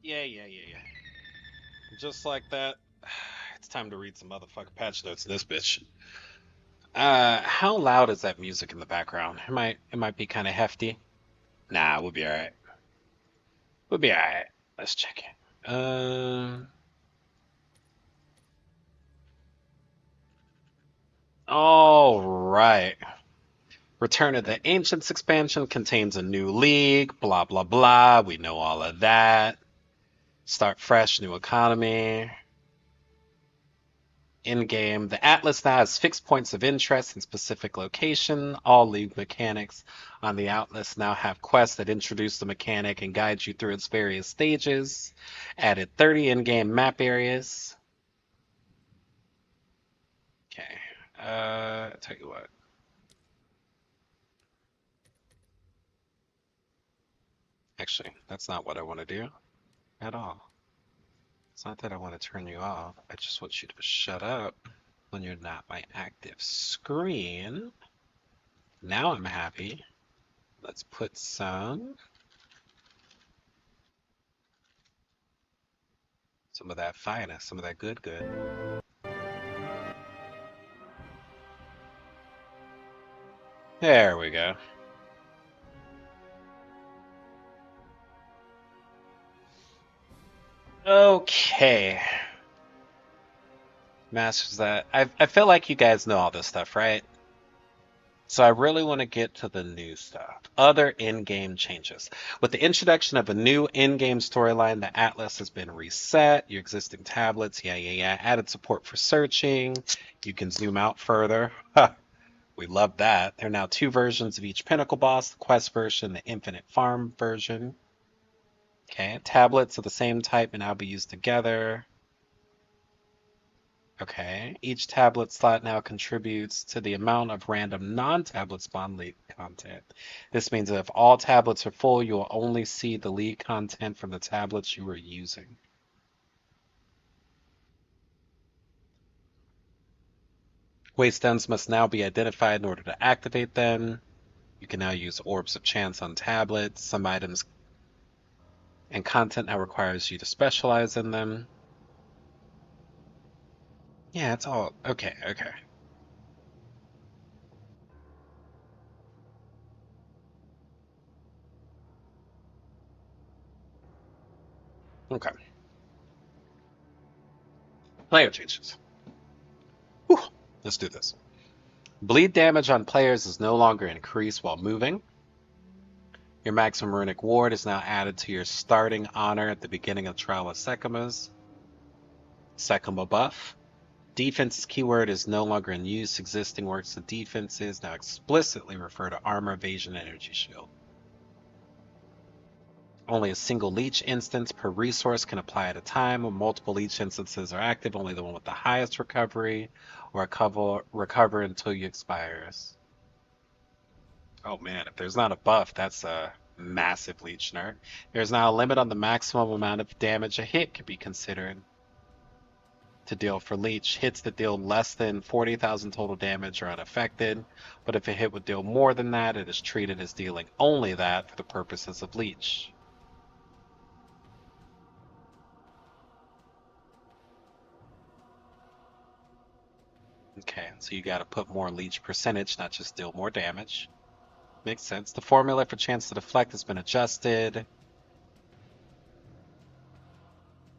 Yeah. Just like that. It's time to read some motherfucking patch notes in this bitch. How loud is that music in the background? It might be kind of hefty. Nah, we'll be alright. We'll be alright. Let's check it. All right. Return of the Ancients expansion contains a new league, blah blah blah. We know all of that. Start fresh, new economy. In game, the Atlas now has fixed points of interest in specific location. All league mechanics on the Atlas now have quests that introduce the mechanic and guide you through its various stages. Added 30 in-game map areas. Okay. Tell you what. Actually, that's not what I want to do at all. It's not that I want to turn you off. I just want you to shut up when you're not my active screen. Now I'm happy. Let's put some of that finest, some of that good. There we go. Okay. Masters that. I feel like you guys know all this stuff, right? So I really want to get to the new stuff. Other in-game changes. With the introduction of a new in-game storyline, the Atlas has been reset. Your existing tablets, yeah. Added support for searching. You can zoom out further. We love that. There are now two versions of each Pinnacle boss, the Quest version, the Infinite Farm version. Okay, tablets of the same type may now be used together. Okay, each tablet slot now contributes to the amount of random non-tablet spawn league content. This means that if all tablets are full, you will only see the league content from the tablets you were using. Waystones must now be identified in order to activate them. You can now use Orbs of Chance on tablets. Some items and content now requires you to specialize in them. Yeah, it's all okay. Okay. Player changes. Whew. Let's do this. Bleed damage on players is no longer increased while moving. Your maximum runic ward is now added to your starting honor at the beginning of Trial of Sekimas. Sekima buff. Defense keyword is no longer in use. Existing works of defenses now explicitly refer to armor, evasion, energy shield. Only a single leech instance per resource can apply at a time. When multiple leech instances are active, only the one with the highest recovery or recover until you expires. Oh man, if there's not a buff, that's a massive leech nerf. There's now a limit on the maximum amount of damage a hit can be considered to deal for leech. Hits that deal less than 40,000 total damage are unaffected, but if a hit would deal more than that, it is treated as dealing only that for the purposes of leech. Okay, so you gotta put more leech percentage, not just deal more damage. Makes sense. The formula for chance to deflect has been adjusted.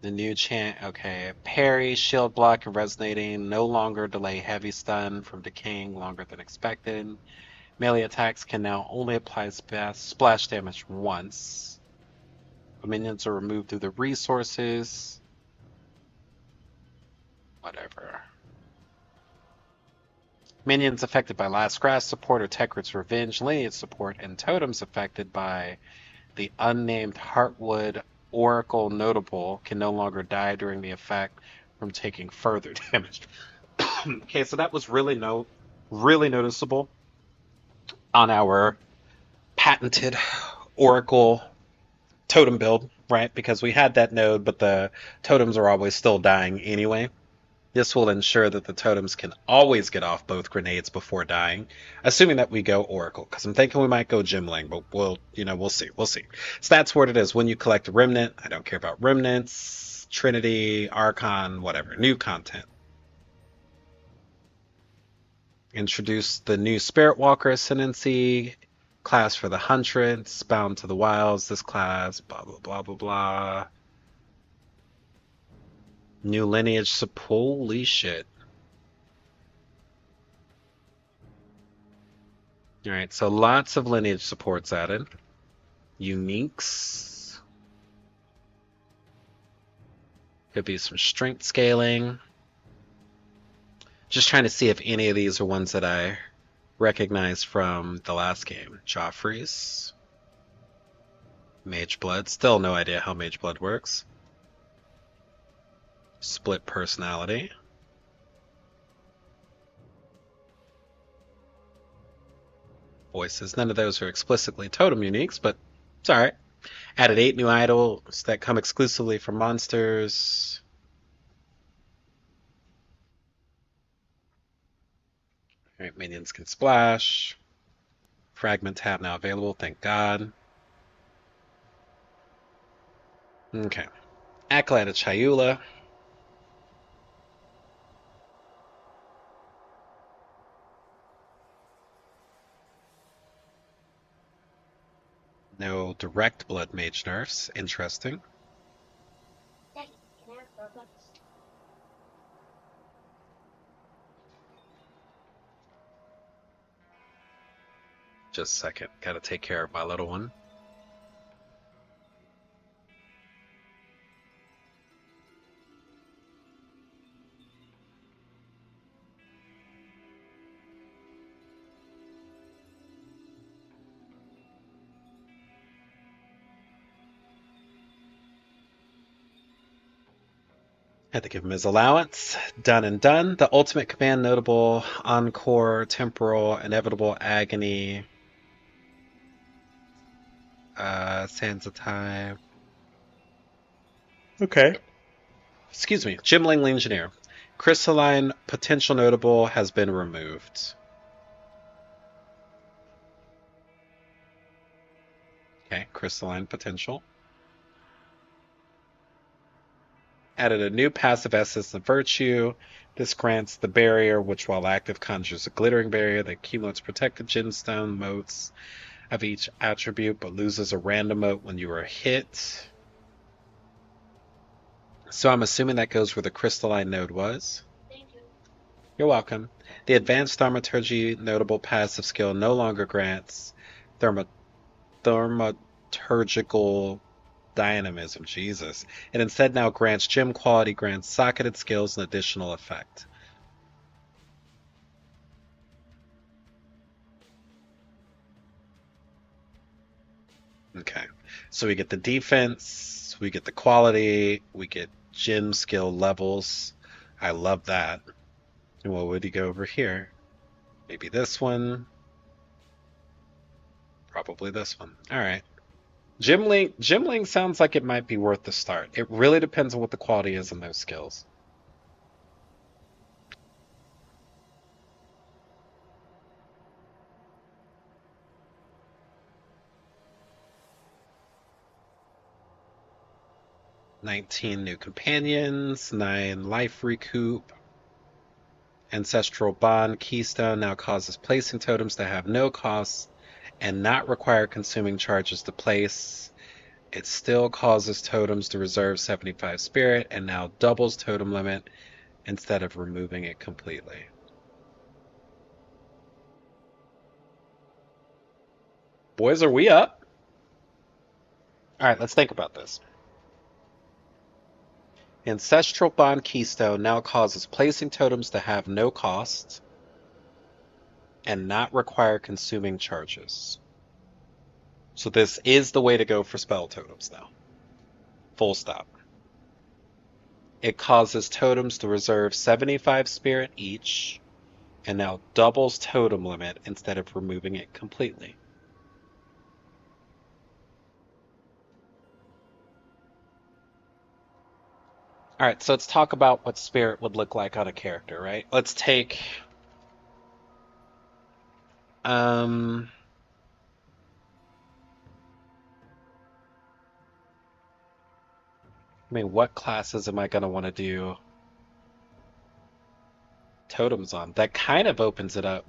The new chant, okay. Parry, shield block, and resonating no longer delay heavy stun from decaying longer than expected. Melee attacks can now only apply splash damage once. Minions are removed through the resources. Whatever. Minions affected by Last Grasp support or Tekrit's Revenge lineage support, and totems affected by the unnamed Heartwood Oracle notable can no longer die during the effect from taking further damage. Okay, so that was really noticeable on our patented Oracle totem build, right? Because we had that node, but the totems are always still dying anyway. This will ensure that the totems can always get off both grenades before dying, assuming that we go Oracle, because I'm thinking we might go Gemling, but we'll see. We'll see. Stats word it is when you collect a Remnant. I don't care about Remnants, Trinity, Archon, whatever. New content. Introduce the new Spirit Walker Ascendancy class for the Huntress, bound to the wilds. This class, blah, blah, blah, blah, blah. New lineage support. Holy shit. Alright, so lots of lineage supports added. Uniques. Could be some strength scaling. Just trying to see if any of these are ones that I recognize from the last game. Joffrey's. Mage Blood. Still no idea how Mage Blood works. Split personality. Voices. None of those are explicitly totem uniques, but it's alright. Added 8 new idols that come exclusively from monsters. Alright, minions can splash. Fragment tab now available, thank God. Okay. Acolyte of Chayula. No direct blood mage nerfs. Interesting. Just a second. Gotta take care of my little one. Had to give him his allowance. Done and done. The ultimate command notable, encore, temporal, inevitable agony. Sands of time. Okay. Excuse me. Gemling Legionnaire. Crystalline potential notable has been removed. Okay, crystalline potential. Added a new passive essence of virtue. This grants the barrier, which while active conjures a glittering barrier that accumulates protected gemstone motes of each attribute, but loses a random mote when you are hit. So I'm assuming that goes where the crystalline node was. Thank you. You're welcome. The advanced thaumaturgy notable passive skill no longer grants thaumaturgical dynamism, Jesus. It instead now grants gem quality, grants socketed skills, an additional effect. Okay, so we get the defense, we get the quality, we get gem skill levels. I love that. And what would he go over here? Maybe this one. Probably this one. All right. Gemling sounds like it might be worth the start. It really depends on what the quality is in those skills. "19 new companions, 9 life recoup. Ancestral Bond Keystone now causes placing totems that have no costs and not require consuming charges to place. It still causes totems to reserve 75 spirit and now doubles totem limit instead of removing it completely." Boys, are we up? All right, let's think about this. Ancestral Bond Keystone now causes placing totems to have no cost and not require consuming charges. So this is the way to go for spell totems now. Full stop. It causes totems to reserve 75 spirit each and now doubles totem limit instead of removing it completely. All right, so let's talk about what spirit would look like on a character, right? Let's take um I mean, what classes am I going to want to do totems on? That kind of opens it up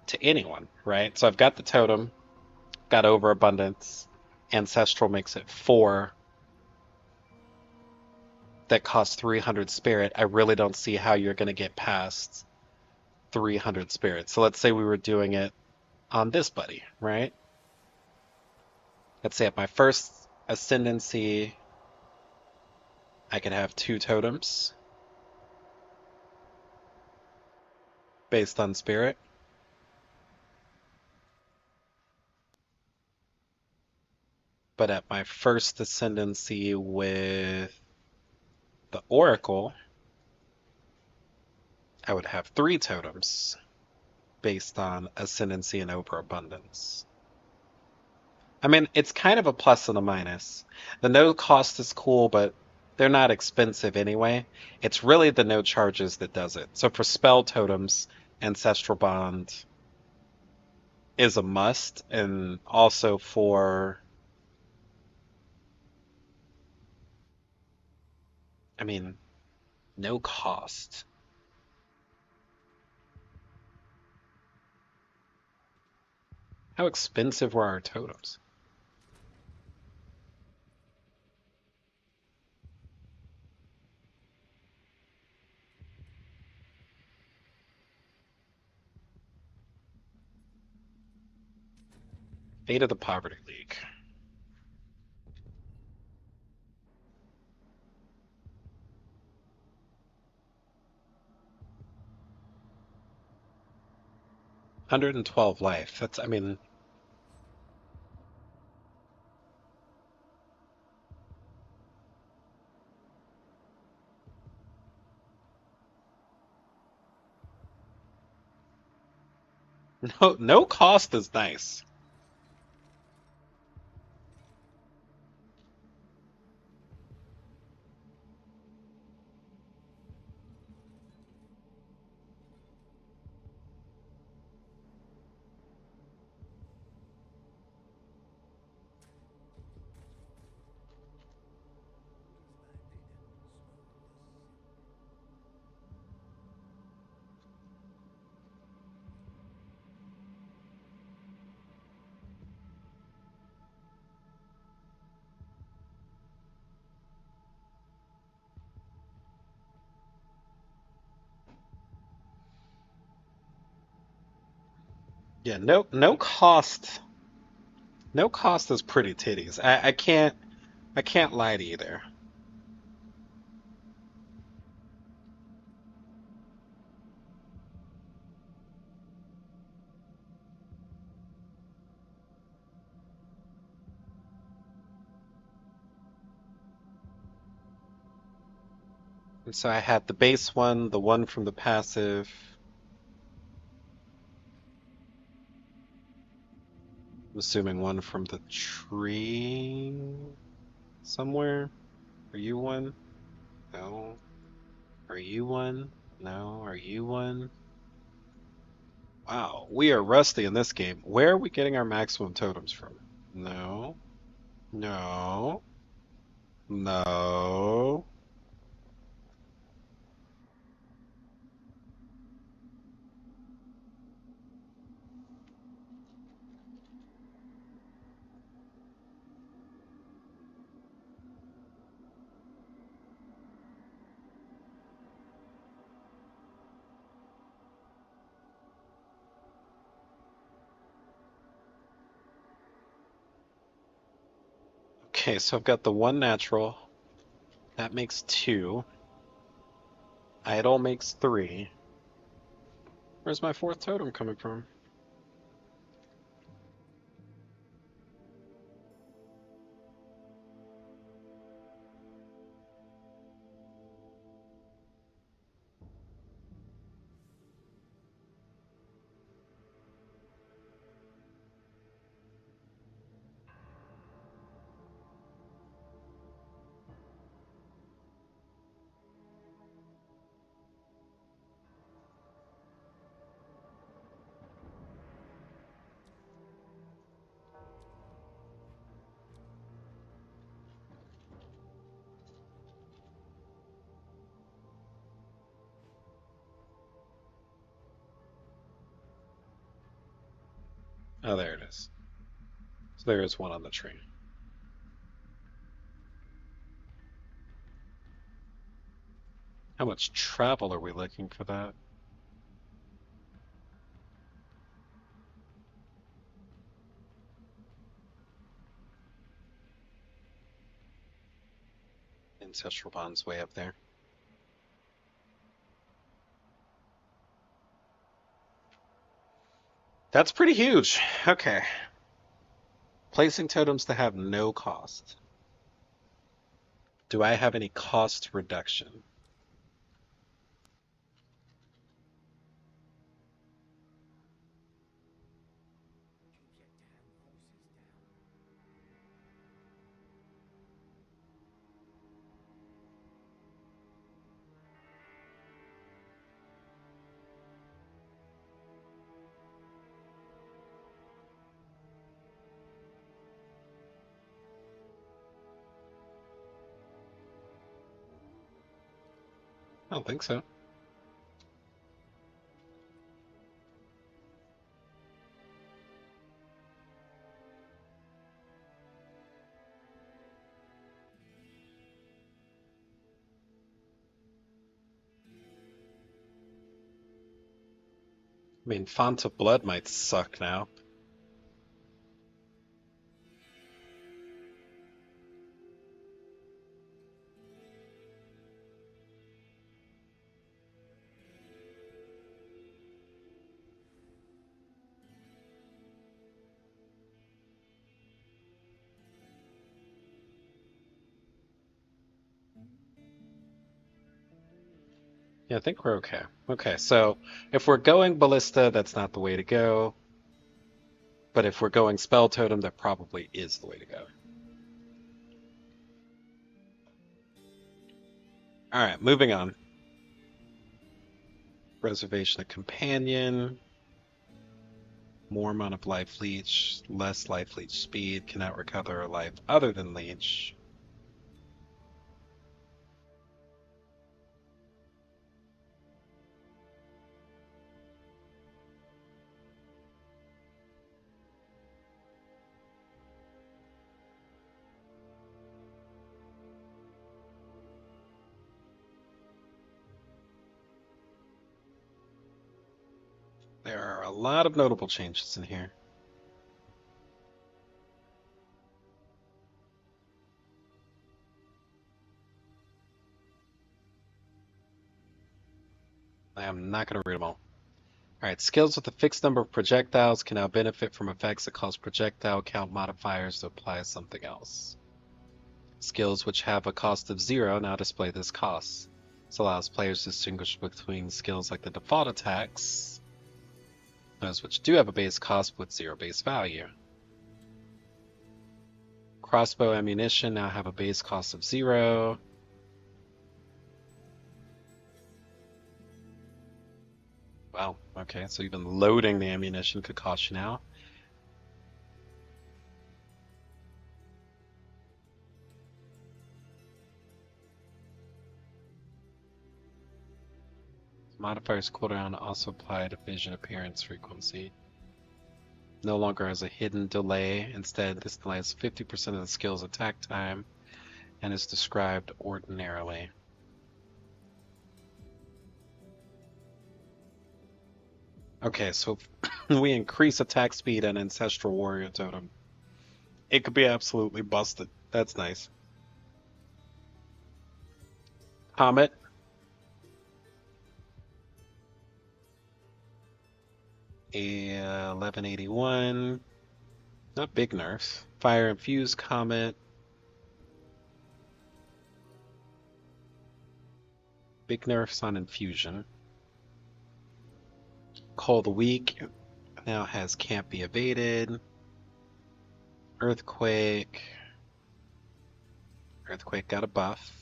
to anyone, right? So I've got the totem, got overabundance, ancestral makes it 4 that costs 300 spirit. I really don't see how you're going to get past 300 spirit. So let's say we were doing it on this buddy, right? Let's say at my first ascendancy, I could have 2 totems based on spirit. But at my first ascendancy with the Oracle, I would have 3 totems based on ascendancy and overabundance. I mean, it's kind of a plus and a minus. The no cost is cool, but they're not expensive anyway. It's really the no charges that does it. So for spell totems, Ancestral Bond is a must, and also for, I mean, no cost. How expensive were our totems? Fate of the Poverty League. 112 life. That's, I mean, no cost is nice. Yeah, no cost. No cost is pretty titties. I can't lie to you there. And so I had the base one, the one from the passive. I'm assuming one from the tree somewhere. Are you one? No. Are you one? No. Are you one? Wow, we are rusty in this game. Where are we getting our maximum totems from? No. No. No. Okay, so I've got the one natural. That makes 2. Idle makes 3. Where's my 4th totem coming from? Oh, there it is. So there is one on the tree. How much travel are we looking for that? Ancestral bond's way up there. That's pretty huge. Okay. Placing totems that have no cost. Do I have any cost reduction? I don't think so. I mean, Font of Blood might suck now. Yeah, I think we're okay. Okay, so if we're going Ballista, that's not the way to go. But if we're going Spell Totem, that probably is the way to go. Alright, moving on. Reservation of Companion. More amount of life leech, less life leech speed, cannot recover a life other than leech. There are a lot of notable changes in here. I am not going to read them all. Alright, skills with a fixed number of projectiles can now benefit from effects that cause projectile count modifiers to apply to something else. Skills which have a cost of 0 now display this cost. This allows players to distinguish between skills like the default attacks, those which do have a base cost with 0 base value. Crossbow ammunition now have a base cost of 0. Wow, okay, so even loading the ammunition could cost you now. Modifiers cooldown also apply to vision appearance frequency. No longer has a hidden delay. Instead, this delays 50% of the skill's attack time and is described ordinarily. Okay, so if we increase attack speed and Ancestral Warrior Totem, it could be absolutely busted. That's nice. Comet. 1181. Not big nerfs. Fire Infused Comet. Big nerfs on Infusion. Cold Weak now has Can't Be Evaded. Earthquake. Earthquake got a buff.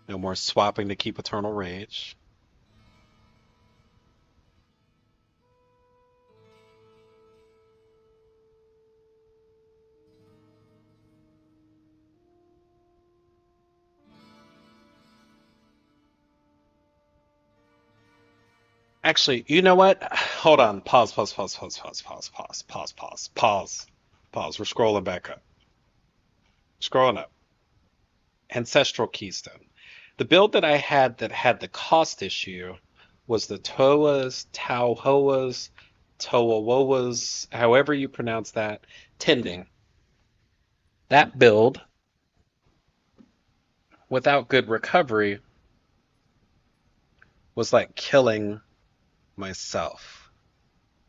No more swapping to keep Eternal Rage. Actually, you know what? Hold on. Pause, pause, pause, pause, pause, pause, pause, pause, pause, pause, pause. We're scrolling back up. Scrolling up. Ancestral Keystone. The build that had the cost issue was the Towawoas, however you pronounce that, tending. That build, without good recovery, was like killing myself.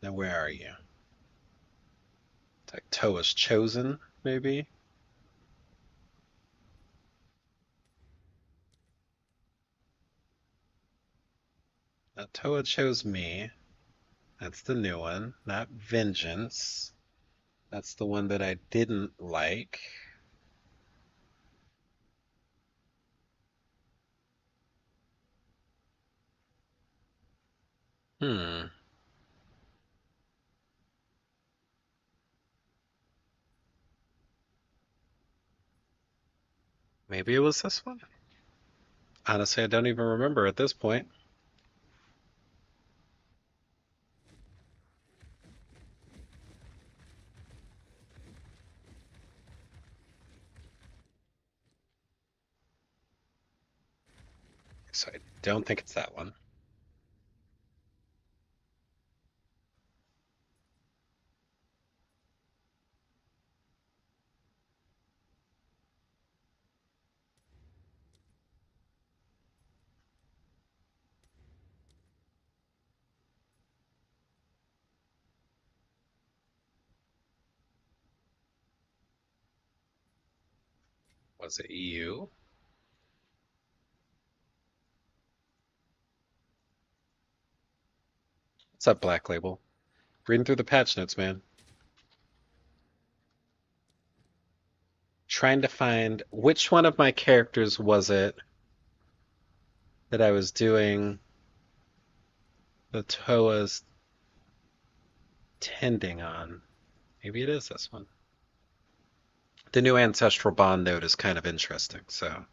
Now, where are you? It's like Toa's Chosen, maybe? Toa chose me. That's the new one, not Vengeance. That's the one that I didn't like. Hmm. Maybe it was this one? Honestly, I don't even remember at this point. So I don't think it's that one. Was it you? What's up, Black Label? Reading through the patch notes, man. Trying to find which one of my characters was it that I was doing the Toa's tending on. Maybe it is this one. The new ancestral bond node is kind of interesting, so.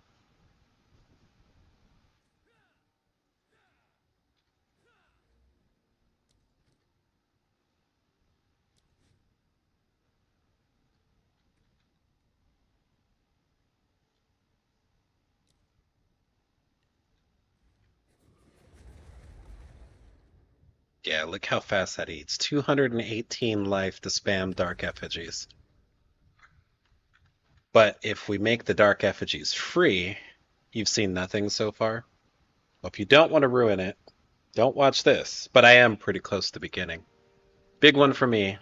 Yeah, look how fast that eats. 218 life to spam dark effigies. But if we make the dark effigies free, you've seen nothing so far. Well, if you don't want to ruin it, don't watch this. But I am pretty close to beginning. Big one for me.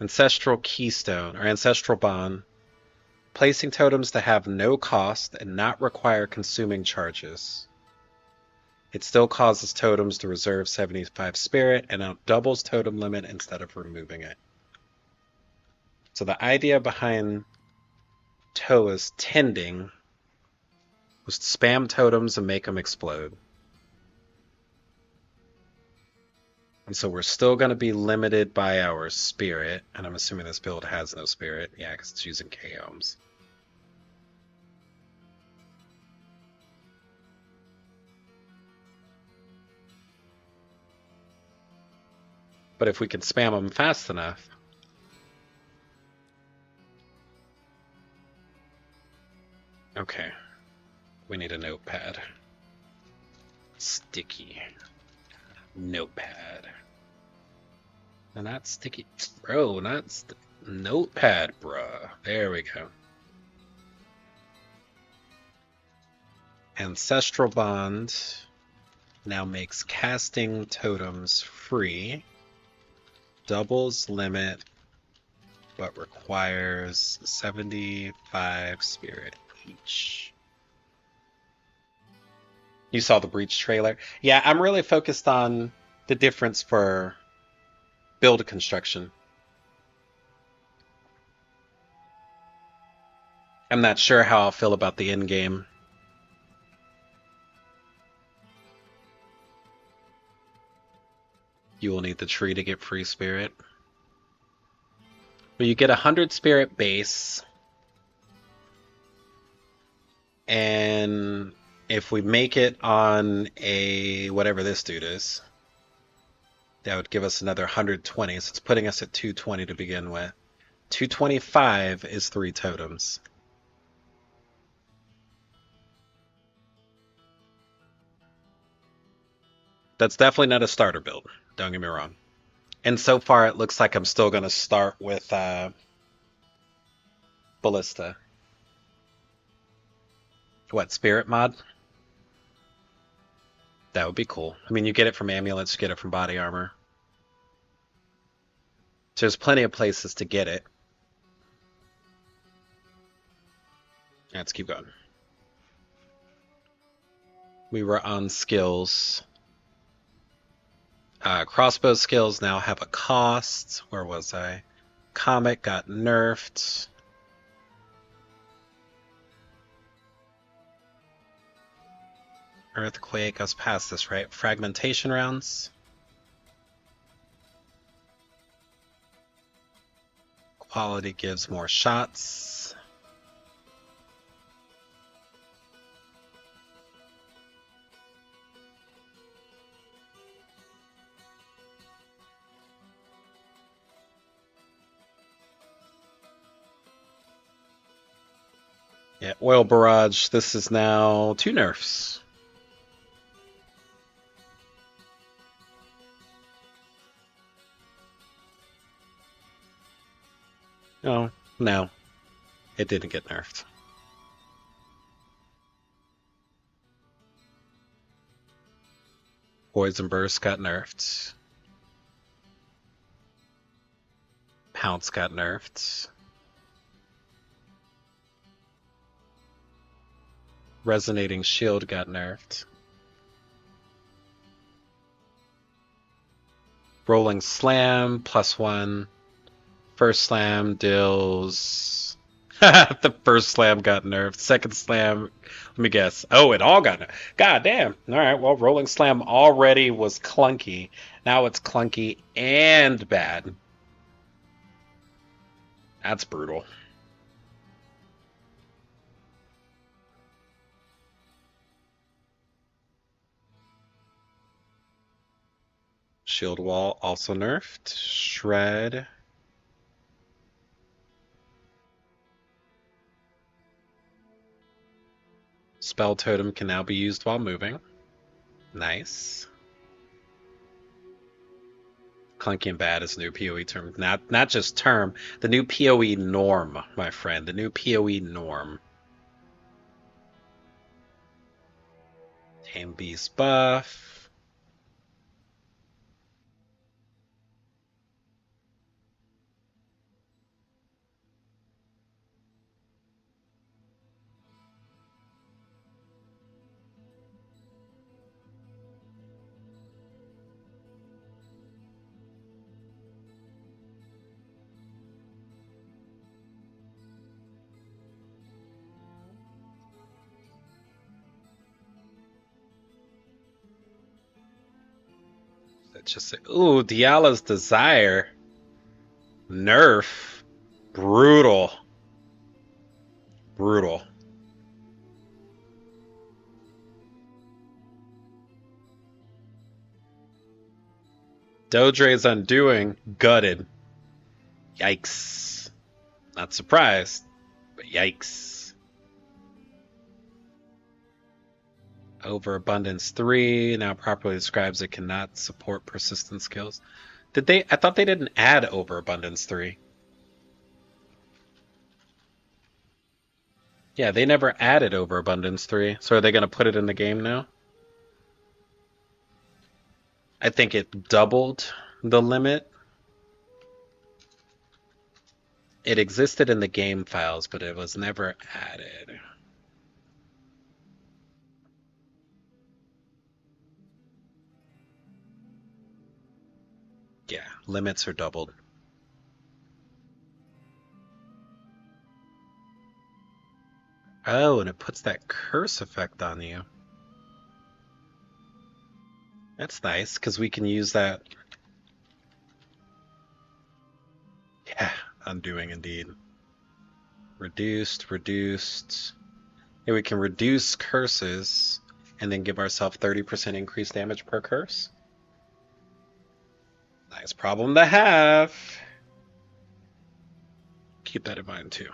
Ancestral Keystone, or Ancestral Bond. Placing totems to have no cost and not require consuming charges. It still causes totems to reserve 75 spirit and it doubles totem limit instead of removing it. So the idea behind Toa's tending was to spam totems and make them explode. And so we're still going to be limited by our spirit. And I'm assuming this build has no spirit. Yeah, because it's using K-ohms. But if we can spam them fast enough. Okay. We need a notepad. Sticky. Notepad. And not sticky. Bro, not notepad, bruh. There we go. Ancestral Bond now makes casting totems free. Doubles limit, but requires 75 spirit each. You saw the Breach trailer? Yeah, I'm really focused on the difference for build construction. I'm not sure how I'll feel about the end game. You will need the tree to get free spirit. Well, you get 100 spirit base. And if we make it on a whatever this dude is, That would give us another 120, so it's putting us at 220 to begin with. 225 is 3 totems. That's definitely not a starter build, don't get me wrong. And so far it looks like I'm still going to start with Ballista. What, Spirit mod? That would be cool. I mean, you get it from amulets, you get it from body armor. So there's plenty of places to get it. Let's keep going. We were on skills. Crossbow skills now have a cost. Where was I? Comet got nerfed. Earthquake, I was past this, right? Fragmentation rounds. Quality gives more shots. Yeah, Oil Barrage, this is now 2 nerfs. Oh, no. It didn't get nerfed. Poison Burst got nerfed. Pounce got nerfed. Resonating Shield got nerfed. Rolling Slam, +1. First Slam deals... The first Slam got nerfed. Second Slam, let me guess. Oh, it all got nerfed. God damn. Alright, well, Rolling Slam already was clunky. Now it's clunky and bad. That's brutal. Shield Wall also nerfed. Shred. Spell Totem can now be used while moving. Nice. Clunky and bad is new PoE term. Not just term, the new PoE norm, my friend. The new PoE norm. Tame Beast buff. Let's just say, ooh, Diala's Desire. Nerf. Brutal. Brutal. Dodre's Undoing. Gutted. Yikes. Not surprised, but yikes. Overabundance 3 now properly describes it cannot support persistent skills. Did they? I thought they didn't add Overabundance 3. Yeah, they never added Overabundance 3. So are they going to put it in the game now? I think it doubled the limit. It existed in the game files, but it was never added. Yeah, limits are doubled. Oh, and it puts that curse effect on you. That's nice, because we can use that. Yeah, undoing indeed. Reduced, reduced. Yeah, we can reduce curses and then give ourselves 30% increased damage per curse. Nice problem to have. Keep that in mind too.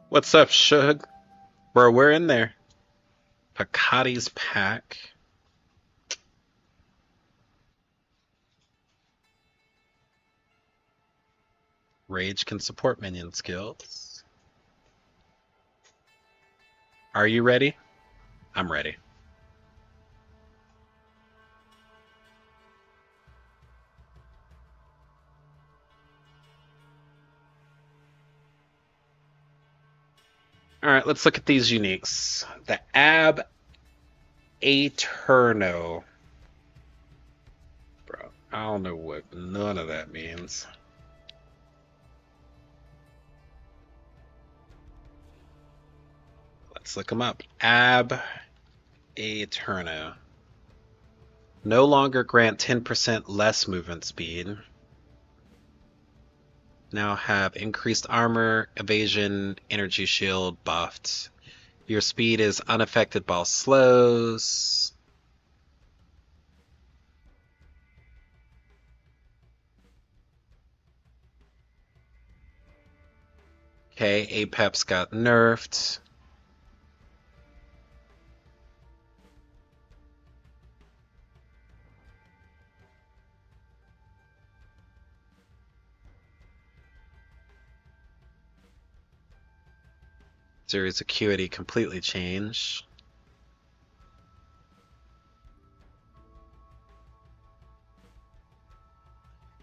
What's up, Shug? Bro, we're in there. Picotti's pack. Rage can support minion skills. Are you ready? I'm ready. Alright, let's look at these uniques. The Ab Eterno. Bro, I don't know what none of that means. Let's look them up. Ab Eterno. No longer grant 10% less movement speed. Now have increased armor, evasion, energy shield buffed. Your speed is unaffected by slows. Okay, Apex got nerfed. Series acuity completely changed.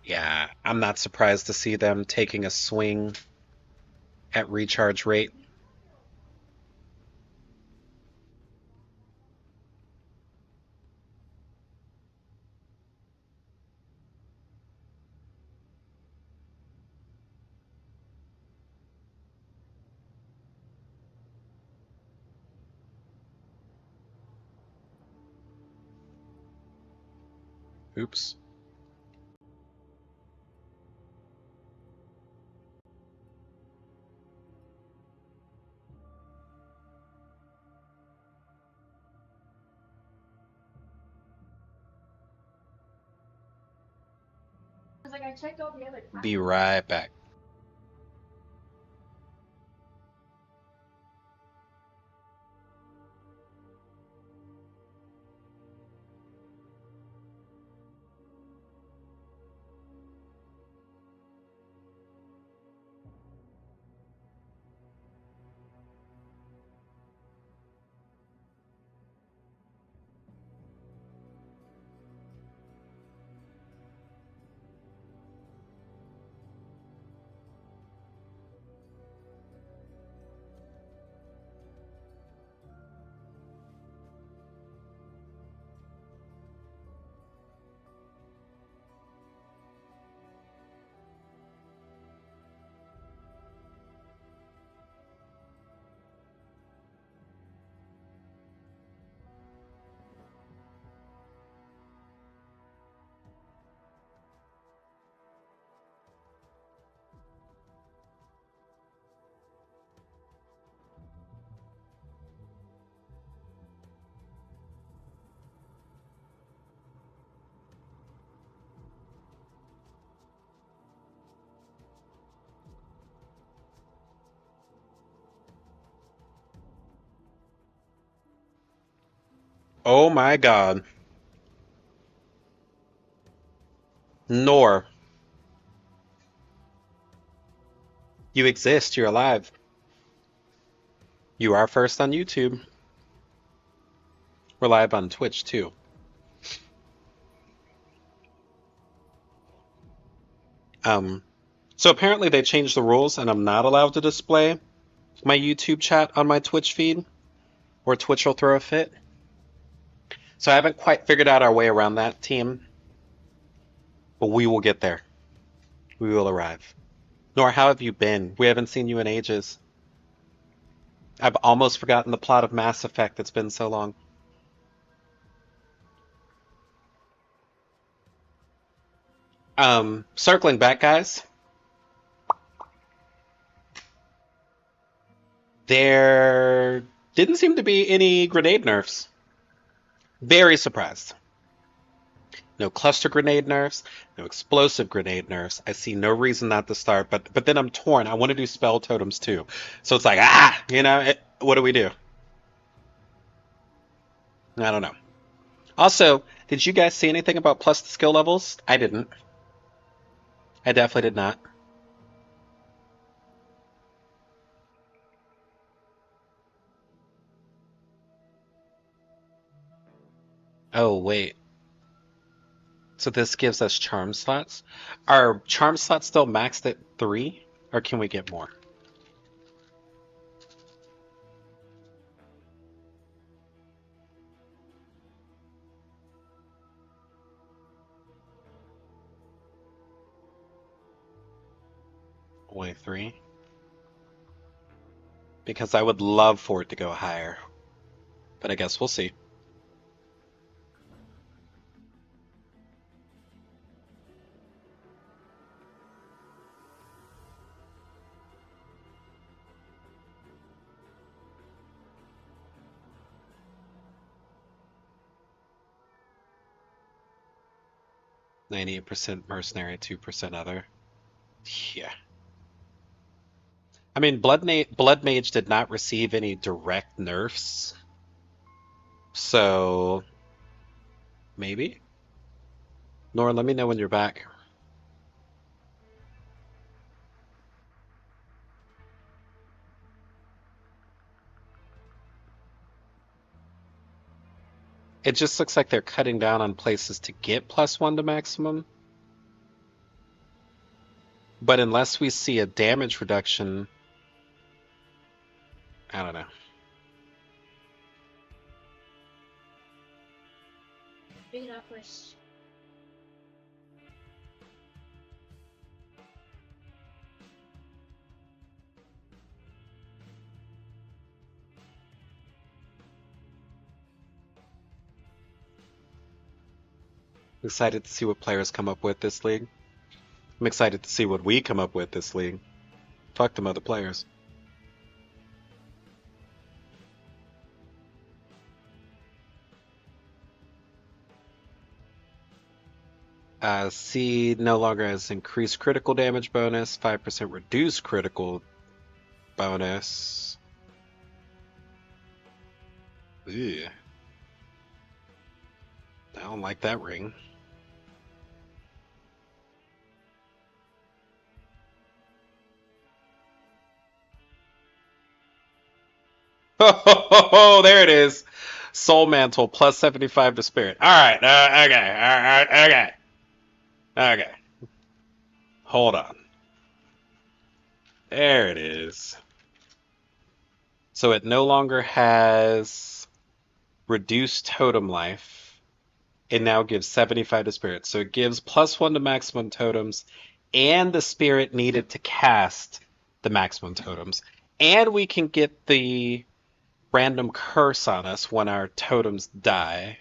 Yeah, I'm not surprised to see them taking a swing at recharge rate. Oops. Be right back. Oh my god. Nor. You exist, you're alive. You are first on YouTube. We're live on Twitch too. So apparently they changed the rules and I'm not allowed to display my YouTube chat on my Twitch feed, or Twitch will throw a fit. So I haven't quite figured out our way around that, team, but we will get there. We will arrive. Nor, how have you been? We haven't seen you in ages. I've almost forgotten the plot of Mass Effect. It's been so long. Circling back, guys. There Didn't seem to be any grenade nerfs. Very surprised. No cluster grenade nerfs, no explosive grenade nerfs. I see no reason not to start, but then I'm torn. I want to do spell totems too. So it's like, what do we do? I don't know. Also, did you guys see anything about plus the skill levels? I didn't. I definitely did not. Oh, wait. So this gives us charm slots? Are charm slots still maxed at 3? Or can we get more? Only 3? Because I would love for it to go higher. But I guess we'll see. %98 mercenary, 2% other. Yeah. I mean, Blood Mage did not receive any direct nerfs. So, maybe? Nora, let me know when you're back. It just looks like they're cutting down on places to get +1 to maximum. But unless we see a damage reduction, I don't know. Pick it up first. Excited to see what players come up with this league. I'm excited to see what we come up with this league. Fuck them other players. C no longer has increased critical damage bonus, 5% reduced critical bonus. Ew. I don't like that ring. Oh, there it is. Soul Mantle +75 to Spirit. All right. Okay. Okay. Hold on. There it is. So it no longer has reduced totem life. It now gives 75 to Spirit. So it gives +1 to maximum totems and the Spirit needed to cast the maximum totems. And we can get the random curse on us when our totems die.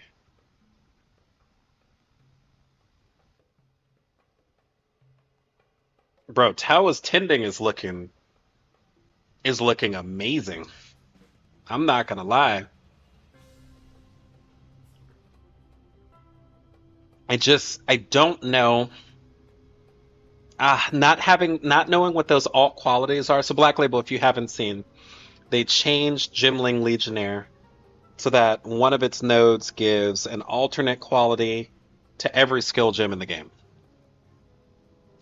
Bro, Tao's Tending is looking amazing. I'm not gonna lie. I don't know. Not knowing what those alt qualities are. So Black Label, if you haven't seen, they changed Gemling Legionnaire so that one of its nodes gives an alternate quality to every skill gem in the game.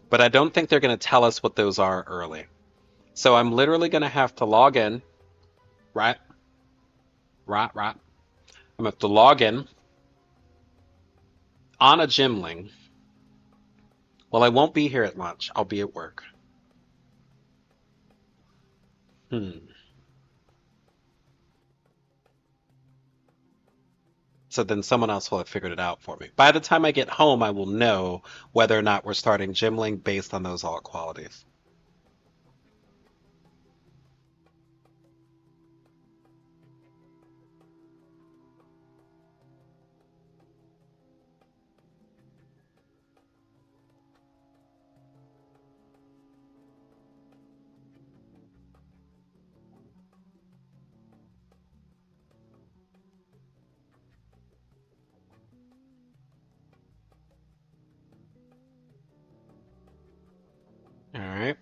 But I don't think they're going to tell us what those are early. So I'm literally going to have to log in, right? Right. I'm going to have to log in on a Gemling. Well, I won't be here at lunch. I'll be at work. So then someone else will have figured it out for me. By the time I get home, I will know whether or not we're starting Gemling based on those alt qualities.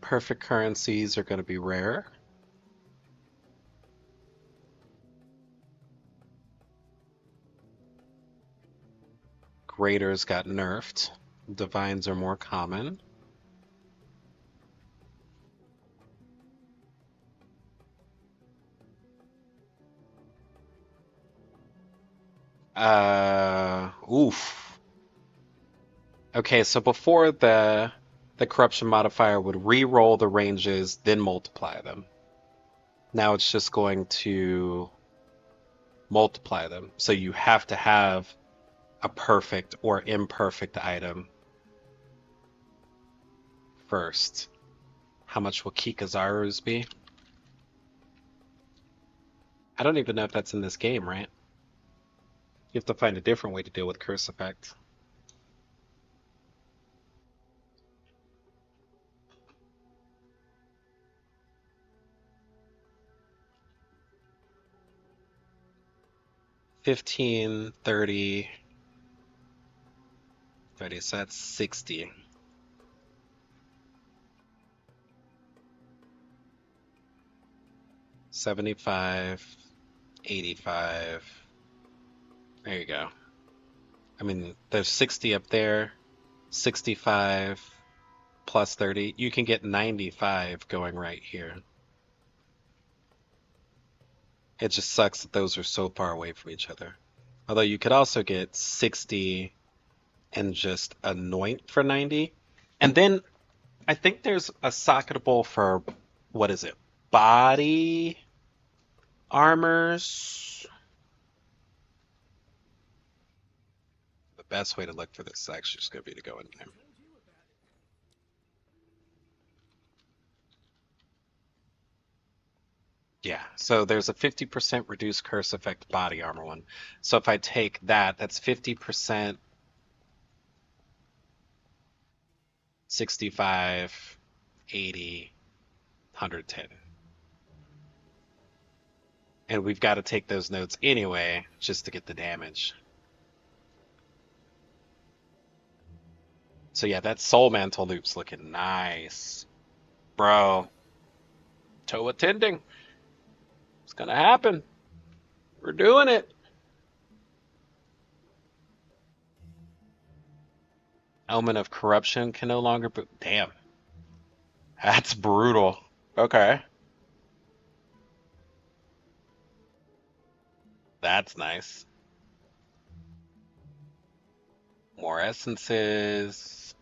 Perfect currencies are going to be rare. Graders got nerfed. Divines are more common. Oof. Okay, so before the corruption modifier would re-roll the ranges, then multiply them. Now it's just going to multiply them. So you have to have a perfect or imperfect item first. How much will Kikazaru's be? I don't even know if that's in this game, right? You have to find a different way to deal with curse effect. $15, 30, 30, so that's 60. $75, 85. There you go. I mean, there's 60 up there, 65 plus 30. You can get 95 going right here. It just sucks that those are so far away from each other. Although you could also get 60 and just anoint for 90. And then I think there's a socketable for, what is it? Body armors. The best way to look for this is actually just going to be to go in there. Yeah, so there's a 50% reduced curse effect body armor one. So if I take that, that's 50%, 65, 80, 110. And we've got to take those notes anyway, just to get the damage. So yeah, that Soul Mantle loop's looking nice. Bro, toe attending. It's gonna happen. We're doing it. Element of corruption can no longer boot. Damn. That's brutal. Okay. That's nice. More essences.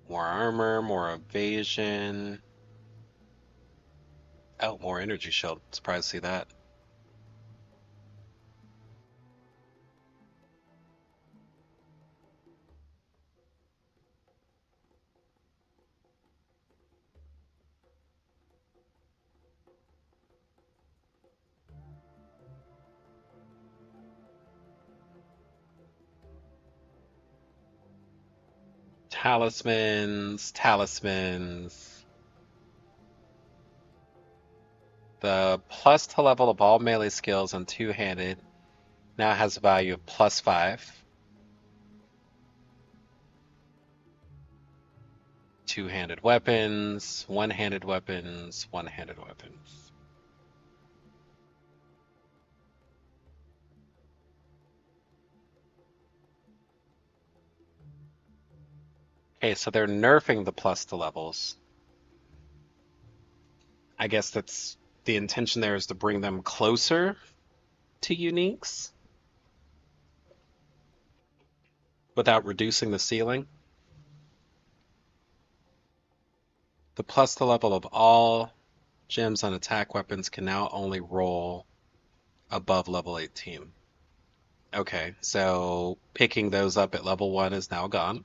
More armor, more evasion. Oh, more energy shield. Surprised to see that. Talismans, talismans. The plus to level of all melee skills on two-handed now has a value of +5. Two-handed weapons, one-handed weapons, one-handed weapons. Okay, so they're nerfing the plus to levels. I guess that's the intention there is to bring them closer to uniques without reducing the ceiling. The plus to level of all gems on attack weapons can now only roll above level 18. Okay, so picking those up at level 1 is now gone.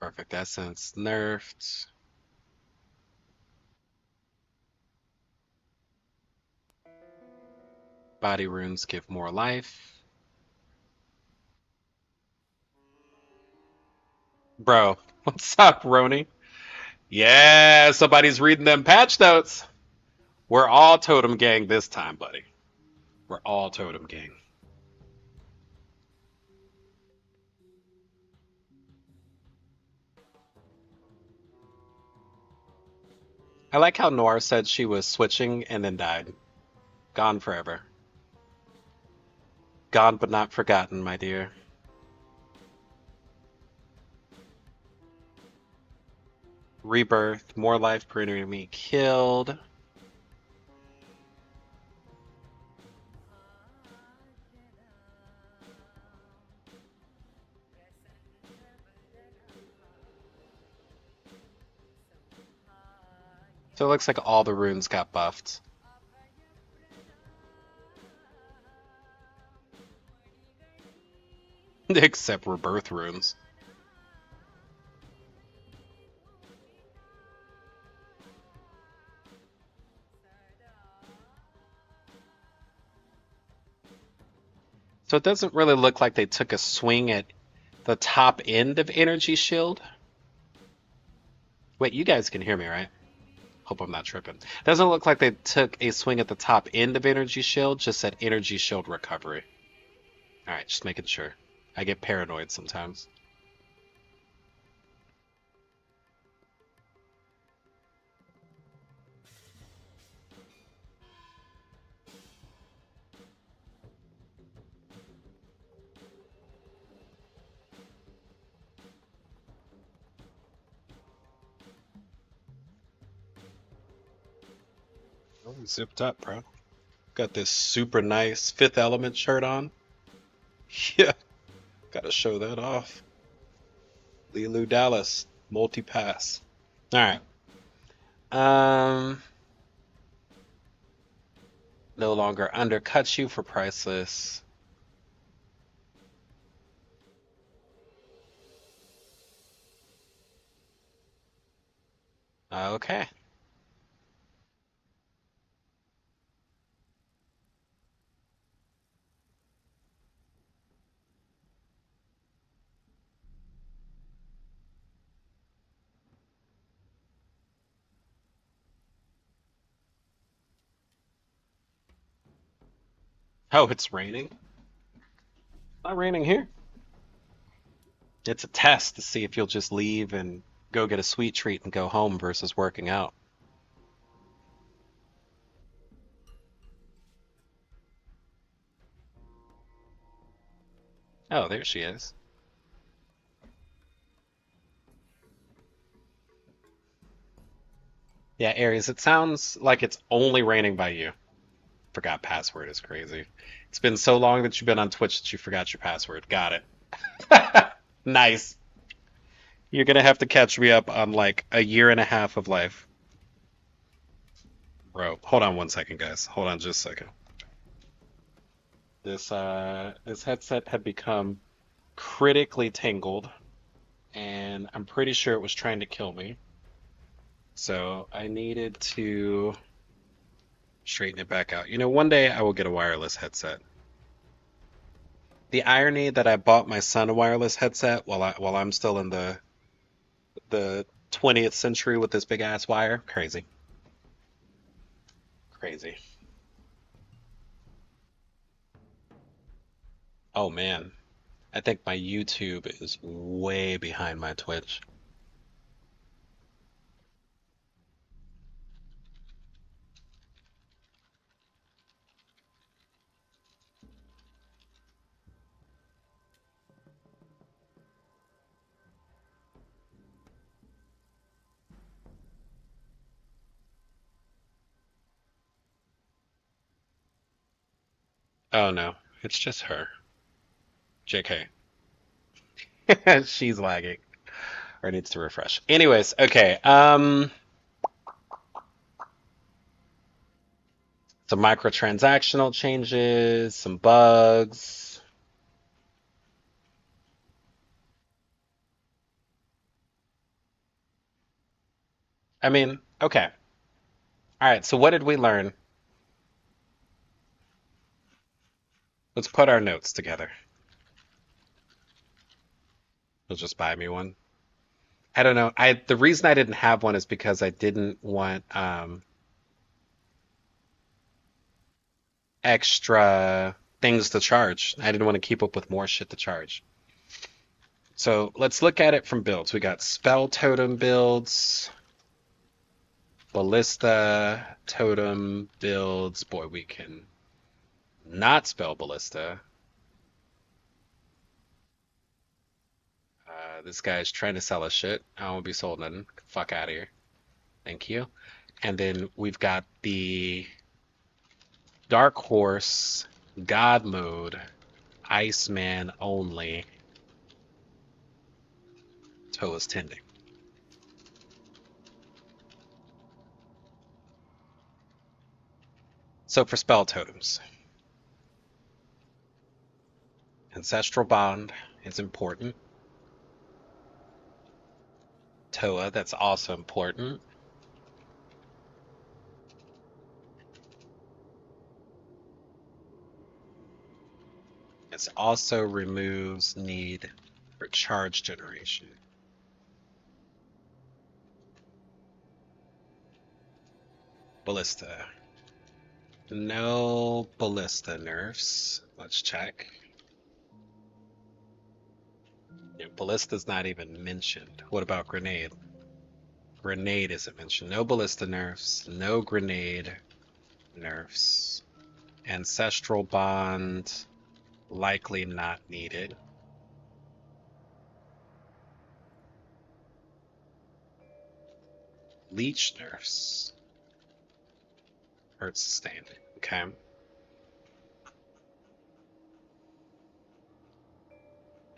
Perfect Essence nerfed. Body runes give more life. Bro, what's up, Roni? Yeah, somebody's reading them patch notes. We're all Totem Gang this time, buddy. We're all totem gang. I like how Noir said she was switching and then died. Gone forever. Gone but not forgotten, my dear. Rebirth, more life per enemy killed. So it looks like all the runes got buffed. Except rebirth runes. So it doesn't really look like they took a swing at the top end of Energy Shield. Wait, you guys can hear me, right? Hope I'm not tripping. Doesn't look like they took a swing at the top end of Energy Shield, just at Energy Shield recovery. Alright, just making sure. I get paranoid sometimes. Oh, zipped up, bro. Got this super nice Fifth Element shirt on. Yeah, gotta show that off. Lilu Dallas, multi-pass. Alright. Um, no longer undercuts you for priceless. Okay. Oh, it's raining? Not raining here. It's a test to see if you'll just leave and go get a sweet treat and go home versus working out. Oh, there she is. Yeah, Aries, it sounds like it's only raining by you. Forgot password is crazy. It's been so long that you've been on Twitch that you forgot your password. Got it. Nice. You're gonna have to catch me up on like a year and a half of life. Bro, hold on one second, guys. Hold on just a second. This headset had become critically tangled, and I'm pretty sure it was trying to kill me. So I needed to straighten it back out. You know, one day I will get a wireless headset. The irony that I bought my son a wireless headset while I'm still in the 20th century with this big ass wire, crazy, crazy. Oh man, I think my YouTube is way behind my Twitch. Oh no, it's just her. JK. She's lagging or needs to refresh. Anyways, okay. Some microtransactional changes, some bugs. I mean, okay. All right, so what did we learn? Let's put our notes together. You'll just buy me one. I don't know. The reason I didn't have one is because I didn't want extra things to charge. I didn't want to keep up with more shit to charge. So let's look at it from builds. We got spell totem builds, ballista totem builds. Boy, we can not spell ballista. This guy's trying to sell us shit. I won't be sold nothing. Fuck out of here. Thank you. And then we've got the Dark Horse, God Mode, Iceman only, Toa's Tending. So for spell totems, Ancestral Bond is important. Toa, that's also important. It also removes need for charge generation. Ballista. No ballista nerfs. Let's check. Yeah, ballista's not even mentioned. What about grenade? Grenade isn't mentioned. No ballista nerfs. No grenade nerfs. Ancestral bond. Likely not needed. Leech nerfs. Hurt sustained. Okay.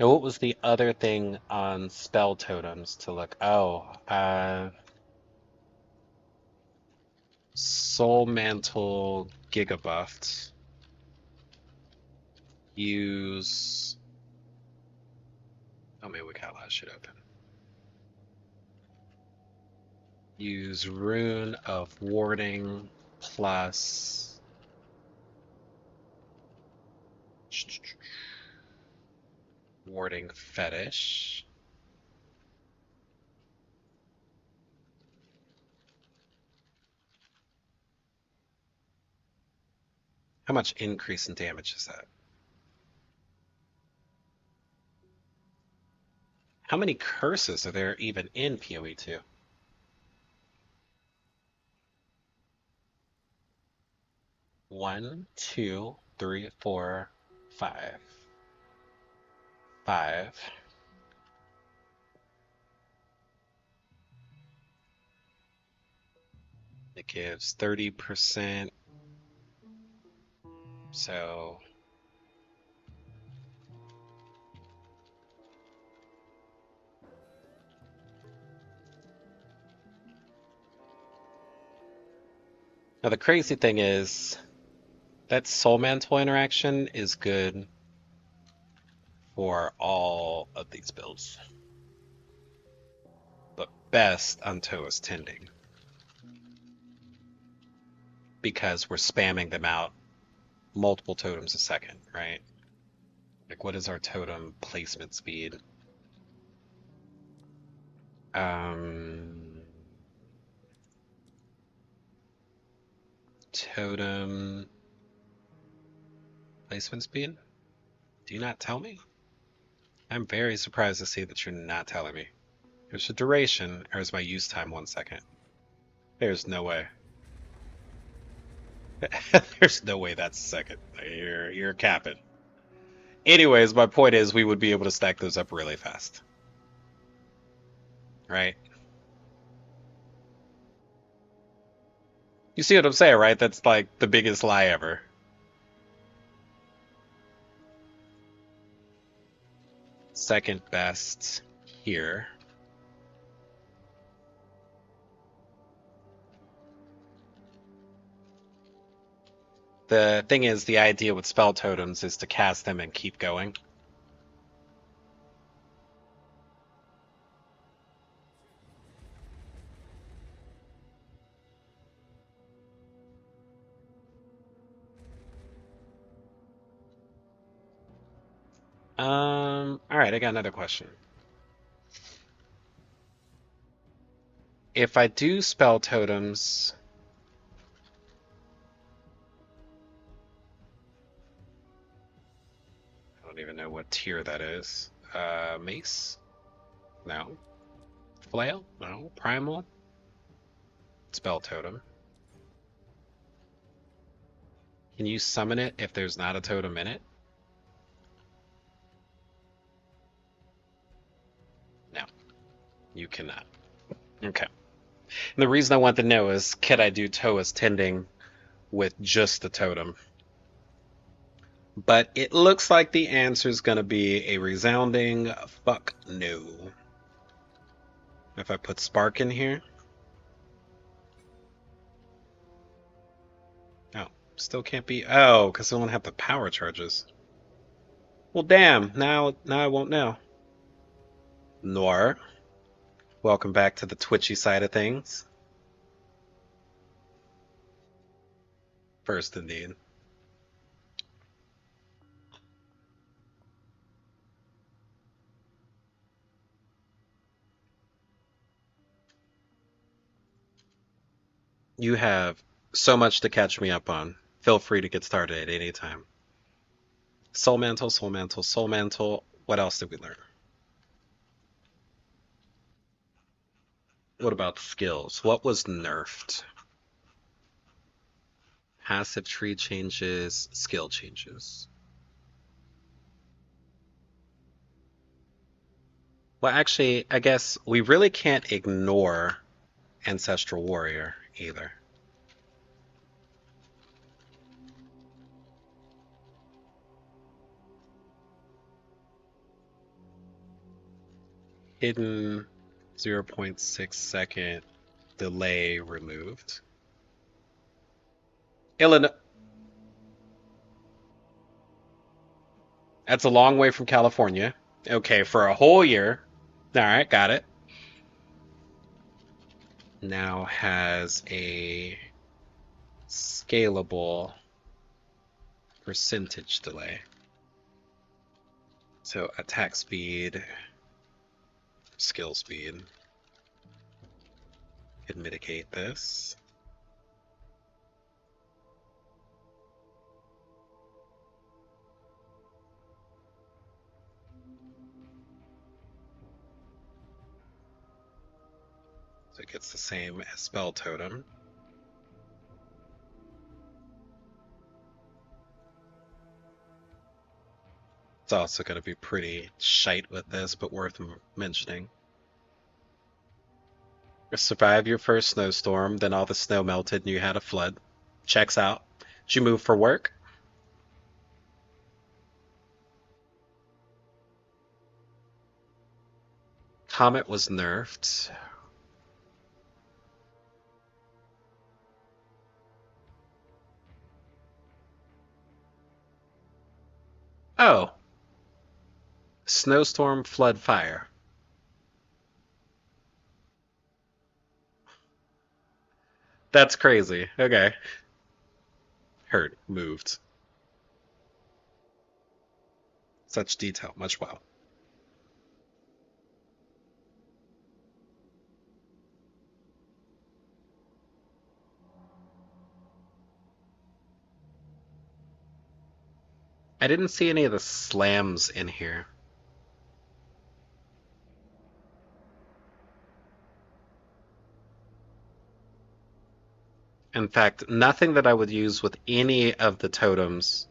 Now, what was the other thing on spell totems to look? Oh, Soul Mantle Gigabuffed. Use. Oh, maybe we got a lot of shit open. Use Rune of Warding plus. Warding Fetish. How much increase in damage is that? How many curses are there even in PoE 2? One, two, three, four, five. Five. It gives 30%. So now the crazy thing is that Soul Mantle interaction is good for all of these builds, but best on Toa's Tending because we're spamming them out multiple totems a second, right? Like, what is our totem placement speed? Um, Totem placement speed? Do you not tell me? I'm very surprised to see that you're not telling me. There's a duration, or is my use time 1 second? There's no way. There's no way that's a second. You're capping. Anyways, my point is we would be able to stack those up really fast. Right? You see what I'm saying, right? That's like the biggest lie ever. Second best here. The thing is, the idea with spell totems is to cast them and keep going. Alright, I got another question. If I do spell totems, tier that is. Mace? No. Flail? No. Primal? Spell totem. Can you summon it if there's not a totem in it? No, you cannot. Okay. And the reason I want to know is, could I do Toa's Tending with just the totem? But it looks like the answer is going to be a resounding fuck no. If I put Spark in here. Oh, still can't be. Oh, because I don't have the power charges. Well, damn. Now I won't know. Noir, welcome back to the twitchy side of things. First, indeed. You have so much to catch me up on. Feel free to get started at any time. Soul Mantle, Soul Mantle, Soul Mantle. What else did we learn? What about skills? What was nerfed? Passive tree changes, skill changes. Well, actually, I guess we really can't ignore Ancestral Warrior either. Hidden 0.6 second delay removed. Illinois. That's a long way from California. Okay, for a whole year. All right, got it. Now has a scalable percentage delay. So attack speed, skill speed. Can mitigate this. So it gets the same as Spell Totem. It's also going to be pretty shite with this, but worth mentioning. Survive your first snowstorm, then all the snow melted and you had a flood. Checks out. Did you move for work? Comet was nerfed. Oh. Snowstorm, flood, fire. That's crazy. Okay. Heard. Moved. Such detail. Much wow. I didn't see any of the slams in here. In fact, nothing that I would use with any of the totems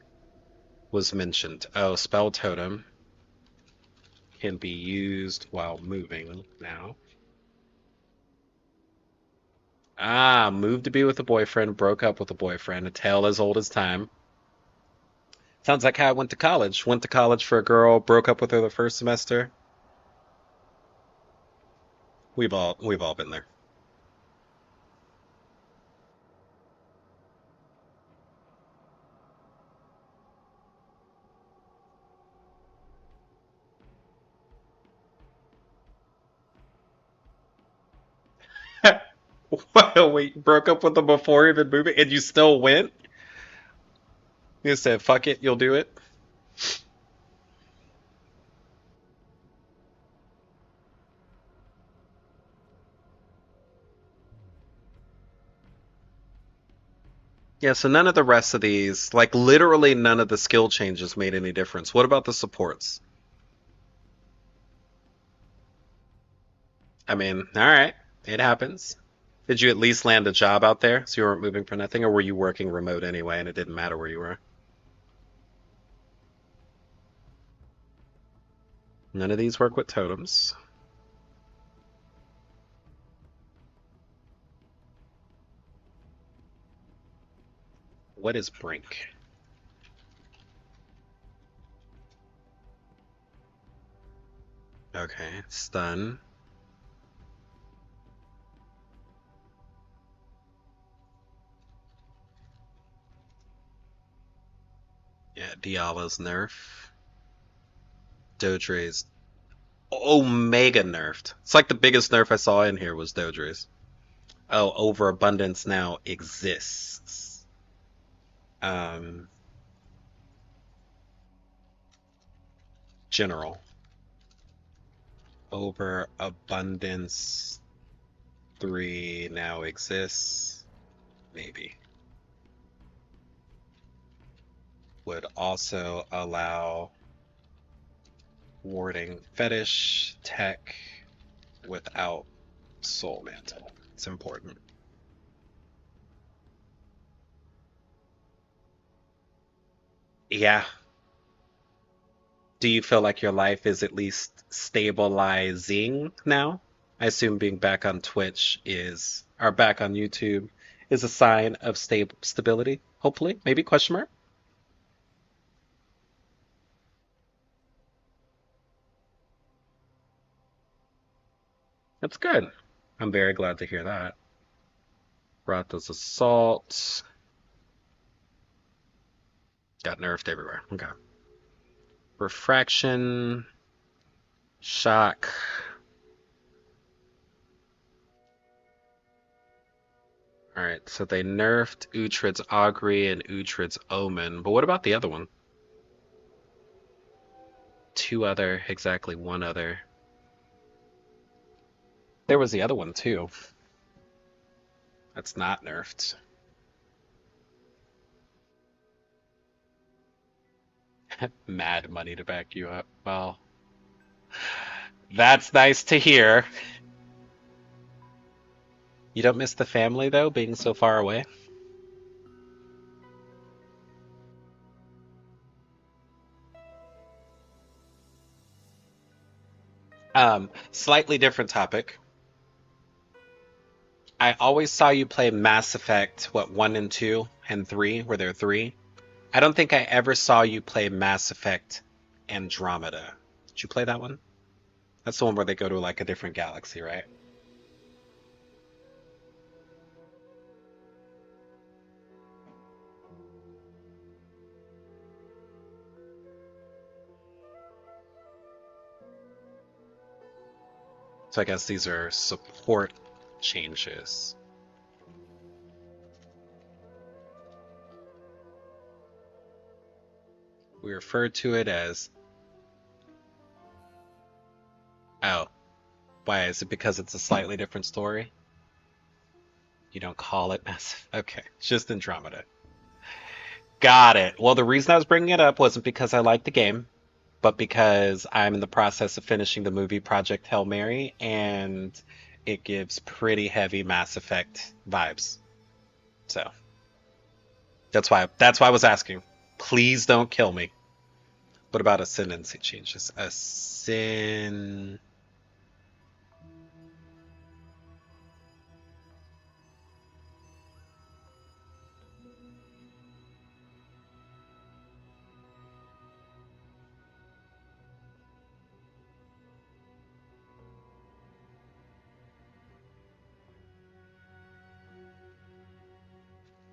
was mentioned. Oh, spell totem can be used while moving now. Ah, moved to be with a boyfriend, broke up with a boyfriend, a tale as old as time. Sounds like how I went to college. Went to college for a girl, broke up with her the first semester. We've all been there. Well, wait, broke up with them before even moving, and you still went? You said, "Fuck it, you'll do it." Yeah, so none of the rest of these, like literally none of the skill changes made any difference. What about the supports? I mean, all right, it happens. Did you at least land a job out there so you weren't moving for nothing, or were you working remote anyway and it didn't matter where you were? None of these work with totems. What is Brink? Okay, stun. Yeah, Diallo's nerf. Dodre's Omega nerfed. It's like the biggest nerf I saw in here was Dodre's. Oh, overabundance now exists. Um, General. Overabundance 3 now exists. Maybe. Would also allow warding fetish tech without soul mantle. It's important. Yeah. Do you feel like your life is at least stabilizing now? I assume being back on Twitch is, or back on YouTube, is a sign of stability. Hopefully, maybe question mark. That's good. I'm very glad to hear that. Ratha's assault got nerfed everywhere. Okay. Refraction, shock. All right, so they nerfed Uhtred's Augury and Uhtred's Omen, but what about the other one? Two other, exactly one other. There was the other one too. That's not nerfed. Mad money to back you up. Well, that's nice to hear. You don't miss the family though, being so far away? Slightly different topic. I always saw you play Mass Effect, what, 1 and 2 and 3? Were there 3? I don't think I ever saw you play Mass Effect Andromeda. Did you play that one? That's the one where they go to like a different galaxy, right? So I guess these are support changes. We refer to it as, oh, why? Is it because it's a slightly different story? You don't call it Mass. Okay, it's just Andromeda. Got it. Well, the reason I was bringing it up wasn't because I like the game, but because I'm in the process of finishing the movie Project Hail Mary, and it gives pretty heavy Mass Effect vibes. So that's why I was asking. Please don't kill me. What about ascendancy changes?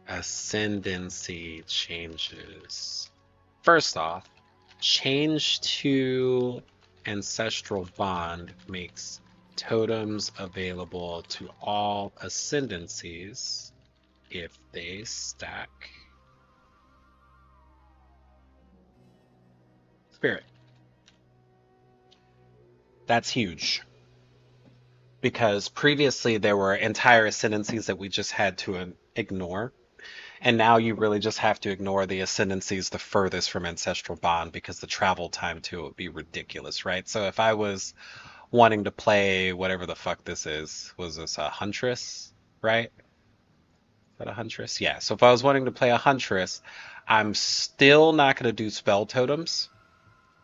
Ascendancy changes. First off, change to Ancestral Bond makes totems available to all ascendancies if they stack Spirit. That's huge because previously there were entire ascendancies that we just had to ignore. And now you really just have to ignore the ascendancies the furthest from Ancestral Bond because the travel time to it would be ridiculous, right? So if I was wanting to play whatever the fuck this is. Was this a Huntress, right? Is that a Huntress? Yeah. So if I was wanting to play a Huntress, I'm still not going to do spell totems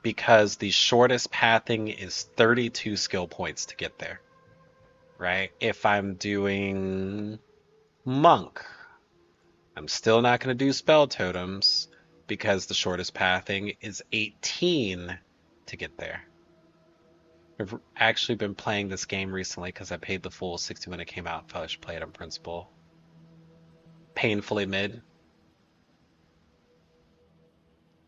because the shortest pathing is 32 skill points to get there, right? If I'm doing Monk, I'm still not going to do spell totems because the shortest pathing is 18 to get there. I've actually been playing this game recently because I paid the full 60 when it came out. Felt I should play it on principle. Painfully mid.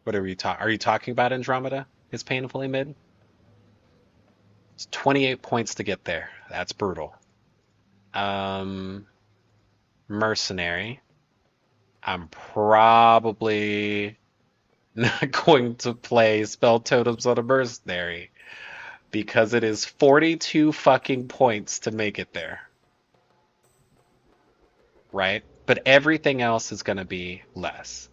What are you talking? Are you talking about Andromeda? Is painfully mid? It's 28 points to get there. That's brutal. Um, Mercenary. I'm probably not going to play spell totems on a mercenary because it is 42 fucking points to make it there, right? But everything else is going to be less.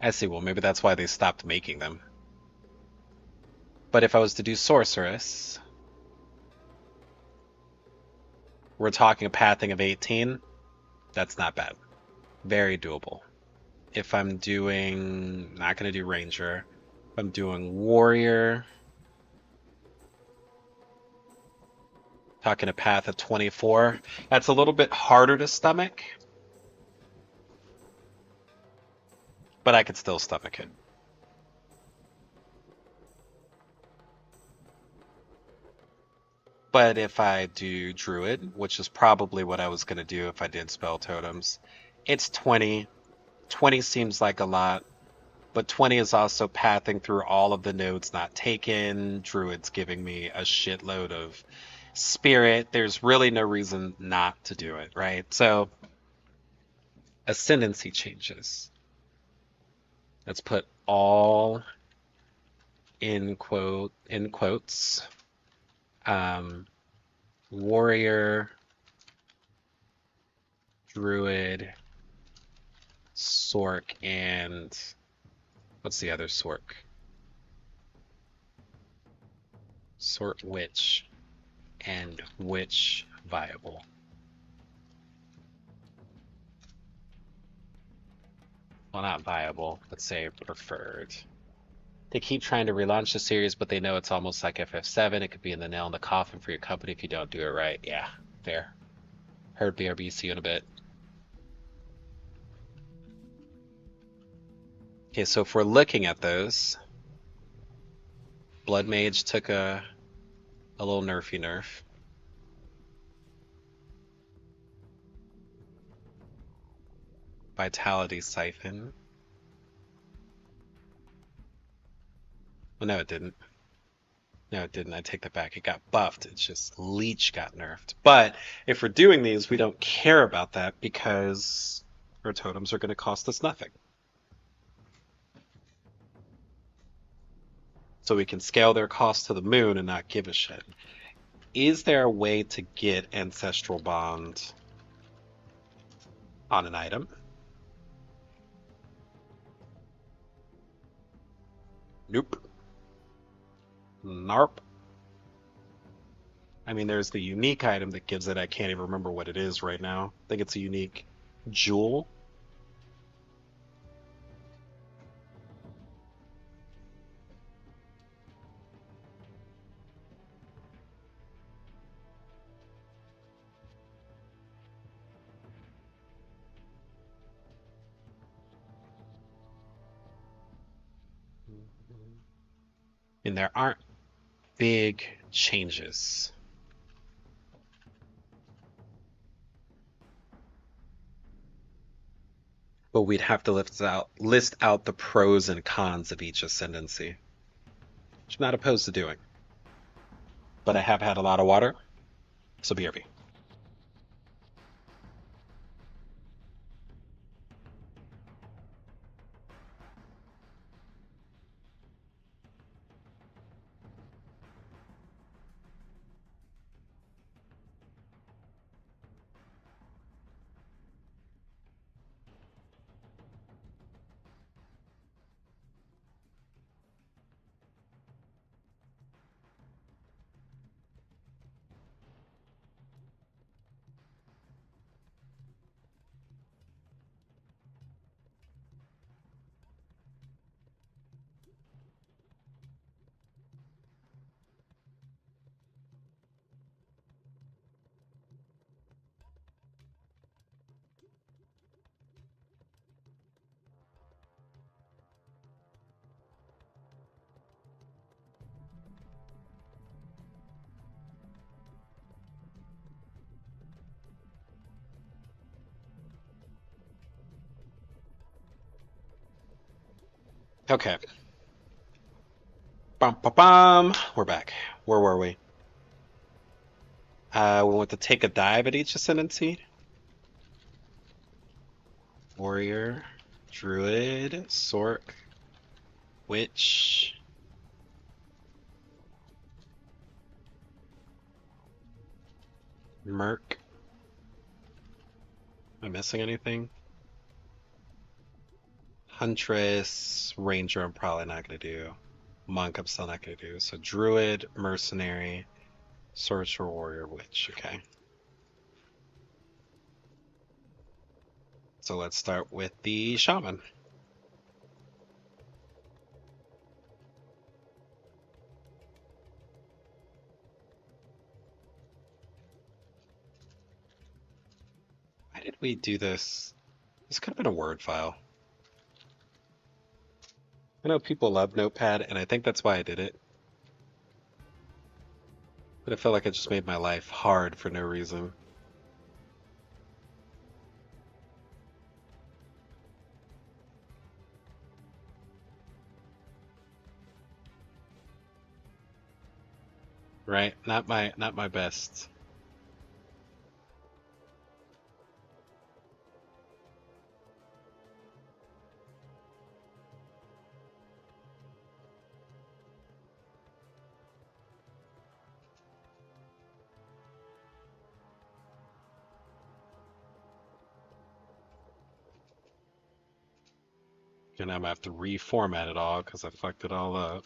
I see. Well, maybe that's why they stopped making them. But if I was to do Sorceress, we're talking a pathing of 18. That's not bad. Very doable. If I'm doing, not going to do Ranger. If I'm doing Warrior, talking a path of 24. That's a little bit harder to stomach, but I could still stomach it. But if I do Druid, which is probably what I was going to do if I did spell totems, it's 20. 20 seems like a lot, but 20 is also pathing through all of the nodes not taken. Druid's giving me a shitload of spirit. There's really no reason not to do it, right? So, ascendancy changes. Let's put all in quotes. Um, Warrior, Druid, Sork, and what's the other Sork? Sort Witch and Witch viable. Well, not viable. Let's say preferred. They keep trying to relaunch the series, but they know it's almost like FF7. It could be in the nail in the coffin for your company if you don't do it right. Yeah, fair. Heard BRB. See you in a bit. Okay, so if we're looking at those, Blood Mage took a little nerfy nerf. Vitality Siphon. Well, no, it didn't. No, it didn't. I take that back. It got buffed. It's just Leech got nerfed. But if we're doing these, we don't care about that because our totems are going to cost us nothing. So we can scale their cost to the moon and not give a shit. Is there a way to get Ancestral Bond on an item? Nope. Narp. I mean, there's the unique item that gives it. I can't even remember what it is right now. I think it's a unique jewel. And there aren't big changes. But we'd have to list out the pros and cons of each ascendancy, which I'm not opposed to doing. But I have had a lot of water, so BRB. Okay. Bum, bum, bum. We're back. Where were we? We went to take a dive at each ascendancy. Warrior, Druid, Sork, Witch, Merc. Am I missing anything? Huntress, Ranger, I'm probably not going to do. Monk, I'm still not going to do. So Druid, Mercenary, Sorcerer, Warrior, Witch. Okay. So let's start with the Shaman. Why did we do this? This could have been a Word file. I know people love Notepad, and I think that's why I did it. But I feel like I just made my life hard for no reason. Right? Not my best. And I'm gonna have to reformat it all because I fucked it all up.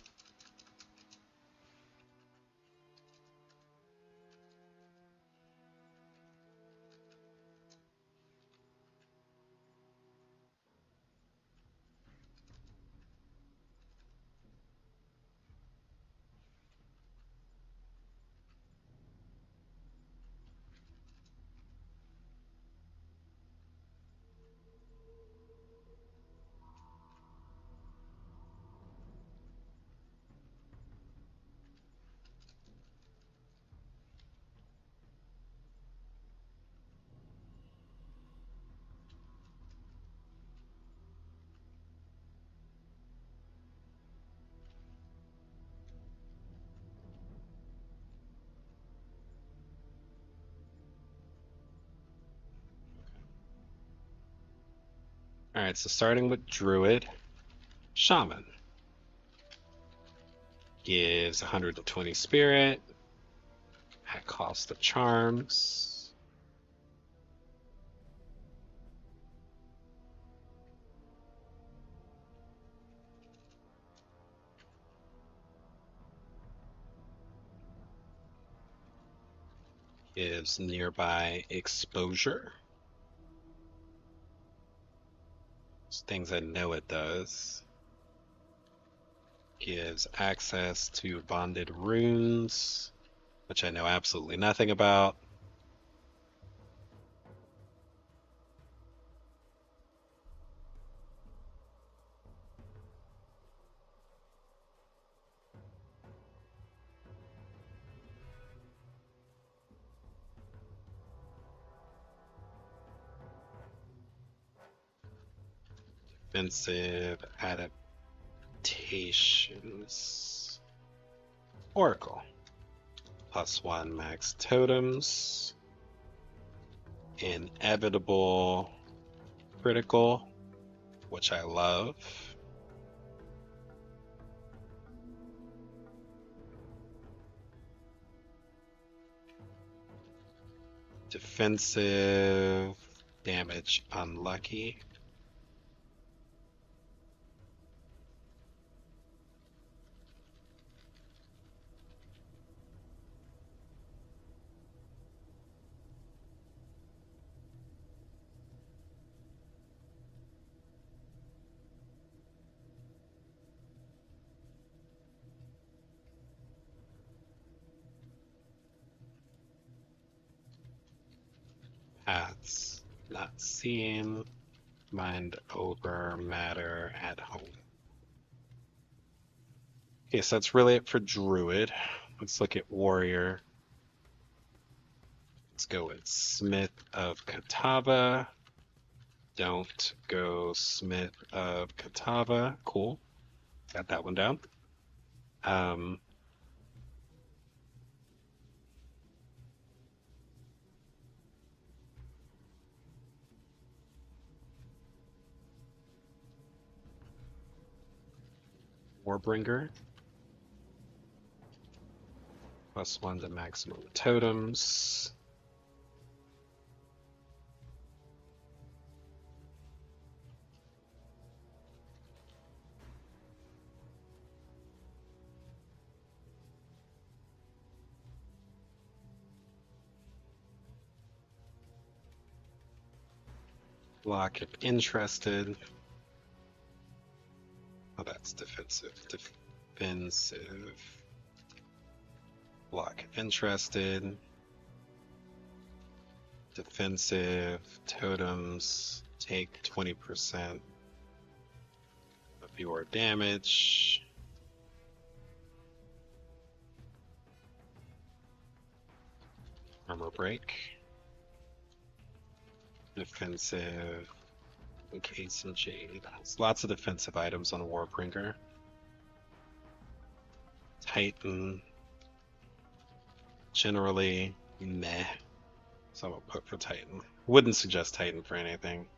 Alright, so starting with Druid, Shaman. Gives 120 spirit. At cost of charms. Gives nearby exposure. It's things I know it does. Gives access to bonded runes, which I know absolutely nothing about. Defensive adaptations. Oracle. +1 max totems. Inevitable critical, which I love. Defensive damage unlucky. Paths not seen. Mind over matter at home. Okay, so that's really it for Druid. Let's look at Warrior. Let's go with Smith of Catava. Don't go Smith of Catava. Cool. Got that one down. Um, Warbringer. +1 to maximum totems. Block if interested. Oh, that's defensive. Defensive. Block if interested. Defensive. Totems. Take 20% of your damage. Armor break. Defensive. Encase and Jade. There's lots of defensive items on Warbringer. Titan. Generally, meh. So I'm gonna put for Titan. Wouldn't suggest Titan for anything.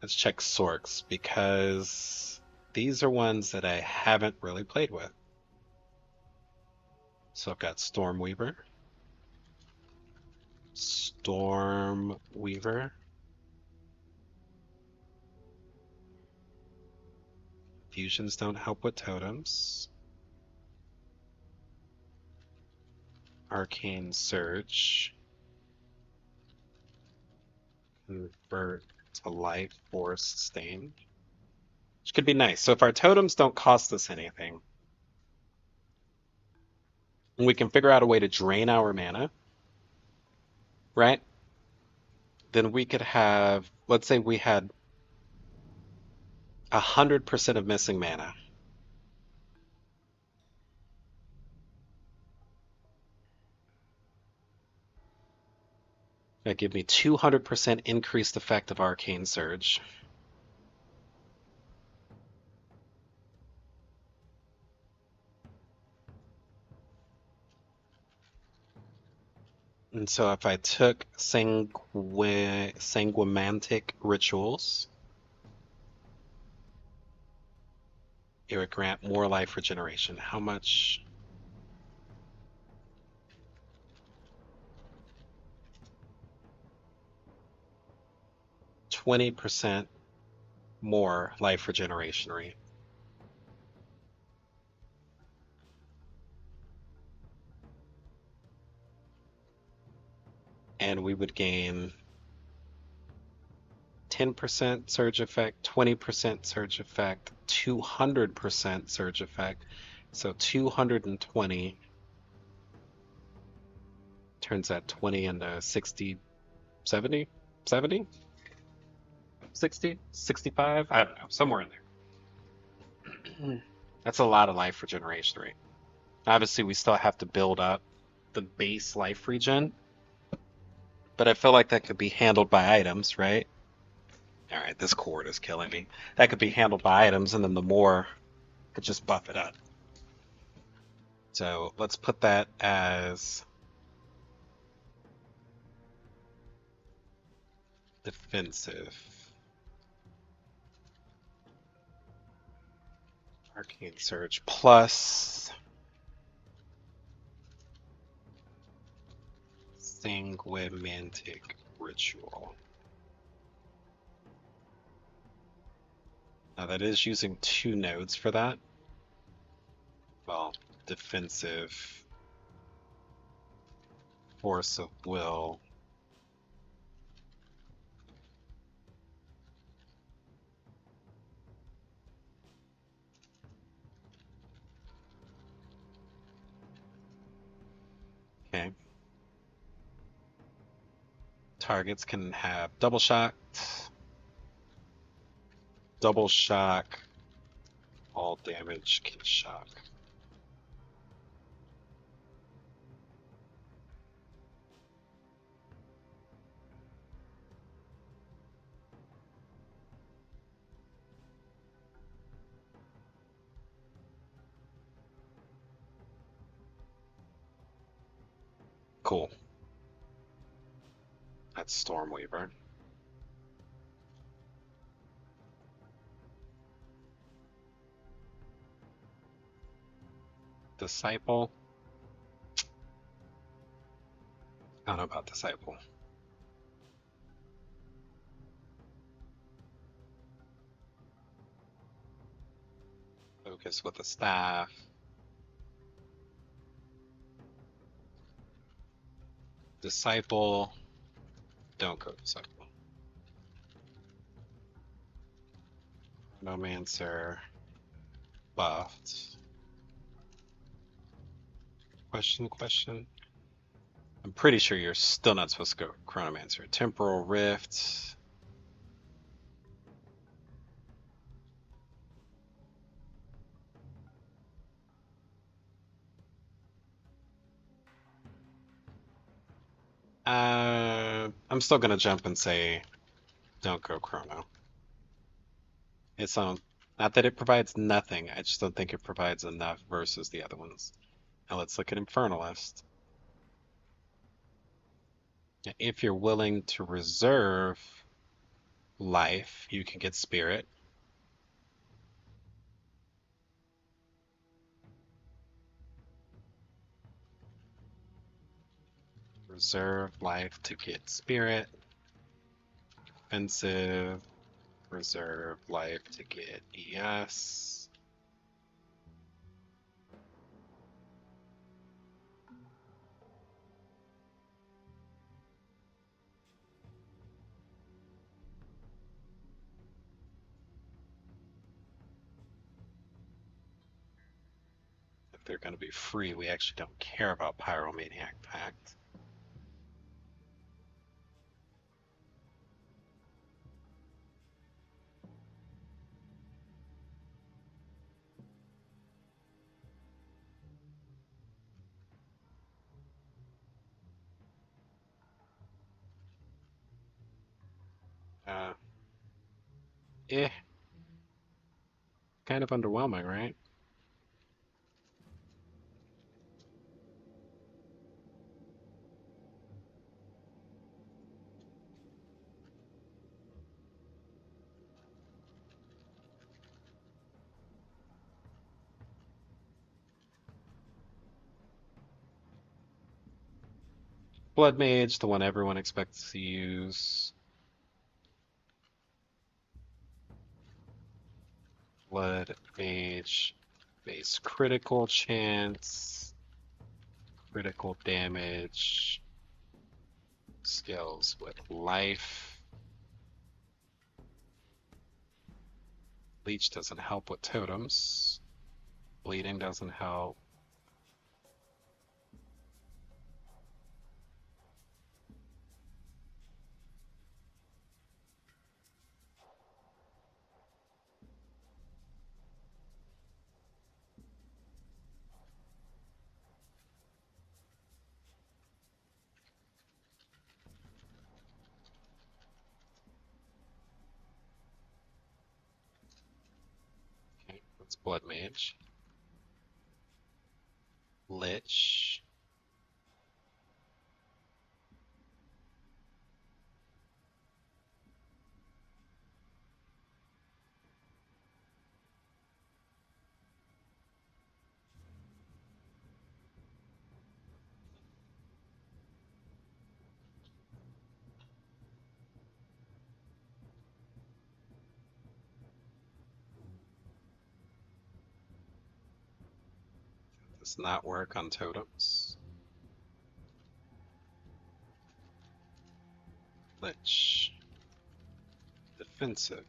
Let's check Sorks because these are ones that I haven't really played with. So I've got Stormweaver. Stormweaver. Fusions don't help with totems. Arcane Surge. Convert to Life Force Stain. Which could be nice. So if our totems don't cost us anything, and we can figure out a way to drain our mana, right? Then we could have, let's say we had 100% of missing mana. That give me 200% increased effect of Arcane Surge. And so if I took Sanguimantic Rituals, it would grant more life regeneration. How much? 20% more life regeneration rate. And we would gain 10% surge effect, 20% surge effect, 200% surge effect. So 220 turns that 20 into 60, 70, 70, 60, 65? I don't know, somewhere in there. That's a lot of life regeneration rate. Obviously, we still have to build up the base life regen, but I feel like that could be handled by items, right? All right, this cord is killing me. That could be handled by items, and then the more could just buff it up. So let's put that as defensive. Arcane Surge plus Sanguimantic Ritual. Now that is using 2 nodes for that. Well, defensive, force of will. Okay. Targets can have double shock, all damage can shock. Cool. That's Stormweaver. Disciple. I don't know about Disciple. Focus with the staff. Disciple. Don't go Disciple. Chronomancer. Buffed. Question. I'm pretty sure you're still not supposed to go Chronomancer. Temporal Rift. I'm still gonna jump and say don't go Chrono. It's not that it provides nothing. I just don't think it provides enough versus the other ones. Now let's look at Infernalist. If you're willing to reserve life, you can get Spirit. Reserve life to get Spirit. Defensive. Reserve life to get ES. If they're going to be free, we actually don't care about Pyromaniac Pact. Uh, eh, kind of underwhelming, right? Blood Mage, the one everyone expects to use. Blood Mage, base critical chance, critical damage, skills with life. Leech doesn't help with totems. Bleeding doesn't help. Okay, that's Blood Mage. Lich. Does not work on totems. Lich. Defensive.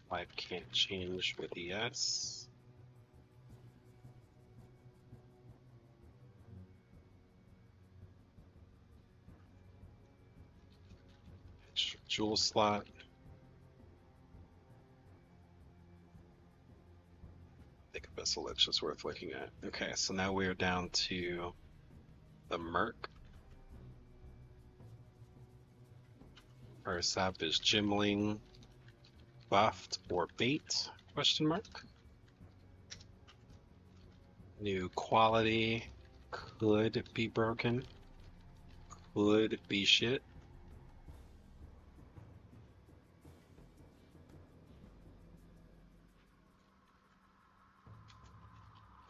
Life can't change with ES. Extra jewel slot. I think Abyssal Lich is worth looking at. Okay, so now we're down to the Merc. First up is Gemling, buffed or bait? Question mark. New quality could be broken. Could be shit.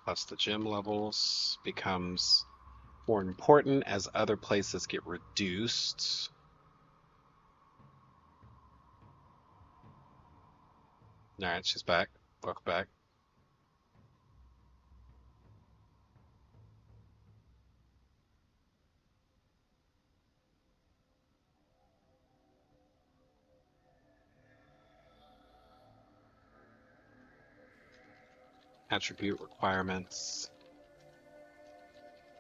Plus the gym levels becomes more important as other places get reduced. Alright, she's back. Welcome back. Attribute requirements.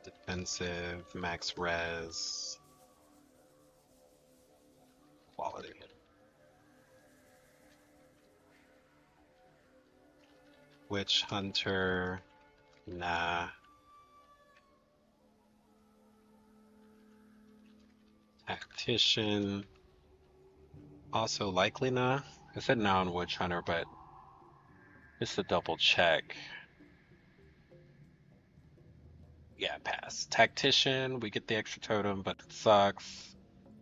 Defensive, max res, quality. Witch hunter, nah. Tactician, also likely nah. I said nah on witch hunter, but just to double check. Yeah, pass. Tactician, we get the extra totem, but it sucks.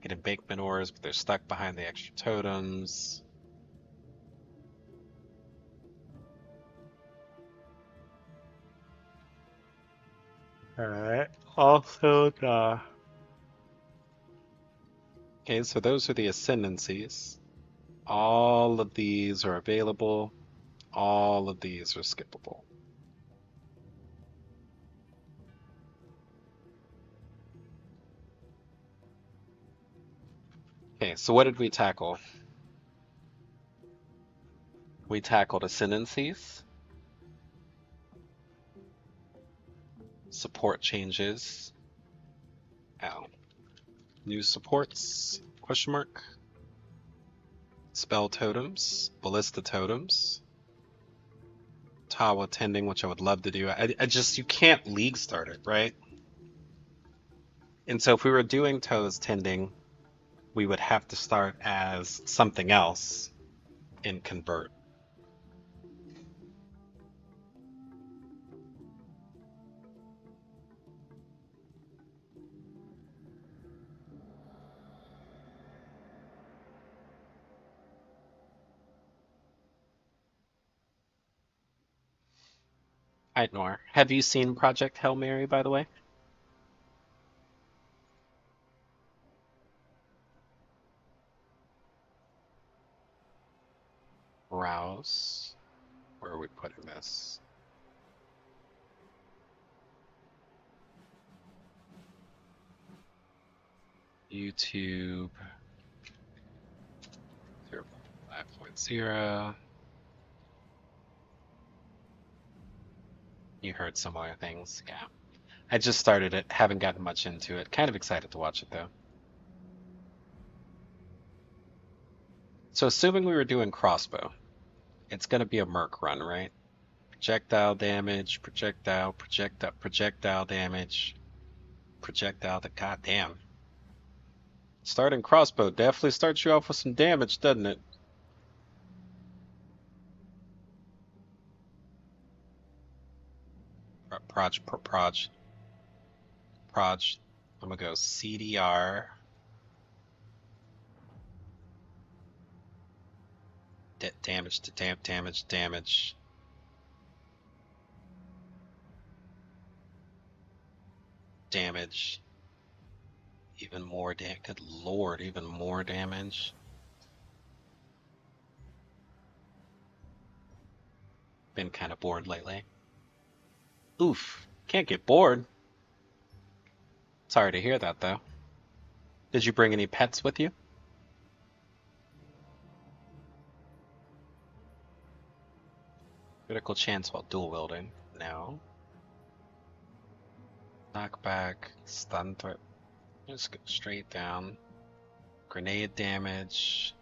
Get embankment ores, but they're stuck behind the extra totems. Alright. Also, okay, so those are the ascendancies. All of these are available. All of these are skippable. Okay, so what did we tackle? We tackled ascendancies, support changes. Ow. New supports? Question mark. Spell totems, ballista totems, Tawa tending, which I would love to do. I just, you can't league start it, right? And so if we were doing toes tending, we would have to start as something else in convert. Nor. Have you seen Project Hail Mary, by the way? Browse. Where are we putting this? YouTube 0.5.0. You heard similar things, yeah. I just started it, haven't gotten much into it. Kind of excited to watch it though. So assuming we were doing crossbow, it's gonna be a merc run, right? Projectile damage, projectile damage, projectile that goddamn. Starting crossbow definitely starts you off with some damage, doesn't it? Proj. I'm gonna go CDR. Damage to damage. Damage. Even more damage. Good lord, even more damage. Been kind of bored lately. Oof. Can't get bored. Sorry to hear that though. Did you bring any pets with you? Critical chance while dual wielding. No. Knockback. Stun threat. Just go straight down. Grenade damage.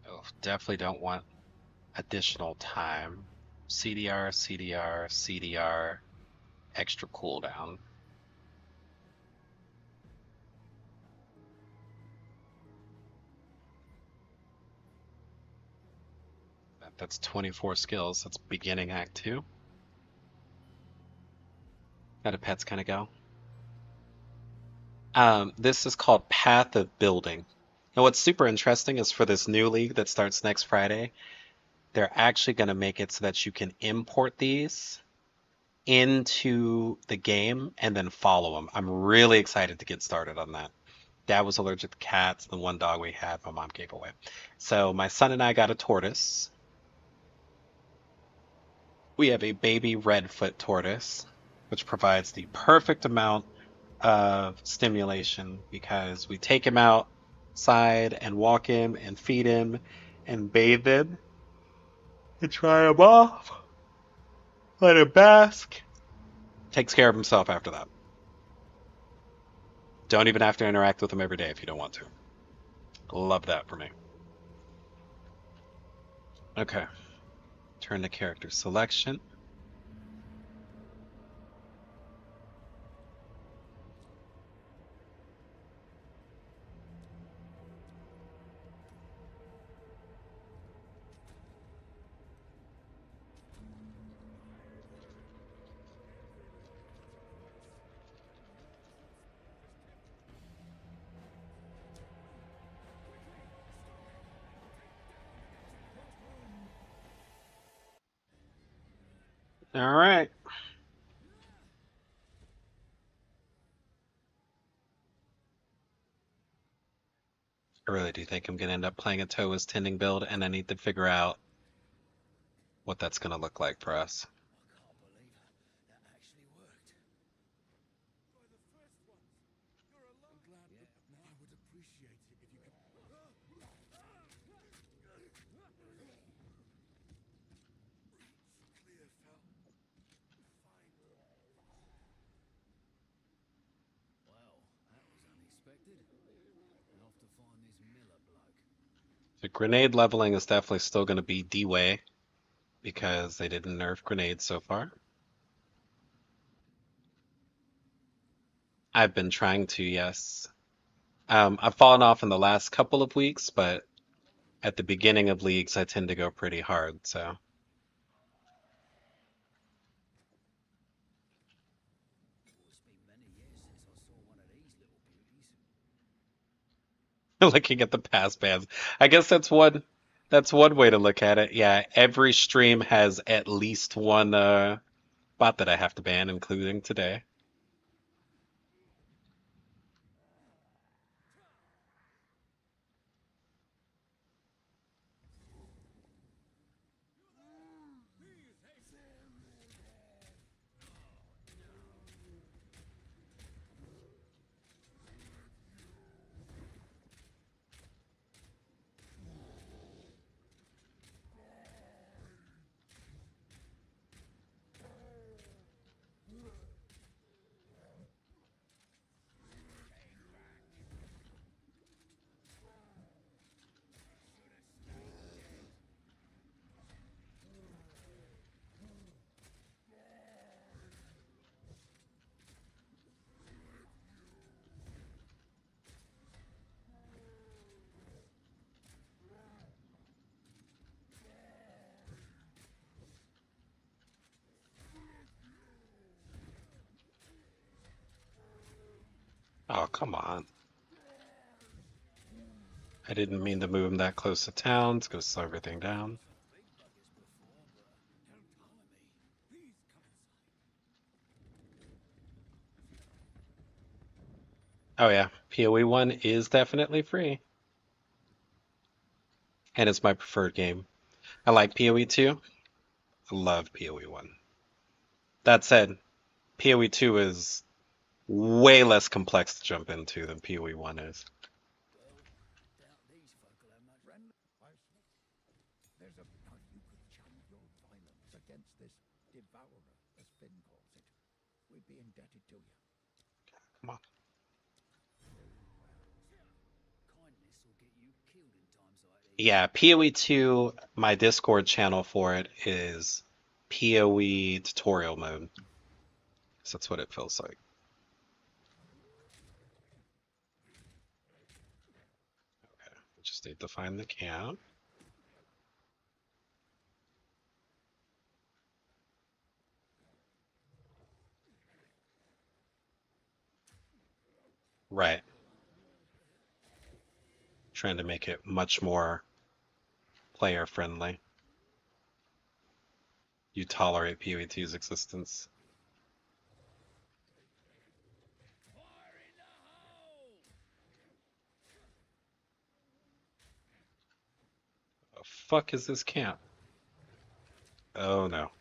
Oh, definitely don't want additional time. CDR, extra cooldown. That's 24 skills. That's beginning act 2. How do pets kind of go? This is called Path of Building. And what's super interesting is for this new league that starts next Friday, they're actually going to make it so that you can import these into the game and then follow them. I'm really excited to get started on that. Dad was allergic to cats. The one dog we had, my mom gave away. So my son and I got a tortoise. We have a baby redfoot tortoise, which provides the perfect amount of stimulation because we take him outside and walk him and feed him and bathe him and dry him off, let him bask. Takes care of himself after that. Don't even have to interact with him every day if you don't want to. Love that for me. Okay, turn to character selection. All right. I really do think I'm going to end up playing a Toa's tending build, and I need to figure out what that's going to look like for us. The grenade leveling is definitely still going to be D-Way because they didn't nerf grenades so far. I've been trying to, yes. I've fallen off in the last couple of weeks, but at the beginning of leagues, I tend to go pretty hard. So looking at the past bans, I guess that's one way to look at it. Yeah, every stream has at least one bot that I have to ban, including today. Oh, come on. I didn't mean to move him that close to town. Let's go slow everything down. Oh yeah, PoE 1 is definitely free, and it's my preferred game. I like PoE 2. I love PoE 1. That said, PoE 2 is way less complex to jump into than PoE 1 is. Come on. Yeah, PoE 2, my Discord channel for it is PoE tutorial mode. So that's what it feels like. Okay, we just need to find the camp. Right. Trying to make it much more player friendly. You tolerate POET's existence. The fuck is this camp? Oh no.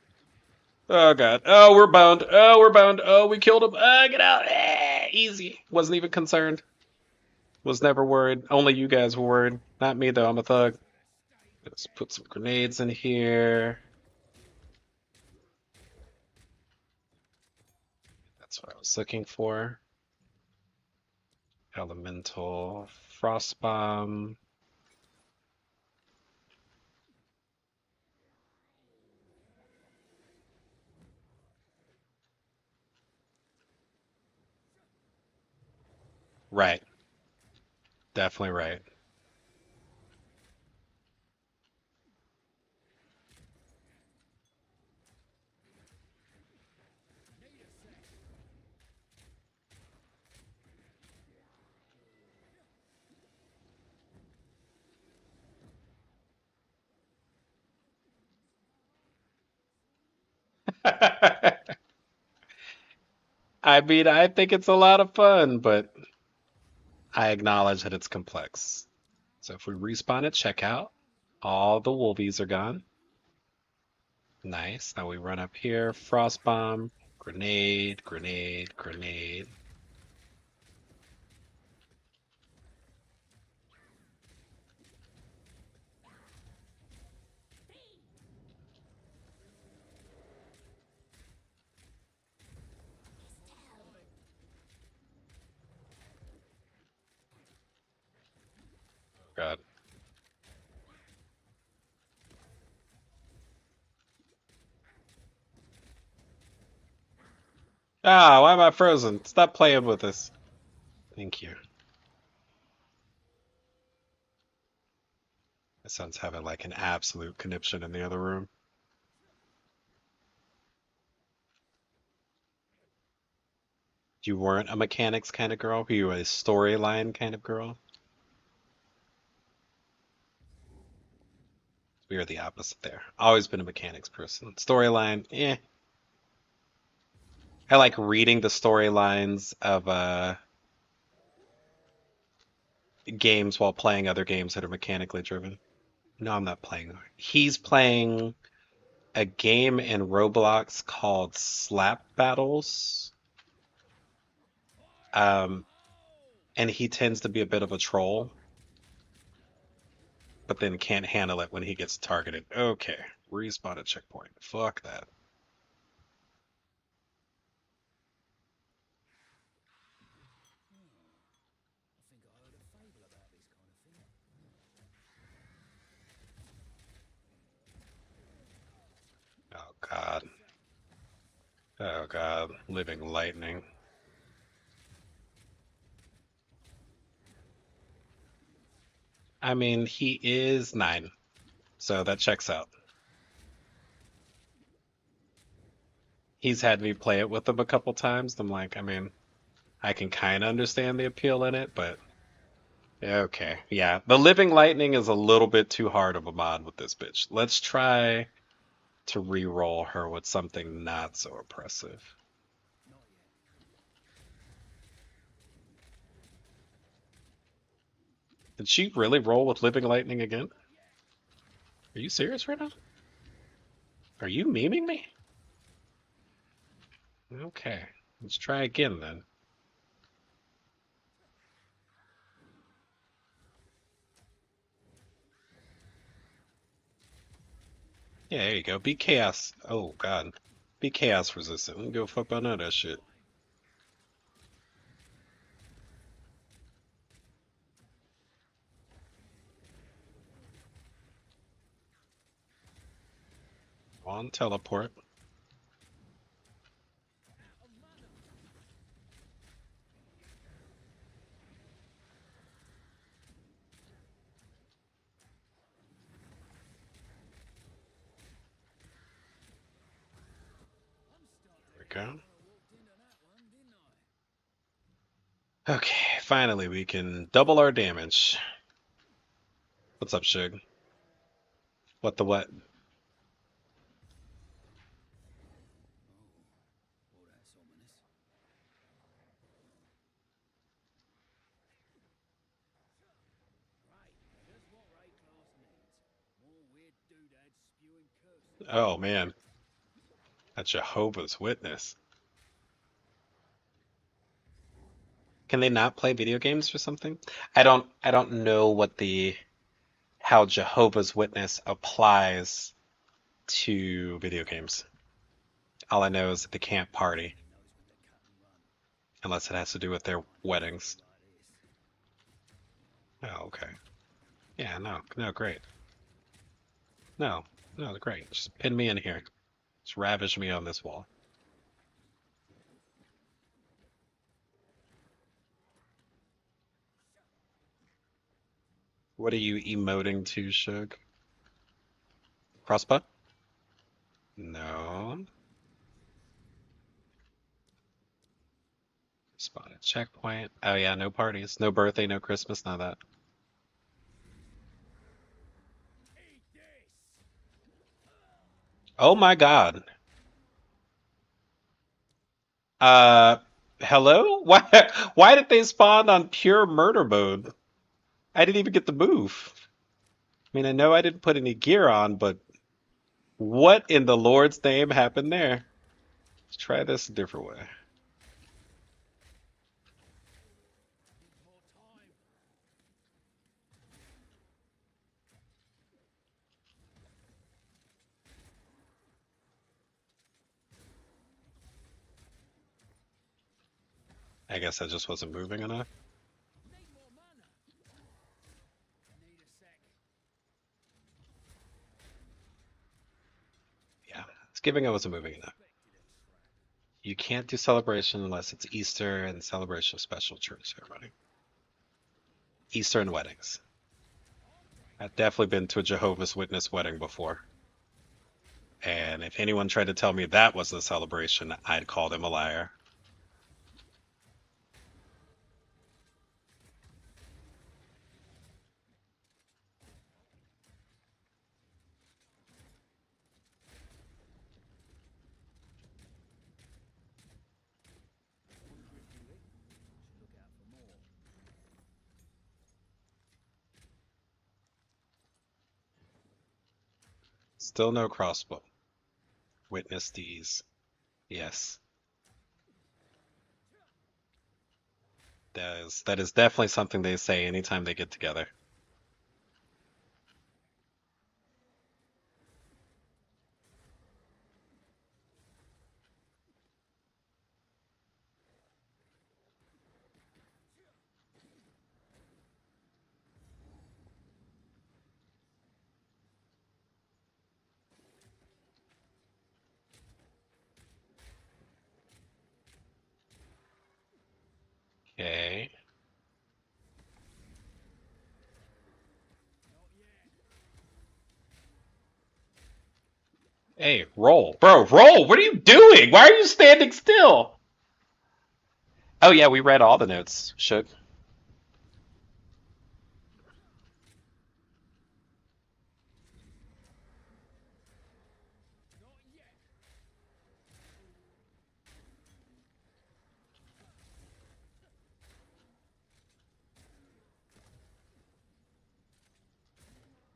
Oh god. Oh, we're bound. Oh, we're bound. Oh, we killed him. Ah, get out. Easy. Wasn't even concerned. Was never worried. Only you guys were worried. Not me though. I'm a thug. Let's put some grenades in here. That's what I was looking for. Elemental frost bomb. Right. Definitely right. I mean, I think it's a lot of fun, but I acknowledge that it's complex. So if we respawn at checkout, all the wolvies are gone. Nice. Now we run up here, frost bomb, grenade, grenade, grenade. God. Ah, why am I frozen? Stop playing with us. Thank you. My son's having like an absolute conniption in the other room. You weren't a mechanics kind of girl? Were you a storyline kind of girl? We are the opposite there. Always been a mechanics person. Storyline, eh. I like reading the storylines of games while playing other games that are mechanically driven. No, I'm not playing. He's playing a game in Roblox called Slap Battles. Um, and he tends to be a bit of a troll, but then can't handle it when he gets targeted. Okay, respawn at checkpoint. Fuck that. Oh God. Oh God. Living lightning. I mean, he is 9, so that checks out. He's had me play it with him a couple times. I'm like, I mean, I can kind of understand the appeal in it, but okay. Yeah, the living lightning is a little bit too hard of a mod with this bitch. Let's try to re-roll her with something not so oppressive. Did she really roll with living lightning again? Are you serious right now? Are you memeing me? Okay, let's try again then. Yeah, there you go. Be chaos. Oh God, be chaos resistant. We don't give a fuck about none of that shit. On teleport. There we go. Okay, Finally, we can double our damage. What's up, Shug? What the what? Oh man, a Jehovah's Witness. Can they not play video games or something? I don't know what the how Jehovah's Witness applies to video games. All I know is that they can't party unless it has to do with their weddings. Oh, okay. Yeah, no, no, great. No, no, great. Just pin me in here. Just ravish me on this wall. What are you emoting to, Shug? Crossbow? No. Spotted checkpoint. Oh yeah, no parties. No birthday, no Christmas, none of that. Oh my God. Uh, hello? Why did they spawn on pure murder mode? I didn't even get the move. I mean, I know I didn't put any gear on, but what in the Lord's name happened there? Let's try this a different way. I guess I just wasn't moving enough. Yeah, it's giving I wasn't moving enough. You can't do celebration unless it's Easter and celebration of special church ceremony. Easter and weddings. I've definitely been to a Jehovah's Witness wedding before. And if anyone tried to tell me that was a celebration, I'd call them a liar. Still no crossbow. Witness these. Yes. That is definitely something they say anytime they get together. Okay. Hey, roll. Bro, roll! What are you doing? Why are you standing still? Oh yeah, we read all the notes. Shook.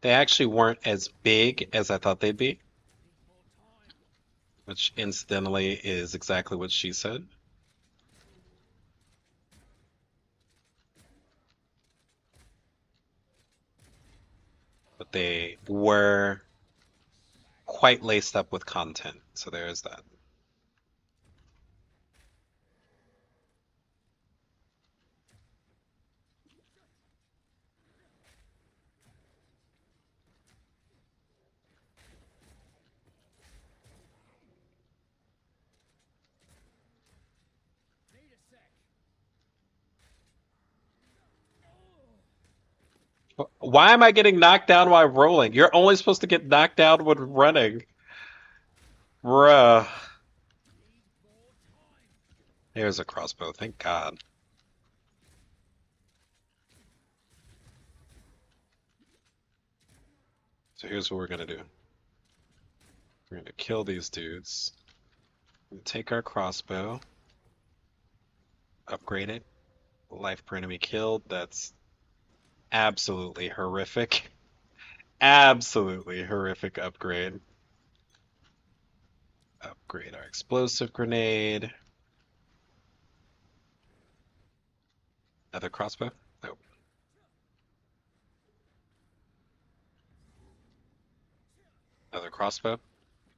They actually weren't as big as I thought they'd be, which incidentally is exactly what she said. But they were quite laced up with content. So there's that. Why am I getting knocked down while rolling? You're only supposed to get knocked down when running. Bruh. There's a crossbow, thank God. So here's what we're gonna do. We're gonna kill these dudes. We're gonna take our crossbow, upgrade it. Life per enemy killed. That's absolutely horrific. Absolutely horrific upgrade. Upgrade our explosive grenade. Another crossbow? Nope. Another crossbow?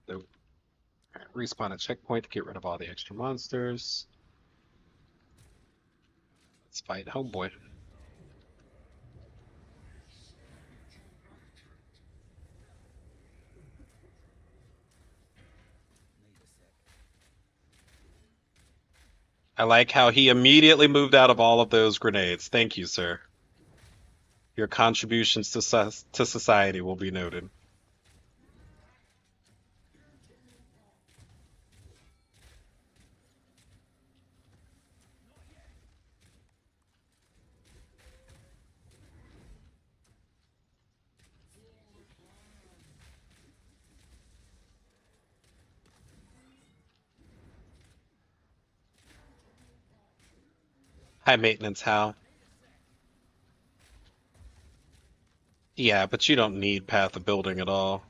Nope. Alright, respawn a checkpoint to get rid of all the extra monsters. Let's fight Homeboy. I like how he immediately moved out of all of those grenades. Thank you, sir. Your contributions to society will be noted. High maintenance, Hal. Yeah, but you don't need path of building at all.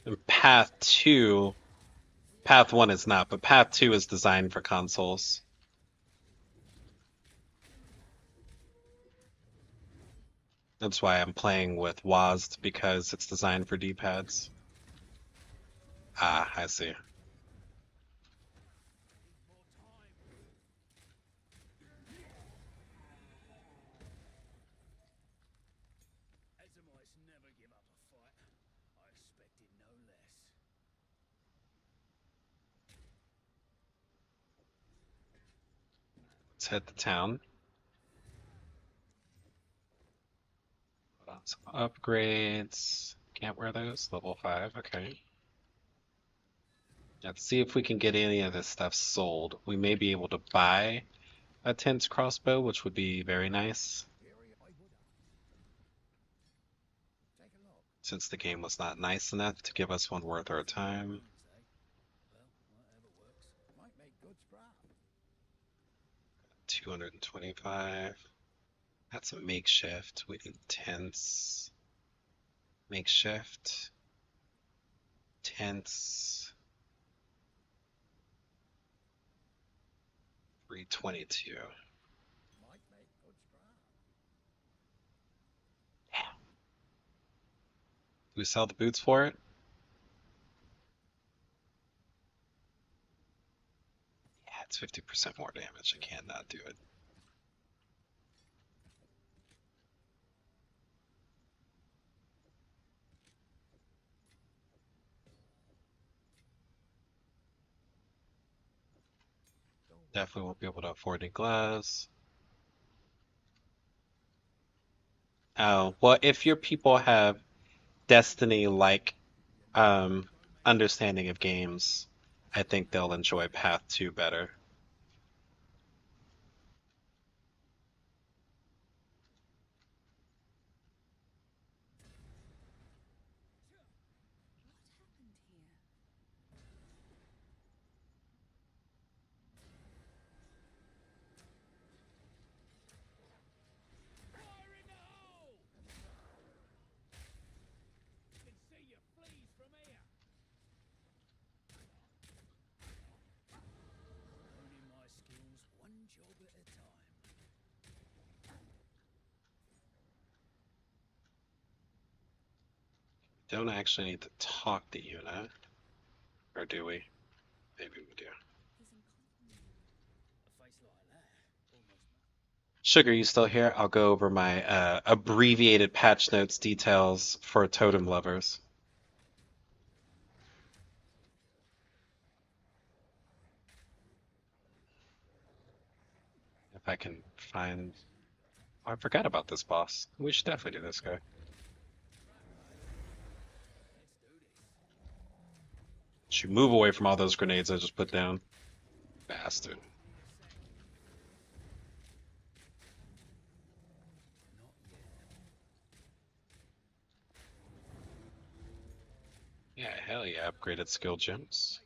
And path 2, path 1 is not, but path 2 is designed for consoles. That's why I'm playing with WASD, because it's designed for D-pads. Ah, I see. Let's head to town. Put on some upgrades. Can't wear those. Level 5, okay. Let's see if we can get any of this stuff sold. We may be able to buy a tense crossbow, which would be very nice. Since the game was not nice enough to give us one worth our time. 225. That's a makeshift. We need tense. Makeshift. Tense. 322. Damn. Do we sell the boots for it? Yeah, it's 50% more damage. I can't not do it. Definitely won't be able to afford any gloves. Oh, well, if your people have Destiny-like understanding of games, I think they'll enjoy Path 2 better. Don't actually need to talk to Yuna. Or do we? Maybe we do. Sugar, you still here? I'll go over my abbreviated patch notes details for totem lovers. If I can find... Oh, I forgot about this boss. We should definitely do this guy. Should move away from all those grenades I just put down. Bastard. Hell yeah, upgraded skill gems.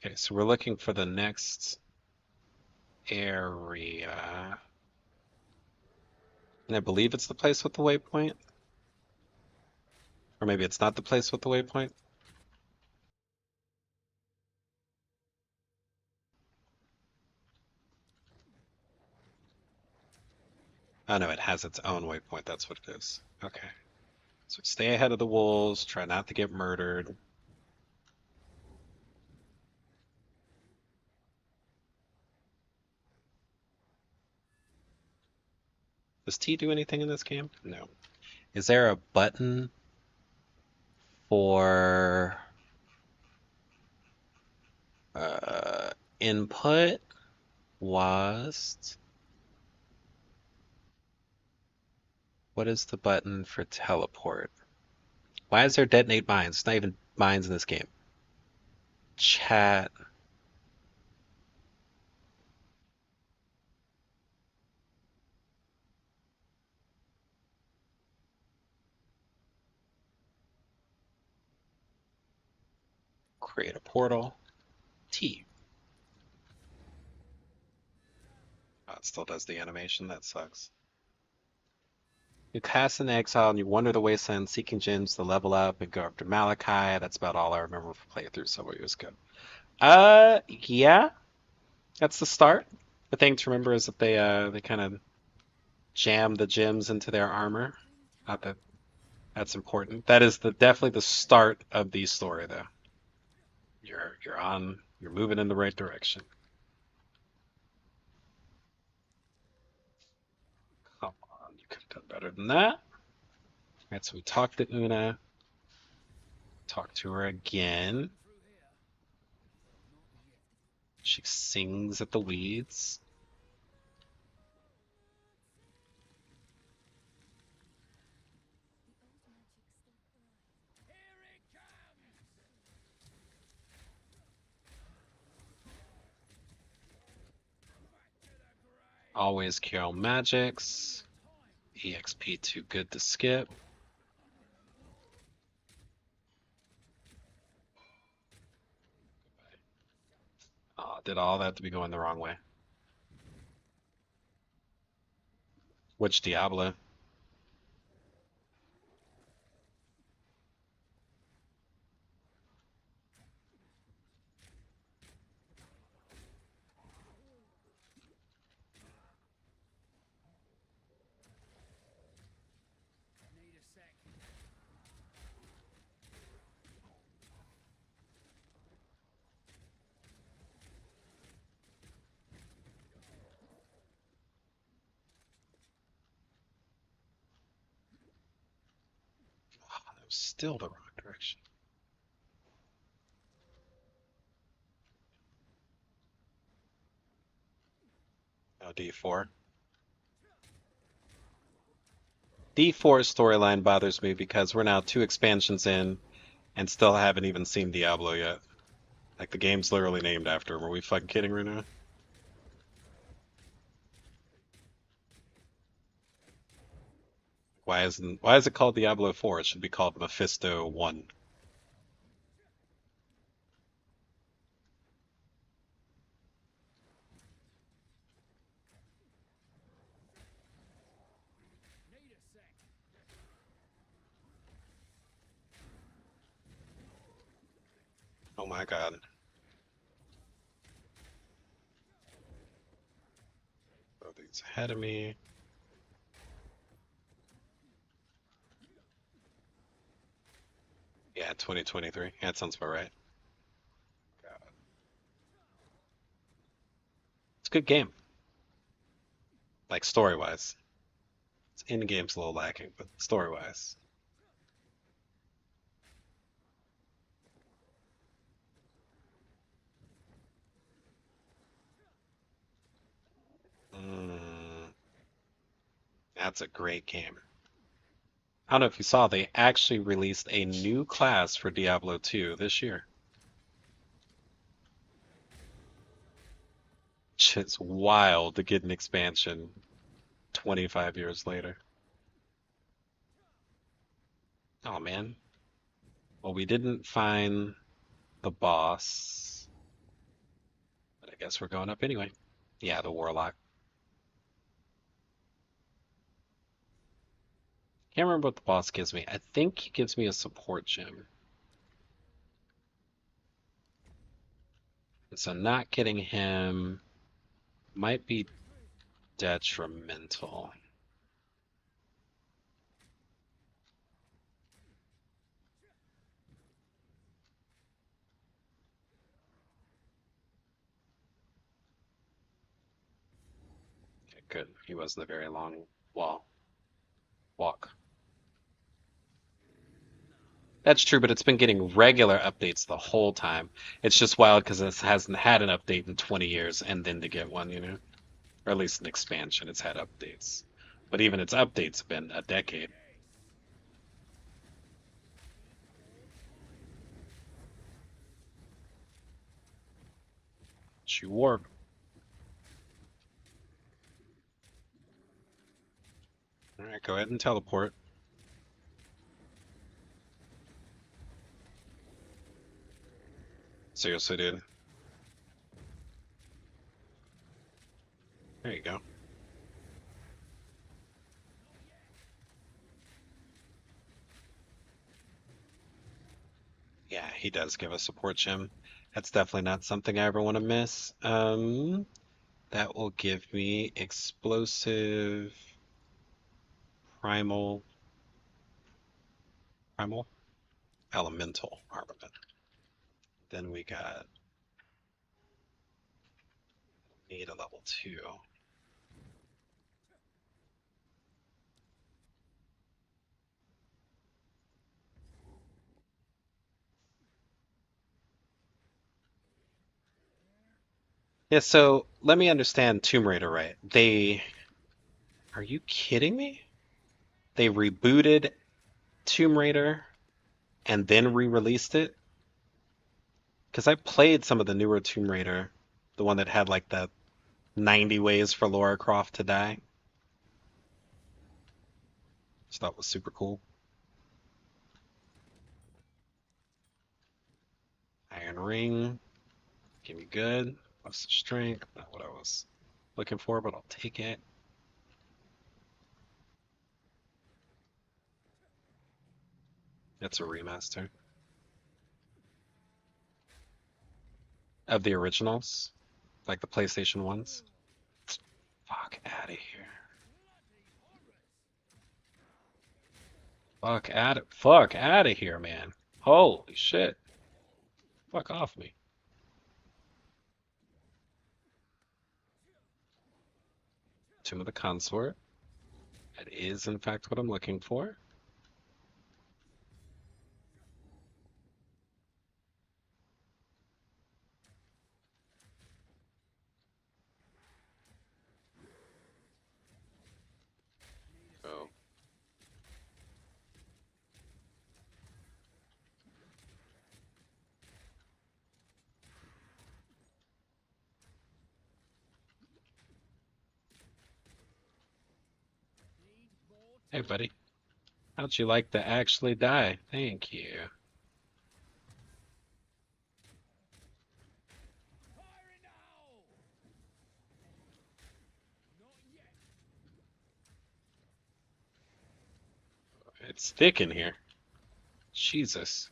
Okay, so we're looking for the next area. And I believe it's the place with the waypoint. Or maybe it's not the place with the waypoint. Oh no, it has its own waypoint. That's what it is. Okay. So stay ahead of the wolves. Try not to get murdered. Does T do anything in this game? No. Is there a button for uh, input? Was what is the button for teleport? Why is there detonate mines? It's not even mines in this game. Chat. Create a portal. T. Oh, it still does the animation. That sucks. You cast an exile and you wander the wasteland seeking gems to level up and go after Malachi. That's about all I remember from playthrough several years ago. Yeah, that's the start. The thing to remember is that they kind of jam the gems into their armor. Not that that's important. That is the definitely the start of the story, though. You're moving in the right direction. Come on, you could have done better than that. All right, so we talked to Una, talked to her again. She sings at the weeds. Always Carol Magics. EXP too good to skip. Did all that to be going the wrong way. Which Diablo? Oh, that was still the wrong direction. Oh, D4. D4 storyline bothers me because we're now two expansions in and still haven't even seen Diablo yet. Like the game's literally named after him. Are we fucking kidding right now? Why is it called Diablo 4? It should be called Mephisto 1. Oh my god. Both these ahead of me. Yeah, 2023. Yeah, that sounds about right. It's a good game. Like story wise. Its in game's a little lacking, but story wise. Mm, that's a great game. I don't know if you saw, they actually released a new class for Diablo 2 this year. It's wild to get an expansion 25 years later. Oh man. Well, we didn't find the boss, but I guess we're going up anyway. Yeah, the warlock. Can't remember what the boss gives me. I think he gives me a support gem. And so not getting him might be detrimental. Okay, good. He wasn't a very long wall walk. That's true, but it's been getting regular updates the whole time. It's just wild because it hasn't had an update in 20 years, and then to get one, or at least an expansion, it's had updates. But even its updates have been a decade. She warp. All right, go ahead and teleport. Seriously, dude. There you go. Yeah, he does give a support gem. That's definitely not something I ever want to miss. That will give me explosive primal primal elemental armament. Then we got need a level 2. Yeah, so let me understand Tomb Raider right. Are you kidding me? They rebooted Tomb Raider and then re-released it? Because I played some of the newer Tomb Raider, the one that had like the 90 ways for Lara Croft to die. Which I thought was super cool. Iron Ring, give me good. Plus strength, not what I was looking for, but I'll take it. It's a remaster of the originals, like the PlayStation ones. Fuck out of here. Fuck out of here, man. Holy shit. Fuck off me. Tomb of the Consort. That is, in fact, what I'm looking for. Oh. Hey, buddy. How'd you like to actually die? Thank you. It's thick in here. Jesus.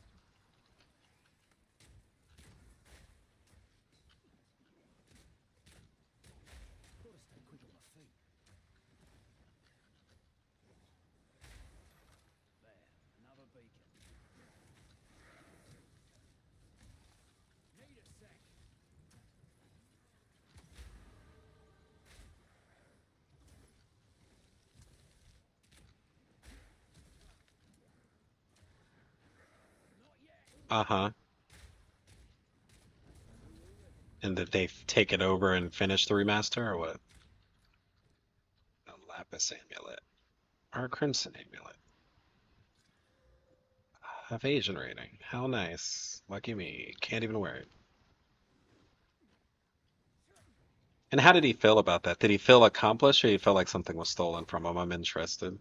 Uh-huh. And that they take it over and finish the remaster, or what? A Lapis Amulet. Or a Crimson Amulet. Evasion rating. How nice. Lucky me. Can't even wear it. And how did he feel about that? Did he feel accomplished or he felt like something was stolen from him? I'm interested.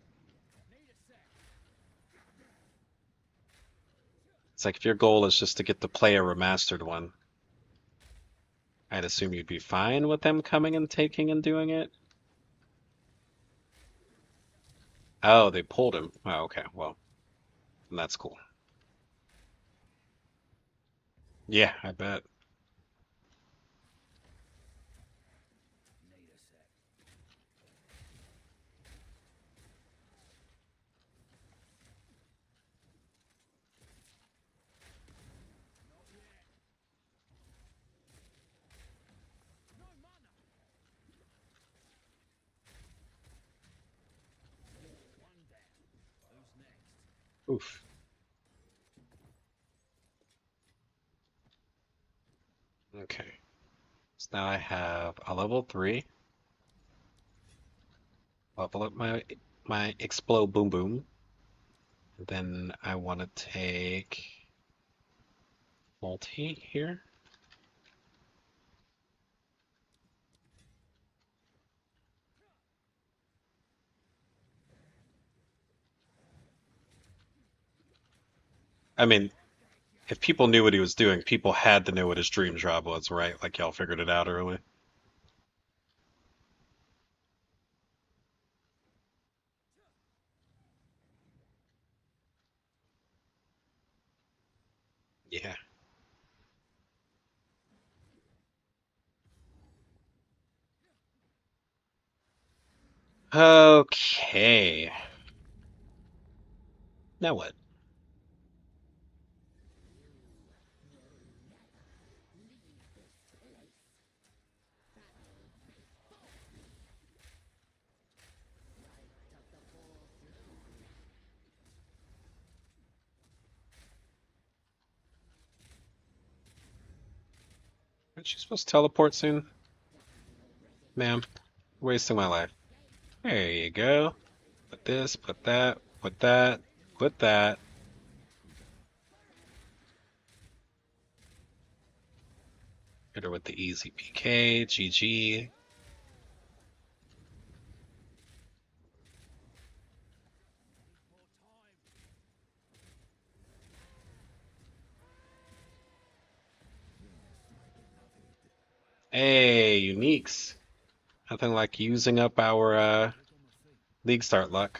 It's like if your goal is just to get to play a remastered one, I'd assume you'd be fine with them coming and taking and doing it. Oh, they pulled him. Oh, okay. Well, that's cool. Yeah, I bet. Oof. Okay. So now I have a level 3. Level up my explode boom boom. Then I want to take multi here. I mean, if people knew what he was doing, people had to know what his dream job was, right? Like y'all figured it out early. Yeah. Okay. Now what? Aren't you supposed to teleport soon? Ma'am, wasting my life. There you go. Put this, put that, put that, put that. Hit her with the easy PK. GG. Hey, uniques. Nothing like using up our league start luck.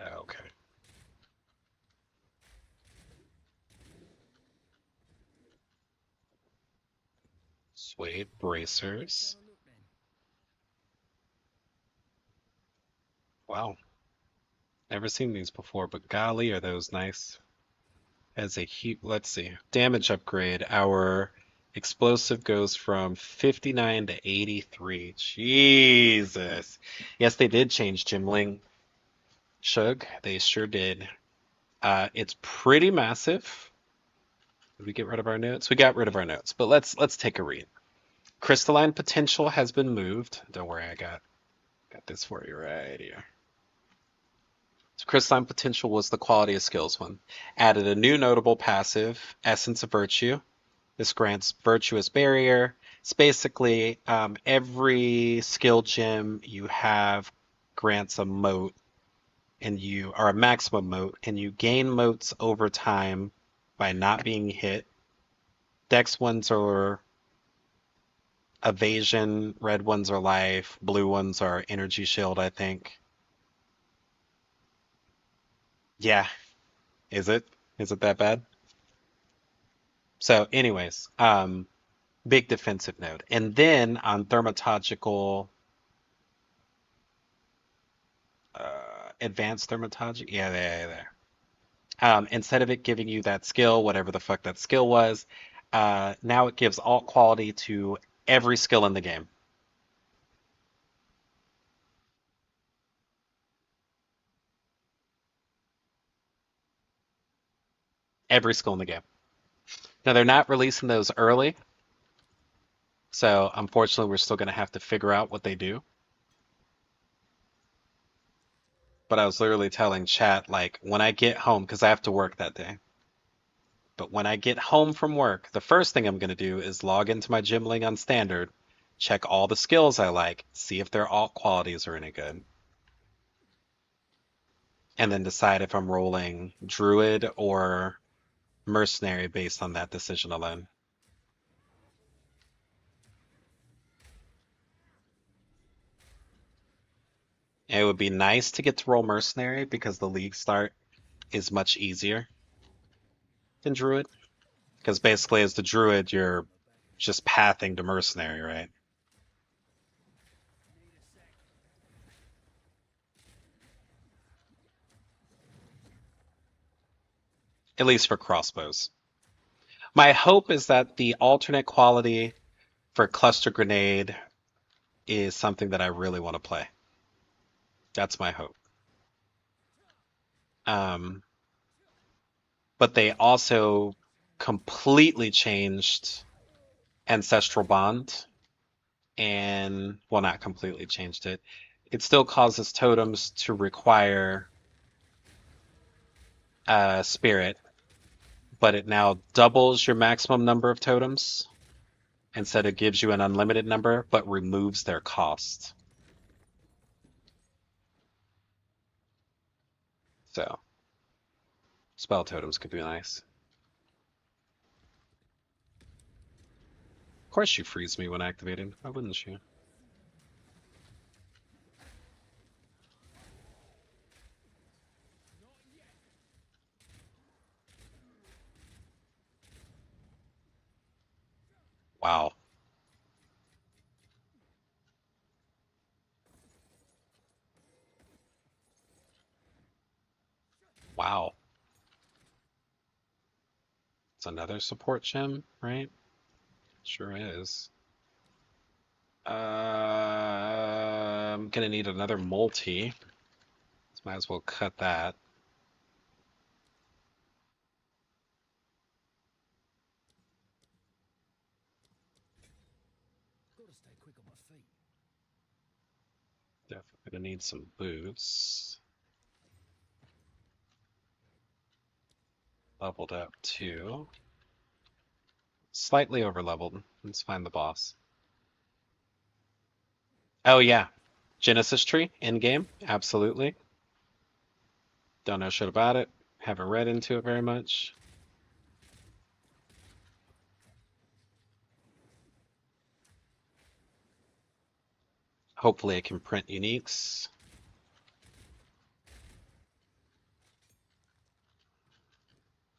Okay. Suede bracers. Wow. Never seen these before, but golly, are those nice. As a heat, let's see. Damage upgrade. Our explosive goes from 59 to 83. Jesus. Yes, they did change Gemling. Shug, they sure did. It's pretty massive. Did we get rid of our notes? We got rid of our notes, but let's take a read. Crystalline potential has been moved. Don't worry, I got this for you right here. So crystalline potential was the quality of skills one. Added a new notable passive, Essence of Virtue. This grants Virtuous Barrier. It's basically every skill gem you have grants a moat, and you are a maximum moat, and you gain moats over time by not being hit. Dex ones are evasion, red ones are life, blue ones are energy shield, I think. Yeah, is it? Is it that bad? So, anyways, big defensive node. And then on thermatological, advanced thermatology, yeah, there. Instead of it giving you that skill, whatever the fuck that skill was, now it gives alt quality to every skill in the game. Every skill in the game. Now they're not releasing those early, so unfortunately we're still gonna have to figure out what they do. But I was literally telling chat like when I get home, because I have to work that day. But when I get home from work, the first thing I'm gonna do is log into my Gemling on standard, check all the skills I like, see if their alt qualities are any good, and then decide if I'm rolling Druid or mercenary based on that decision alone. It would be nice to get to roll mercenary because the league start is much easier than druid. Because basically, as the druid, you're just pathing to mercenary, right? At least for crossbows. My hope is that the alternate quality for cluster grenade is something that I really want to play. That's my hope. Um, but they also completely changed Ancestral Bond and, well, not completely changed it. It still causes totems to require spirit, but it now doubles your maximum number of totems. Instead, it gives you an unlimited number, but removes their cost. So, spell totems could be nice. Of course, you freeze me when activating. Why wouldn't you? Wow. Wow. It's another support gem, right? Sure is. I'm gonna need another multi. So might as well cut that. Definitely gonna need some boots. Leveled up too. Slightly over leveled. Let's find the boss. Oh yeah. Genesis tree in game. Absolutely. Don't know shit about it. Haven't read into it very much. Hopefully it can print uniques.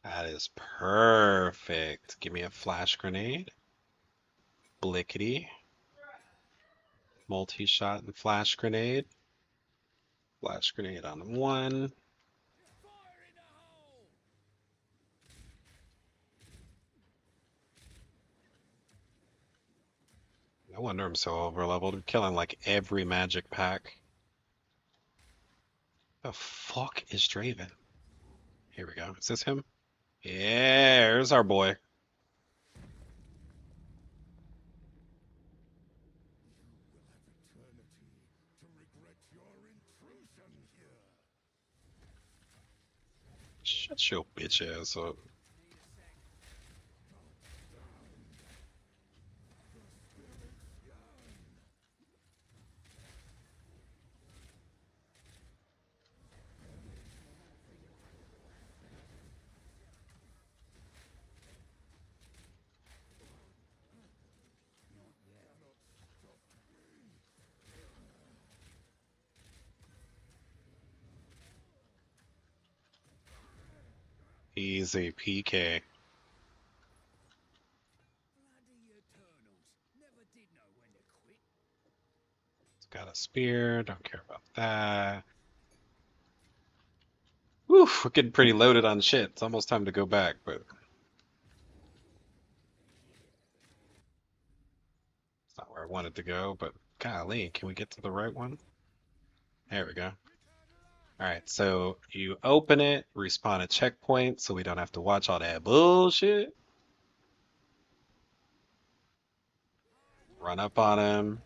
That is perfect. Give me a flash grenade. Blickety. Multi-shot and flash grenade. Flash grenade on one. No wonder I'm so overleveled. I'm killing like every magic pack. The fuck is Draven? Here we go. Is this him? Yeah, there's our boy. Shut your bitch ass up. He's a PK. He's got a spear. Don't care about that. Whew, we're getting pretty loaded on shit. It's almost time to go back, but it's not where I wanted to go. But golly, can we get to the right one? There we go. All right, so you open it, respawn a checkpoint, so we don't have to watch all that bullshit. Run up on him.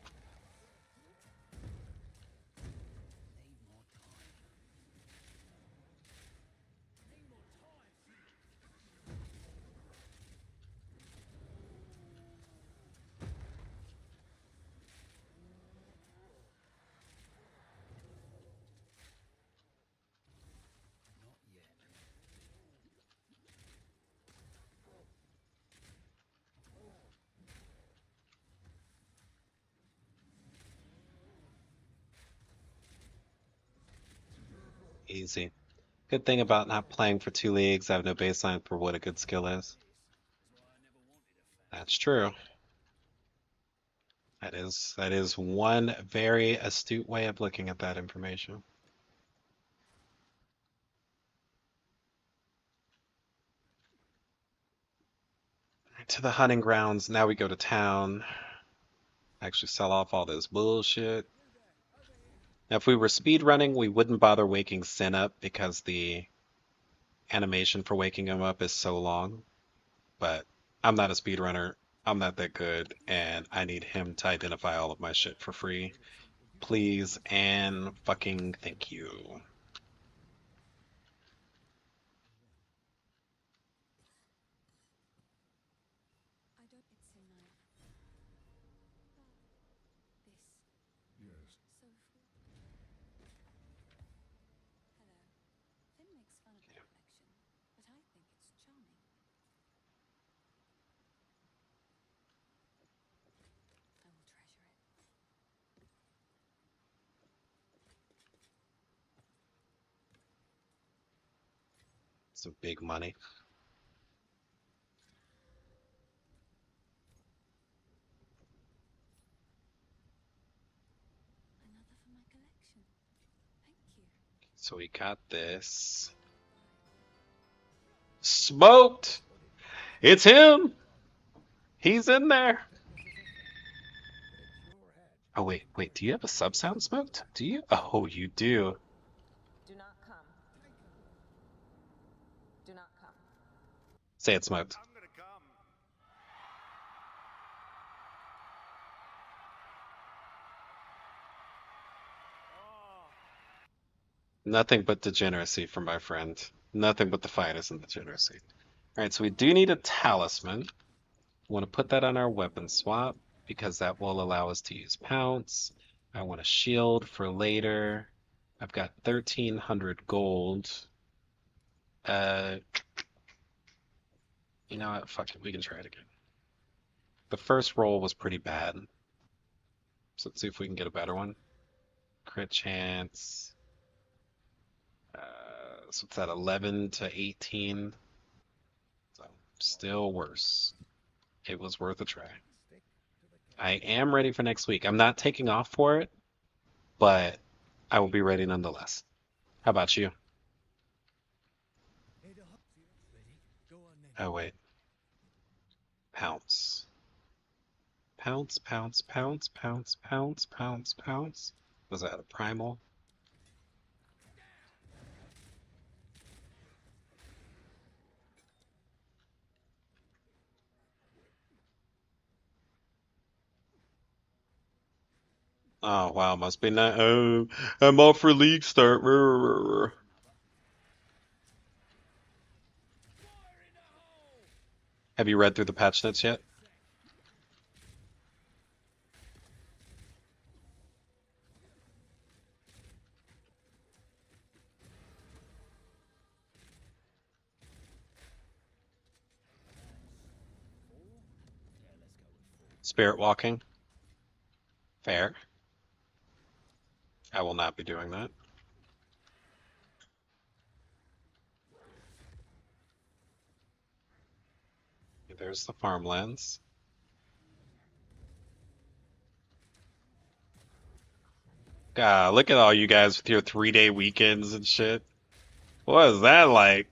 Easy. Good thing about not playing for two leagues, I have no baseline for what a good skill is. That's true. That is one very astute way of looking at that information. To the hunting grounds. Now we go to town. Actually sell off all this bullshit. Now, if we were speed running, we wouldn't bother waking Sin up because the animation for waking him up is so long. But I'm not a speedrunner. I'm not that good, and I need him to identify all of my shit for free. Please and fucking thank you. Some big money. So we got this. Smoked! It's him! He's in there! Oh, wait, do you have a sub sound smoked? Do you? Oh, you do. Do not come. Do not come. Say it smoked. I'm gonna come. Nothing but degeneracy from my friend. Nothing but the finest in degeneracy. Alright, so we do need a talisman. I want to put that on our weapon swap because that will allow us to use pounce. I want a shield for later. I've got 1,300 gold. You know what? Fuck it. We can try it again. The first roll was pretty bad. So let's see if we can get a better one. Crit chance. So it's at 11 to 18. So still worse. It was worth a try. I am ready for next week. I'm not taking off for it, but I will be ready nonetheless. How about you? Oh, wait. Pounce. Pounce, pounce, pounce, pounce, pounce, pounce, pounce. Was that a primal? Oh, wow, must be not. Oh, I'm off for league start. Have you read through the patch notes yet? Spirit walking? Fair. I will not be doing that. There's the farmlands. God, look at all you guys with your 3-day weekends and shit. What is that like?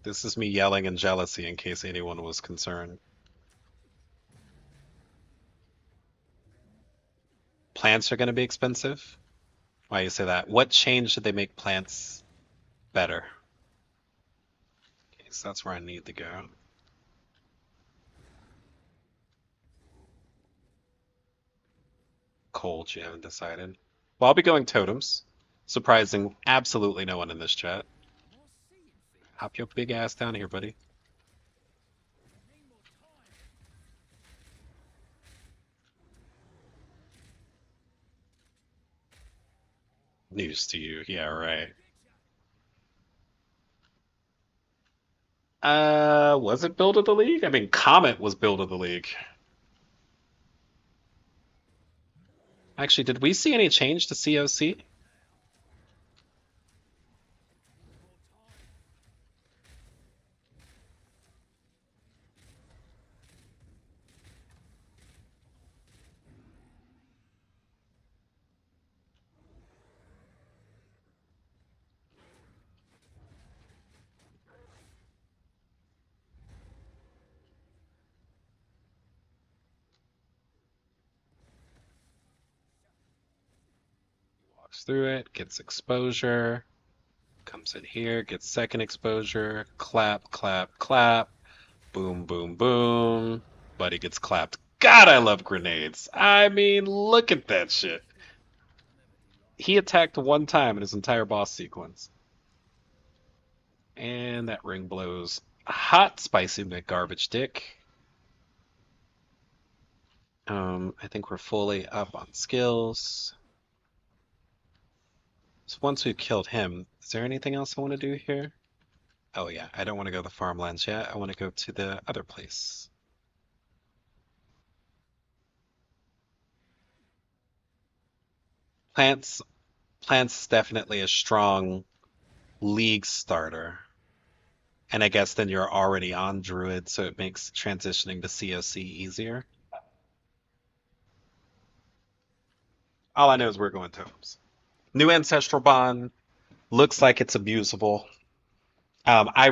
This is me yelling in jealousy in case anyone was concerned. Plants are going to be expensive? Why you say that? What change did they make plants better? Okay, so that's where I need to go. Cold, you haven't decided. Well, I'll be going totems. Surprising absolutely no one in this chat. Hop your big ass down here, buddy. News to you. Yeah, right. Was it build of the league? I mean, Comet was build of the league. Actually, did we see any change to COC? Walks through it, gets exposure, comes in here, gets second exposure, clap, clap, clap, boom, boom, boom. Buddy gets clapped. God, I love grenades. I mean, look at that shit. He attacked one time in his entire boss sequence. And that ring blows hot, spicy McGarbage dick. I think we're fully up on skills. So once we've killed him, is there anything else I want to do here? Oh yeah, I don't want to go to the farmlands yet. I want to go to the other place. Plants, plants definitely a strong league starter. And I guess then you're already on Druid, so it makes transitioning to COC easier. All I know is we're going totems. New Ancestral Bond looks like it's abusable. I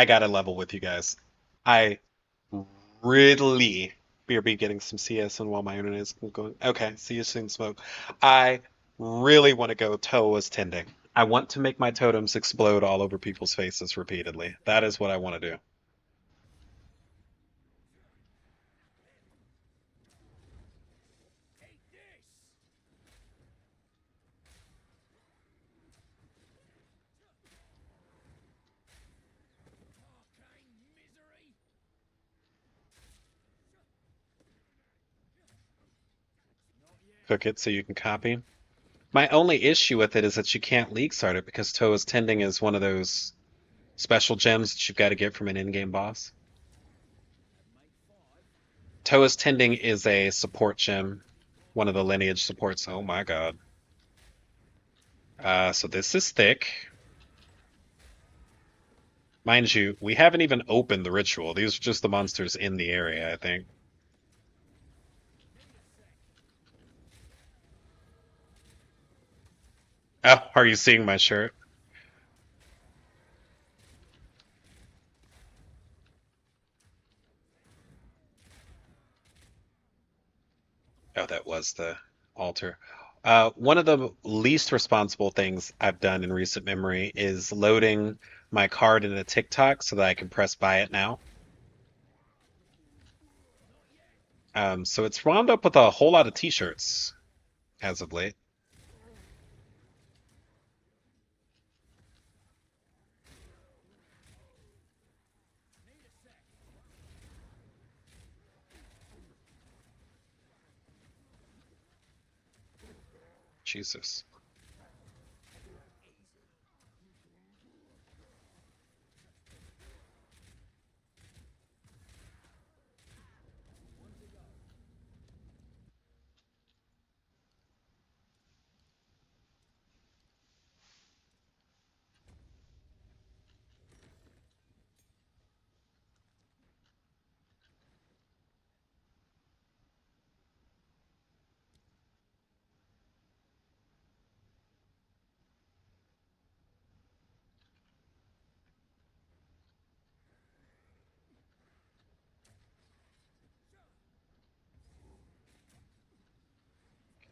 gotta level with you guys. I really BRB getting some CS and while my internet is going. Okay, see you soon, Smoke. I really want to go Toe as tending. I want to make my totems explode all over people's faces repeatedly. That is what I want to do. Cook it so you can copy. My only issue with it is that you can't league start it because Toe is tending is one of those special gems that you've got to get from an in-game boss. Toa's Tending is a support gem, one of the lineage supports. Oh my god. So this is thick. Mind you, we haven't even opened the ritual. These are just the monsters in the area, I think. Oh, are you seeing my shirt? Oh, that was the altar. One of the least responsible things I've done in recent memory is loading my card in a TikTok so that I can press buy it now. So it's wound up with a whole lot of t-shirts as of late. Jesus.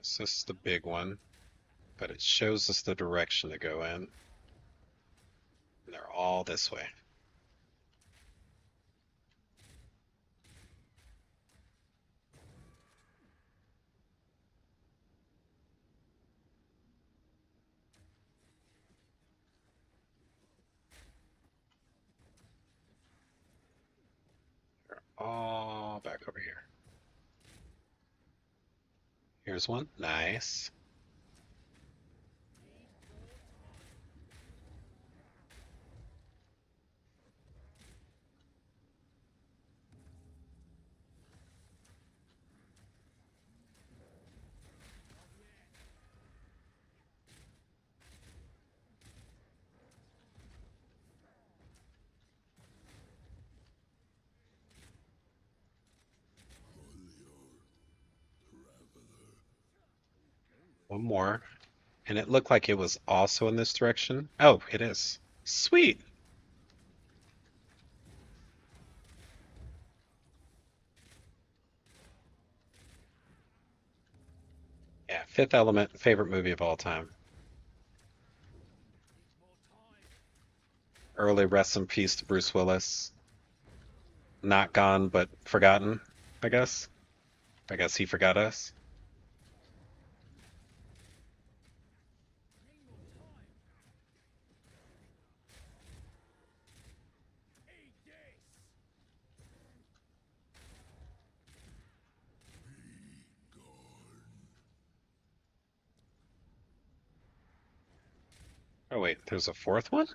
So this is the big one, but it shows us the direction to go in. And they're all this way. They're all back over here. Here's one. Nice. One more. And it looked like it was also in this direction. Oh, it is. Sweet. Yeah, Fifth Element, favorite movie of all time. Early rest in peace to Bruce Willis. Not gone, but forgotten, I guess. I guess he forgot us. Oh, wait, there's a fourth one?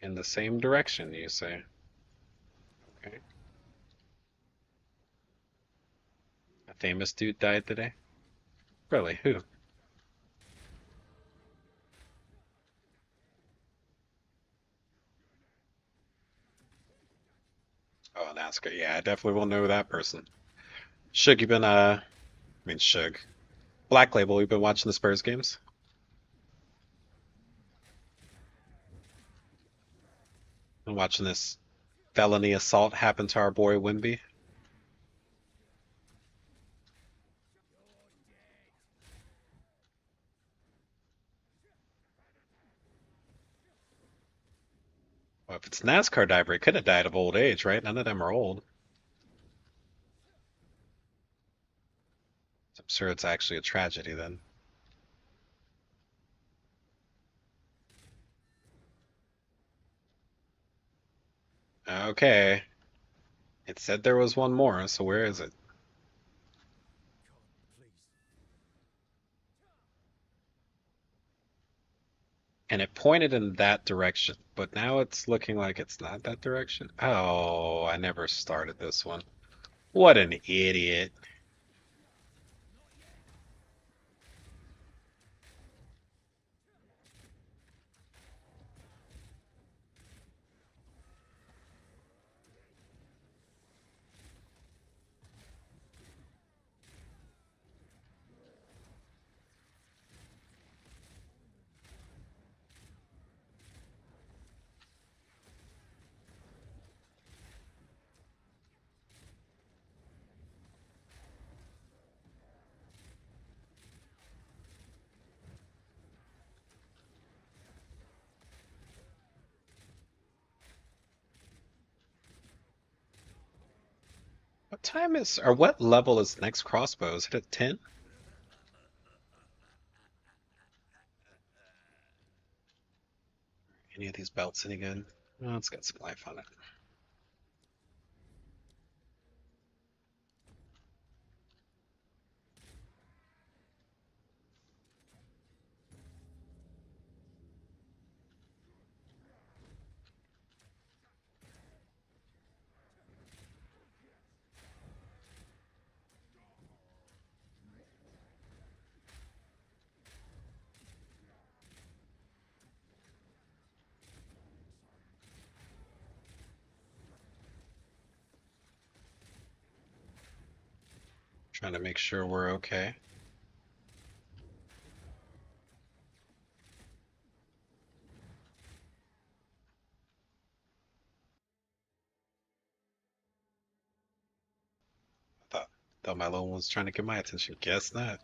In the same direction, you say. Okay. A famous dude died today? Really? Who? Oh, NASCAR. Yeah, I definitely will know that person. Shug, you been, I mean, Shug. Black Label, you've been watching the Spurs games? Been watching this felony assault happen to our boy Wimby? Well, if it's a NASCAR diver, he could have died of old age, right? None of them are old. I'm sure it's actually a tragedy then. Okay. It said there was one more, so where is it? And it pointed in that direction, but now it's looking like it's not that direction. Oh, I never started this one. What an idiot. What time is, or what level is the next crossbow? Is it at 10? Any of these belts any good? Oh, it's got some life on it. Trying to make sure we're okay. Thought, thought my little one was trying to get my attention. Guess not.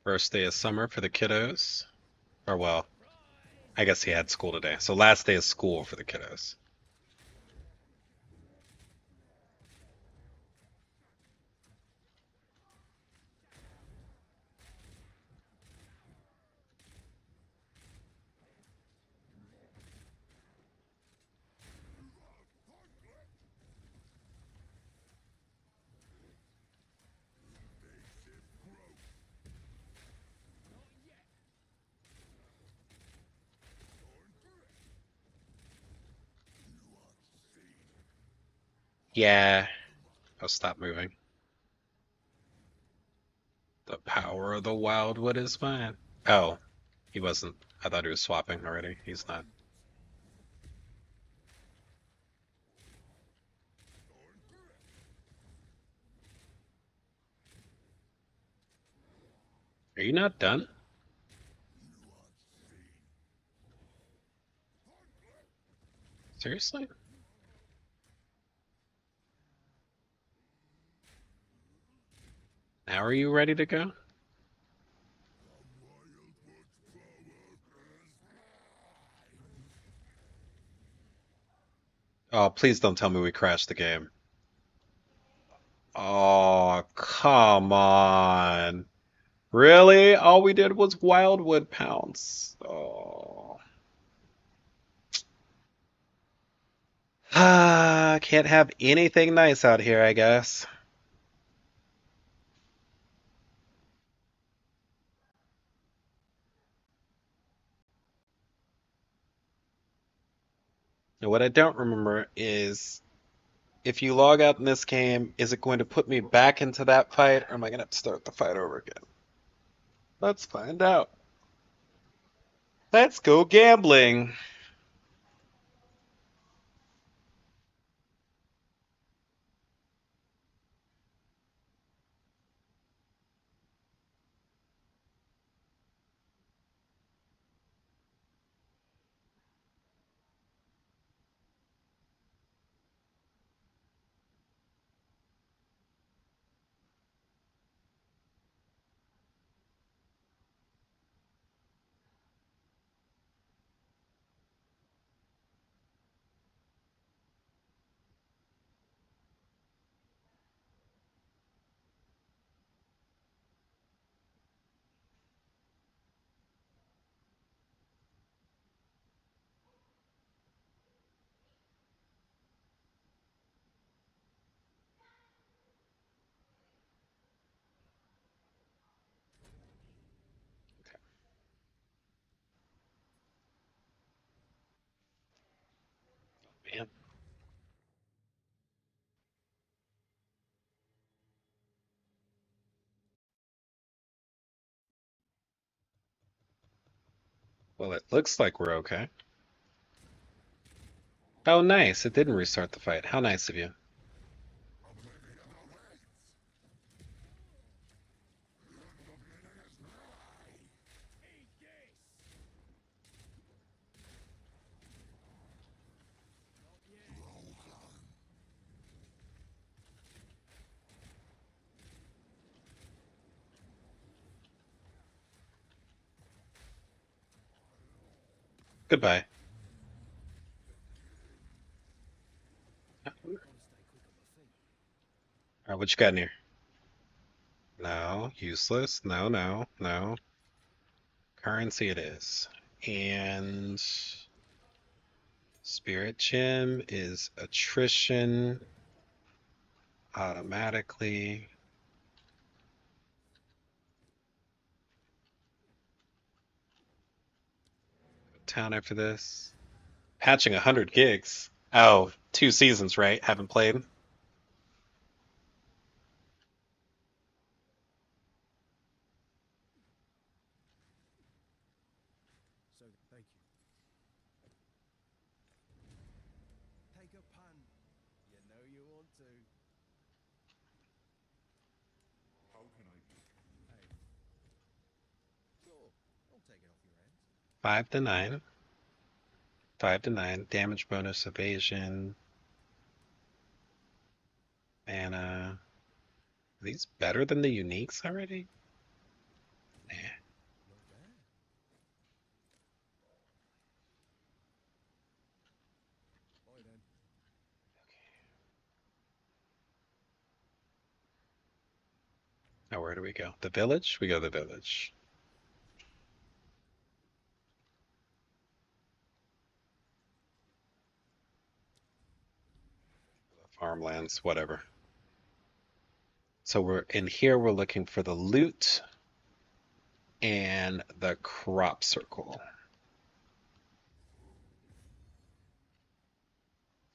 First day of summer for the kiddos. Or well, I guess he had school today. So last day of school for the kiddos. Yeah. I'll stop moving. The power of the wildwood is mine. Oh, he wasn't. I thought he was swapping already. He's not. Are you not done? Seriously? Now are you ready to go? Oh, please don't tell me we crashed the game. Oh, come on. Really? All we did was Wildwood pounce. Oh. Ah, can't have anything nice out here, I guess. And what I don't remember is if you log out in this game, is it going to put me back into that fight, or am I going to have to start the fight over again? Let's find out. Let's go gambling. Man, well, it looks like we're okay. Oh, nice. It didn't restart the fight. How nice of you. Goodbye. All right, what you got in here? No, useless. No, no, no. Currency it is. And Spirit Gem is attrition automatically. Town after this. Patching 100 gigs. Oh, 2 seasons, right? Haven't played. Five to nine. 5 to 9. Damage bonus, evasion, mana. Are these better than the uniques already? Nah. Now where do we go? The village? We go to the village. Farmlands, whatever. So we're in here, we're looking for the loot and the crop circle.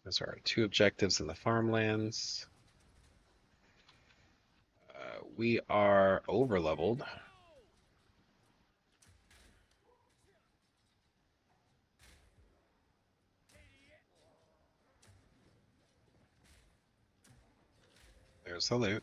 Those are our two objectives in the farmlands. We are over leveled. There's the loot.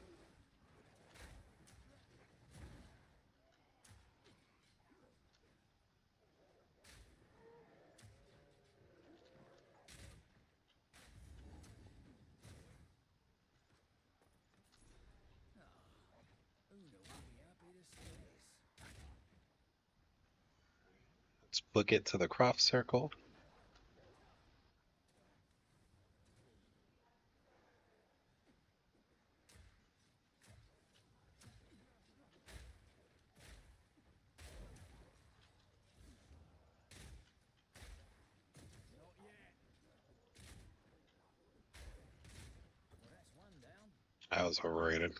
Let's book it to the crop circle. I was overrated.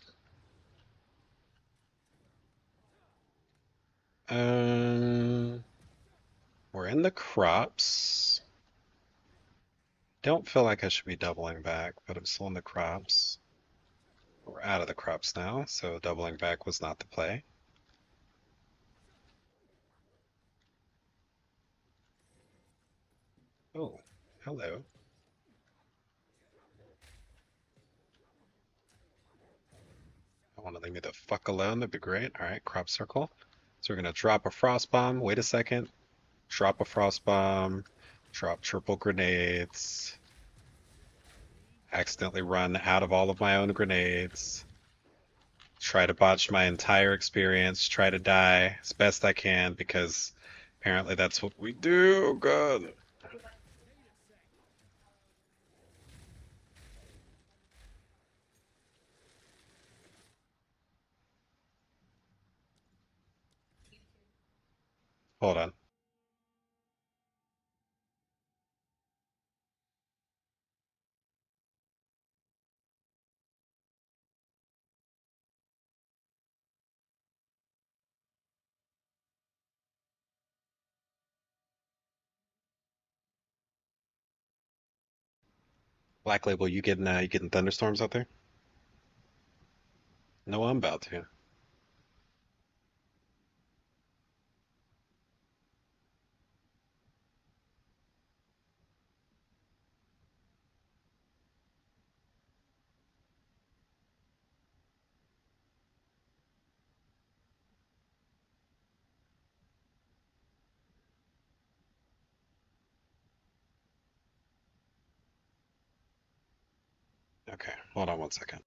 Um, we're in the crops. Don't feel like I should be doubling back, but I'm still in the crops. We're out of the crops now, so doubling back was not the play. Oh, hello. I want to leave me the fuck alone. That'd be great. All right, crop circle. So we're gonna drop a frost bomb. Wait a second. Drop a frost bomb. Drop triple grenades. Accidentally run out of all of my own grenades. Try to botch my entire experience. Try to die as best I can because apparently that's what we do. Oh god. Hold on. Black Label, you getting thunderstorms out there? No, I'm about to. Okay, hold on one second.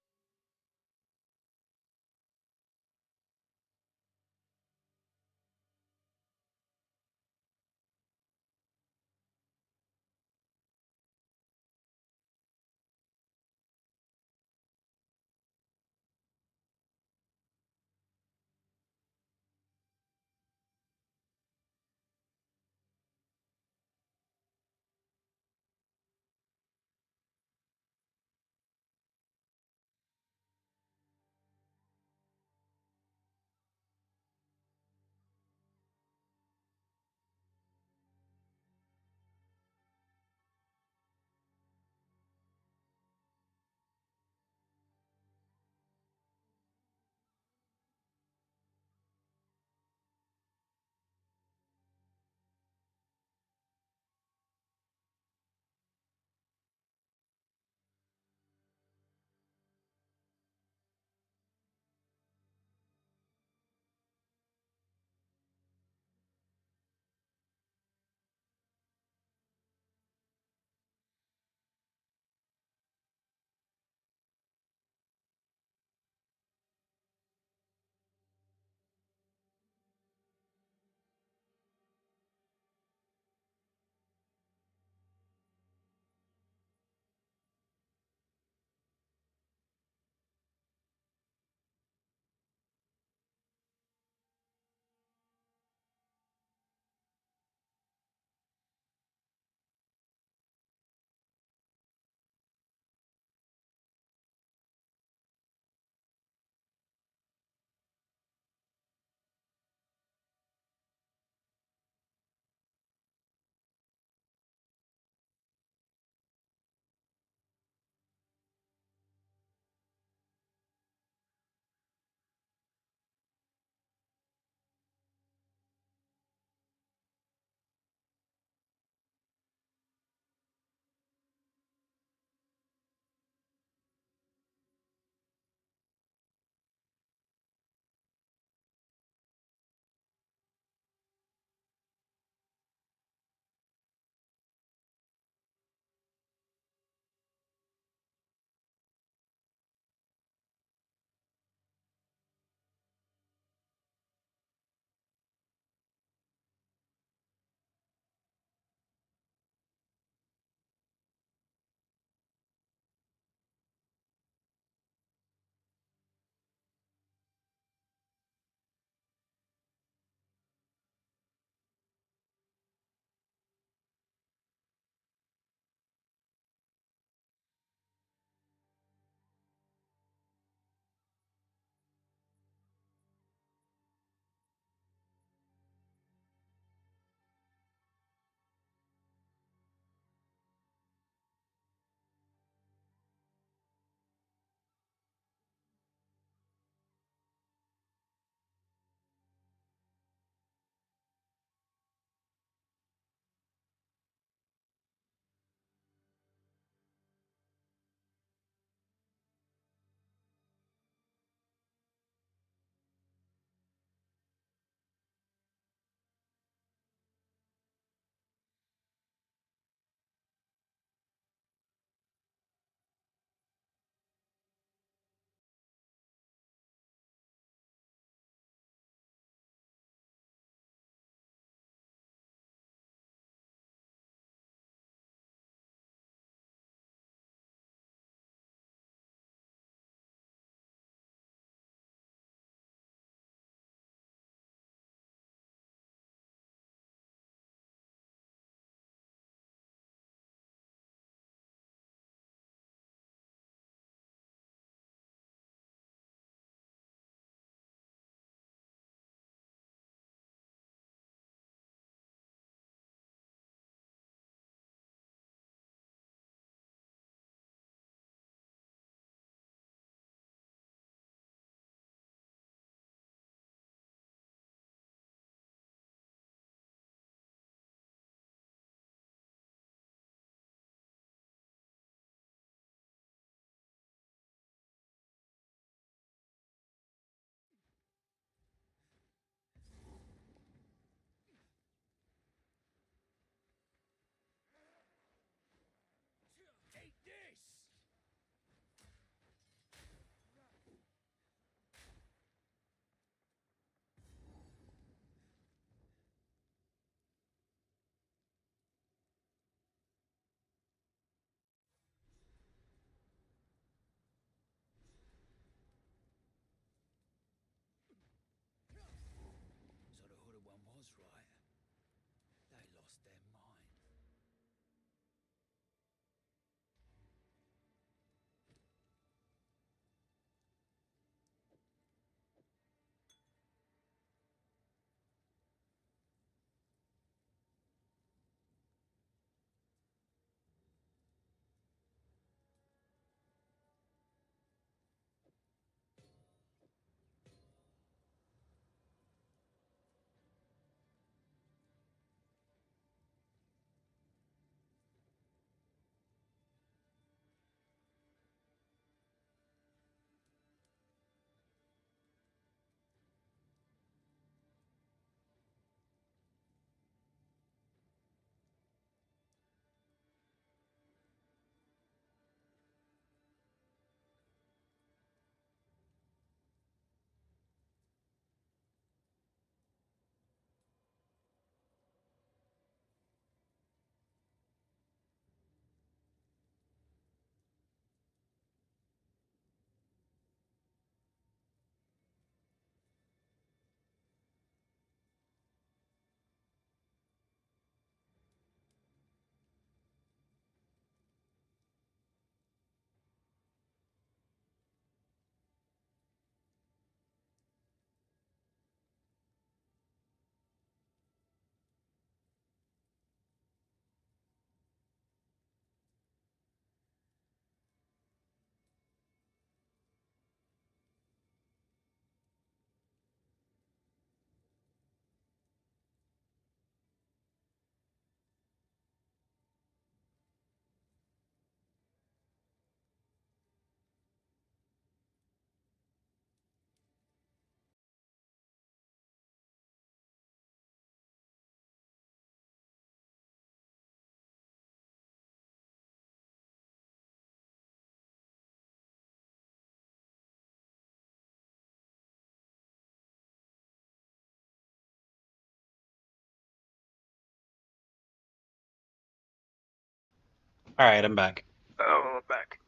All right, I'm back. Oh, I'm back.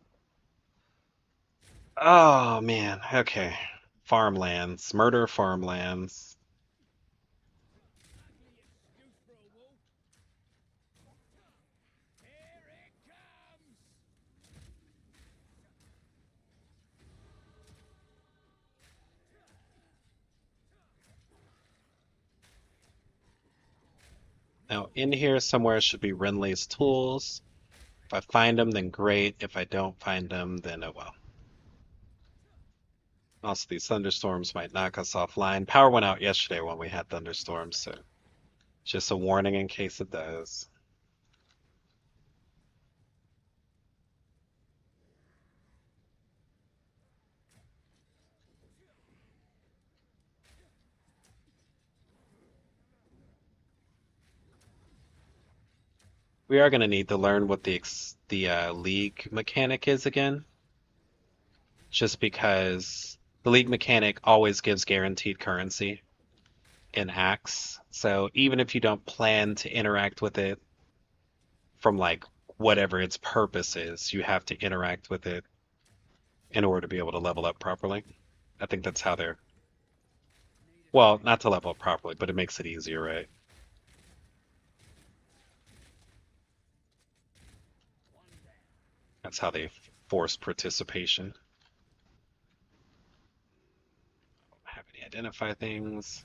Oh man. Okay. Farmlands, murder farmlands. Now in here somewhere should be Renly's tools. If I find them, then great. If I don't find them, then oh well. Also, these thunderstorms might knock us offline. Power went out yesterday when we had thunderstorms, so just a warning in case it does. We are going to need to learn what the league mechanic is again, just because the league mechanic always gives guaranteed currency in acts. So even if you don't plan to interact with it from like whatever its purpose is, you have to interact with it in order to be able to level up properly. I think that's how they're, well, not to level up properly, but it makes it easier, right? That's how they force participation. Have any identify things?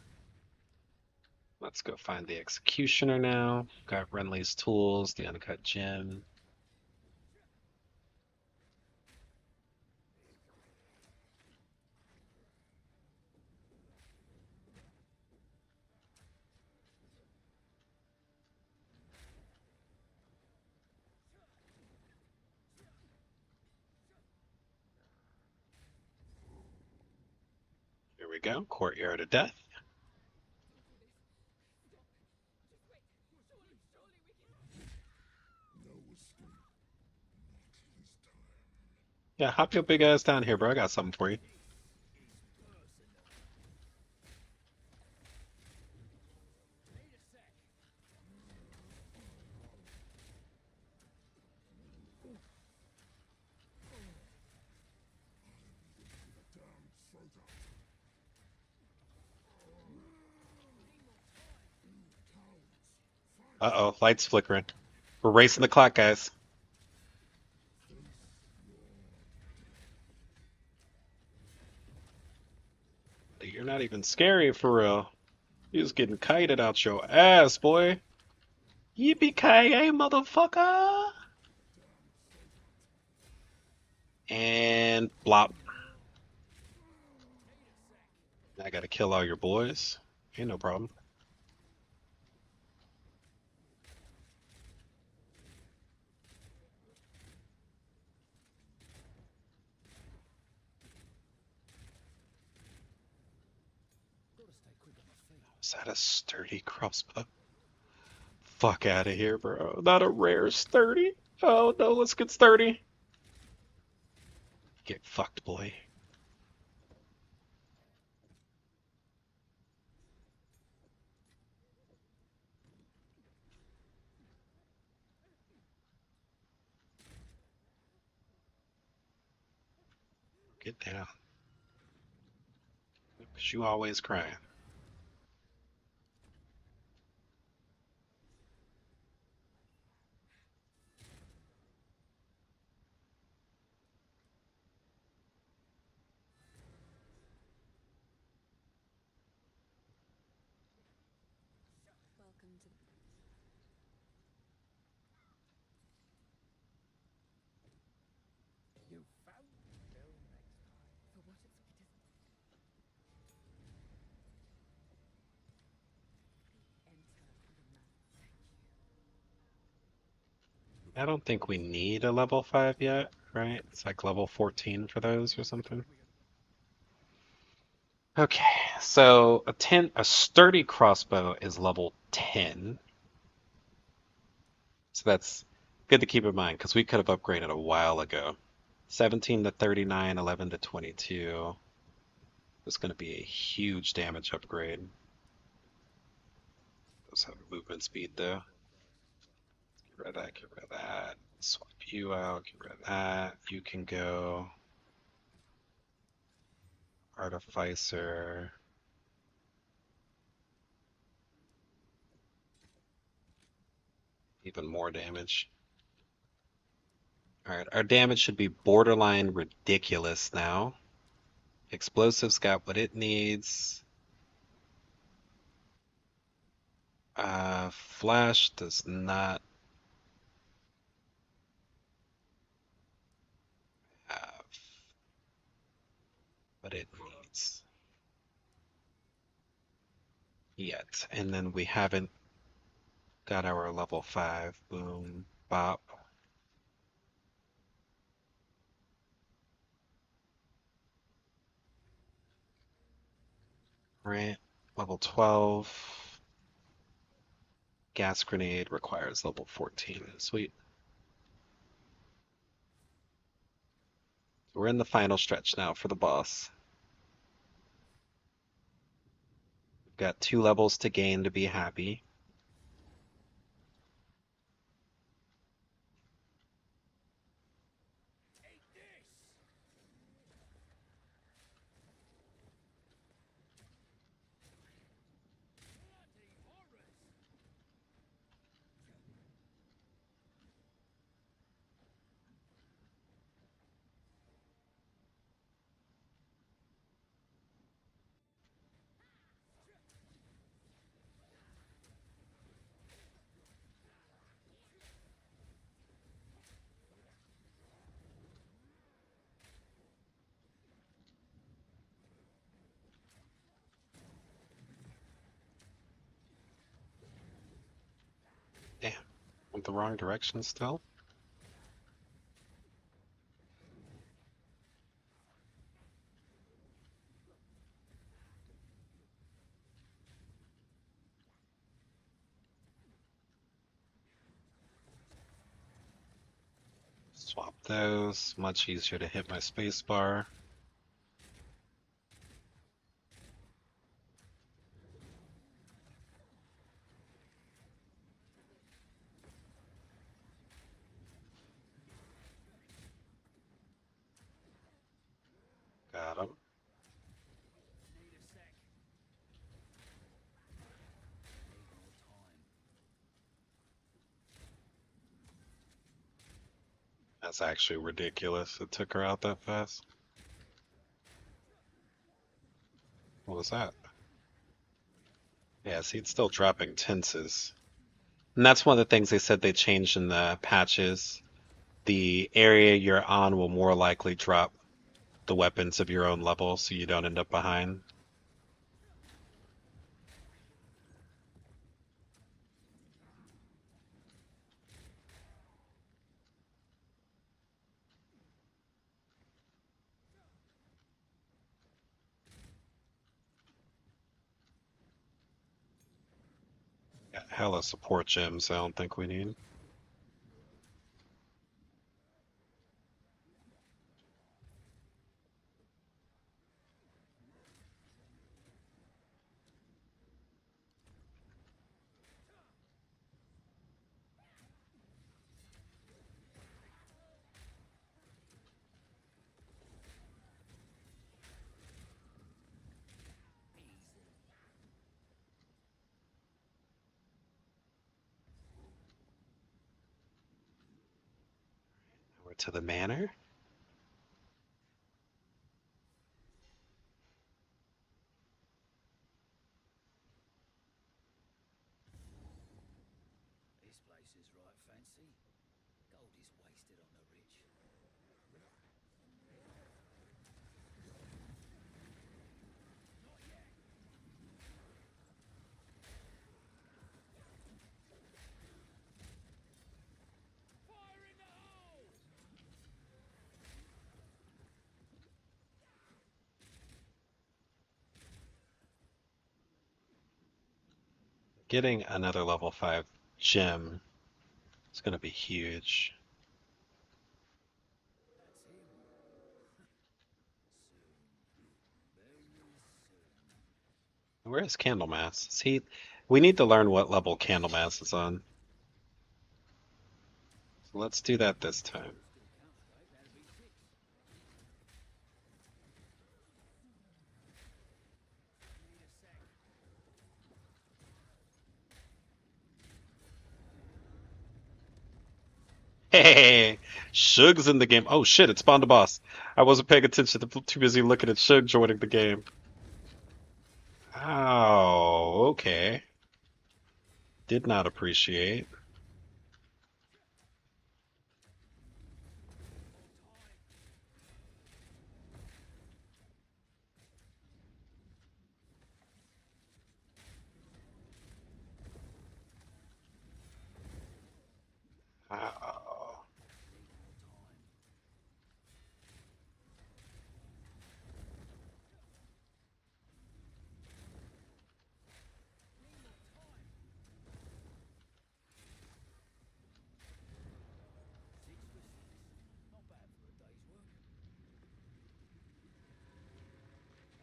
Let's go find the executioner now. Got Renly's tools, the uncut gem. Here we go. Courtyard of Death. Yeah, hop your big ass down here, bro. I got something for you. Uh-oh, lights flickering. We're racing the clock, guys. You're not even scary for real. You're just getting kited out your ass, boy. Yippee-ki-yay, motherfucker! And blop. I gotta kill all your boys. Ain't no problem. Is that a sturdy crossbow? Fuck out of here, bro. Not a rare sturdy. Oh no, let's get sturdy. Get fucked, boy. Get down. Cause you always crying. Welcome to for what enter the man. I don't think we need a level 5 yet, right? It's like level 14 for those or something. Okay, so a sturdy crossbow is level 10. So that's good to keep in mind because we could have upgraded a while ago. 17 to 39, 11 to 22. It's going to be a huge damage upgrade. Those have movement speed though. Get rid of that, get rid of that. Swap you out, get rid of that. You can go Artificer. Even more damage. Alright, our damage should be borderline ridiculous now. Explosives got what it needs. Flash does not have what it needs yet. And then we haven't got our level 5. Boom, bop. Right, level 12. Gas grenade requires level 14. Sweet. We're in the final stretch now for the boss. We've got 2 levels to gain to be happy. Damn, went the wrong direction still. Swap those. Much easier to hit my spacebar. Got him. That's actually ridiculous. It took her out that fast. What was that? Yeah, see, it's still dropping tenses. And that's one of the things they said they changed in the patches. The area you're on will more likely drop the weapons of your own level so you don't end up behind. Got hella support gems I don't think we need. We're to the manor. This place is right fancy. Gold is wasted on the rich. Fire in the hole! Getting another level 5 gem is going to be huge. That's him. Very soon. Where is Candlemass? See, we need to learn what level Candlemass is on. Let's do that this time. Hey, Suge's in the game. Oh shit, it spawned a boss. I wasn't paying attention. Too busy looking at Suge joining the game. Oh, okay. Did not appreciate. Oh.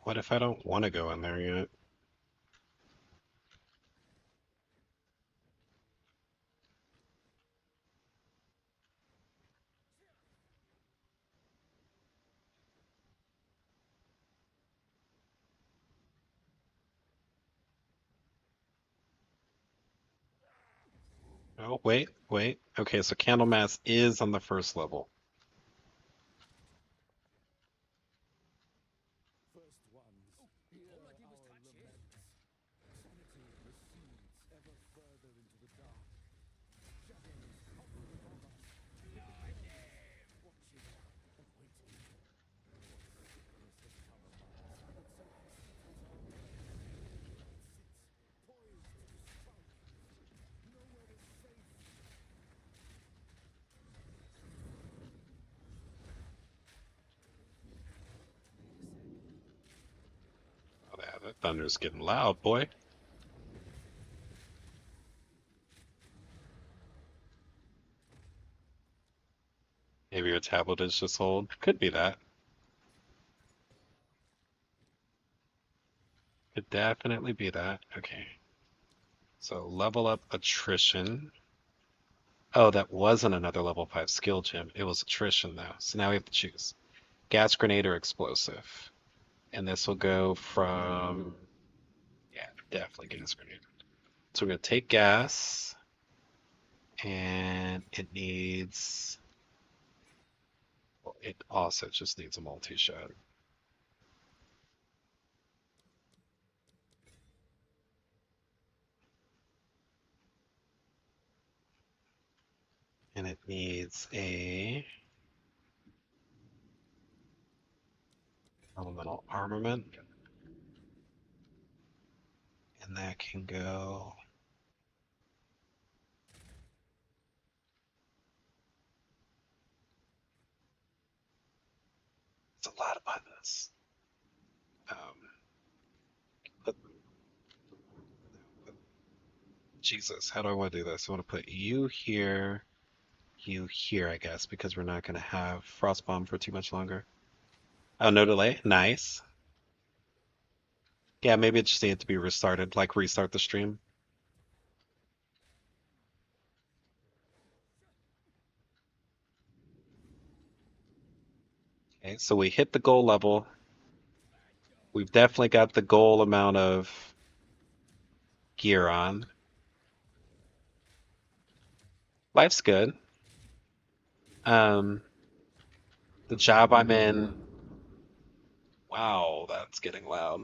What if I don't want to go in there yet? Oh, wait, wait. Okay, so Candlemass is on the first level. Oh, that thunder's getting loud, boy. Maybe your tablet is just old. Could be that. Could definitely be that. Okay. So level up attrition. Oh, that wasn't another level 5 skill gem. It was attrition, though. So now we have to choose gas grenade or explosive. And this will go from, yeah, definitely gas grenade. So we're going to take gas, and it needs, well, it also just needs a multi-shot. And it needs a elemental armament. And that can go. It's a lot of buttons. Um, but, but Jesus, how do I want to do this? I want to put you here, I guess, because we're not going to have Frostbomb for too much longer. Oh, no delay. Nice. Yeah, maybe it just needed to be restarted, like restart the stream. Okay, so we hit the goal level. We've definitely got the goal amount of gear on. Life's good. Um, the job I'm in, wow, that's getting loud.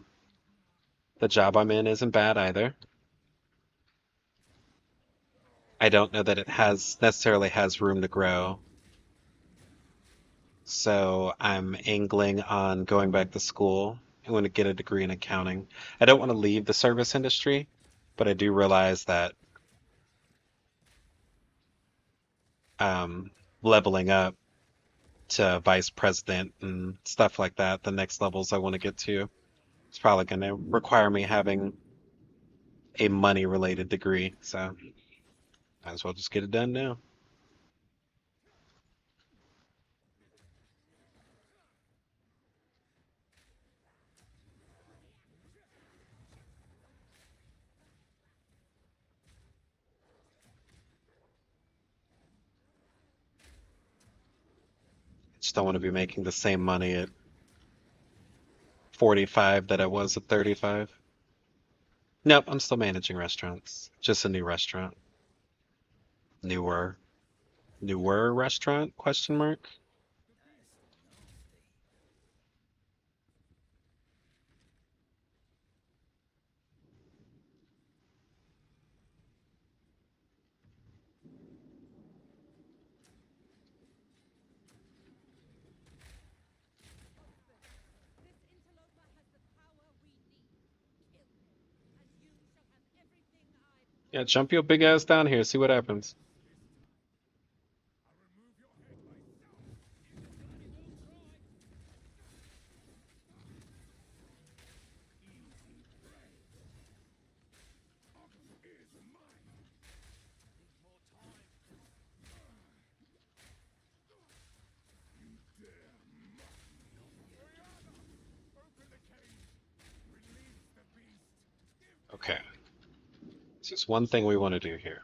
The job I'm in isn't bad either. I don't know that it has necessarily has room to grow. So I'm angling on going back to school. I want to get a degree in accounting. I don't want to leave the service industry, but I do realize that um, leveling up to vice president and stuff like that, the next levels I want to get to, it's probably going to require me having a money related degree. So might as well just get it done now. Just don't want to be making the same money at 45 that I was at 35. Nope, I'm still managing restaurants. Just a new restaurant. Newer. Newer restaurant? Question mark. This interloper has the power we need. Kill him, and you shall have everything I Yeah, promised. jump your big ass down here, see what happens. Okay. So there's one thing we want to do here.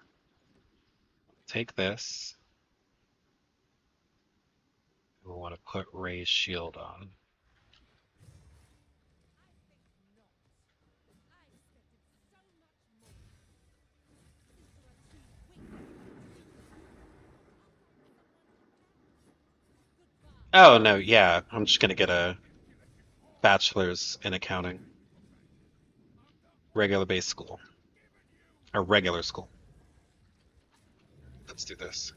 Take this. We want to put Ray's shield on. Oh no, yeah, I'm just gonna get a bachelor's in accounting. Regular base school. Or regular school. Let's do this.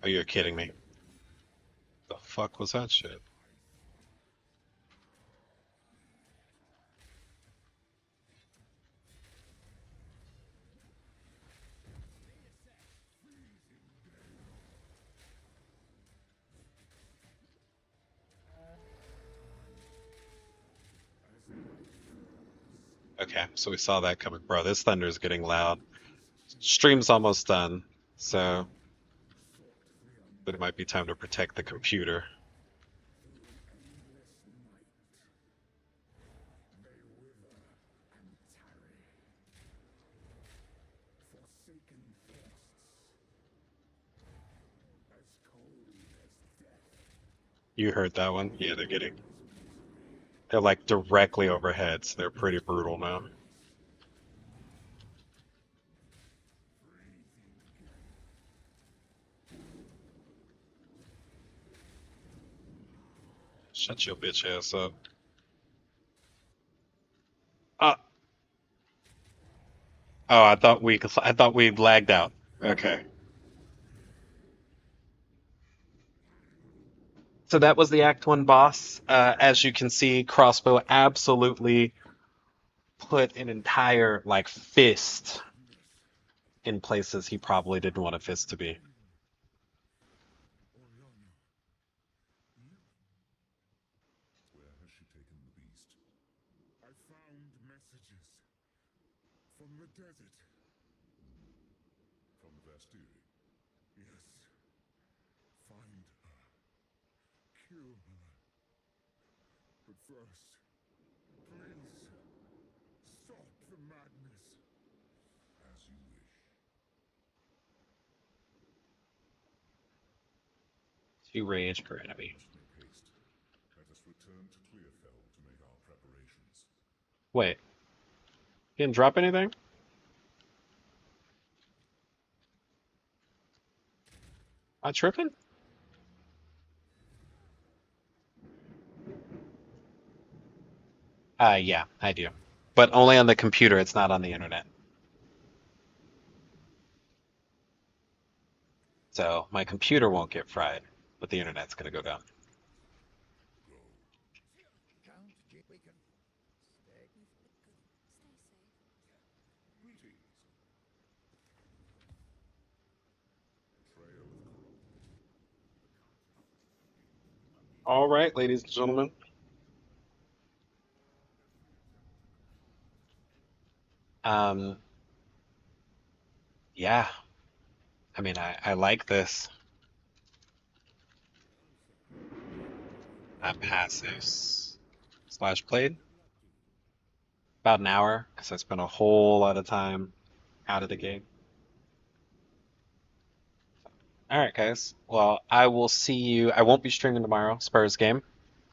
Oh, you're kidding me. The fuck was that shit? Okay, so we saw that coming. Bro, this thunder is getting loud. Stream's almost done, so but it might be time to protect the computer. You heard that one? Yeah, they're like directly overhead, so they're pretty brutal now. Shut your bitch ass up. Uh, oh, I thought we lagged out. Okay. So that was the Act 1 boss. As you can see, Crossbow absolutely put an entire like fist in places he probably didn't want a fist to be. Where has she taken the beast? I found messages from the desert. From the Vastiri? Yes. Find her. Kill her. But first, please, stop the madness. As you wish. Two rage per enemy. Let's make haste. Let us return to Clearfell to make our preparations. Wait, he didn't drop anything? Am I tripping? Yeah, I do. But only on the computer, it's not on the internet. So my computer won't get fried, but the internet's gonna go down. All right, ladies and gentlemen. Um, yeah, I mean, I like this. Passives. Splash blade. About an hour, because I spent a whole lot of time out of the game. All right, guys. Well, I will see you. I won't be streaming tomorrow. Spurs game.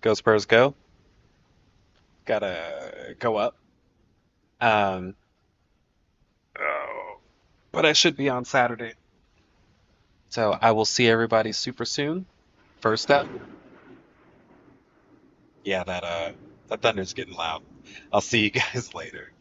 Go Spurs, go. Gotta go up. Um, oh, but I should be on Saturday. So I will see everybody super soon. First up, yeah, that thunder's getting loud. I'll see you guys later.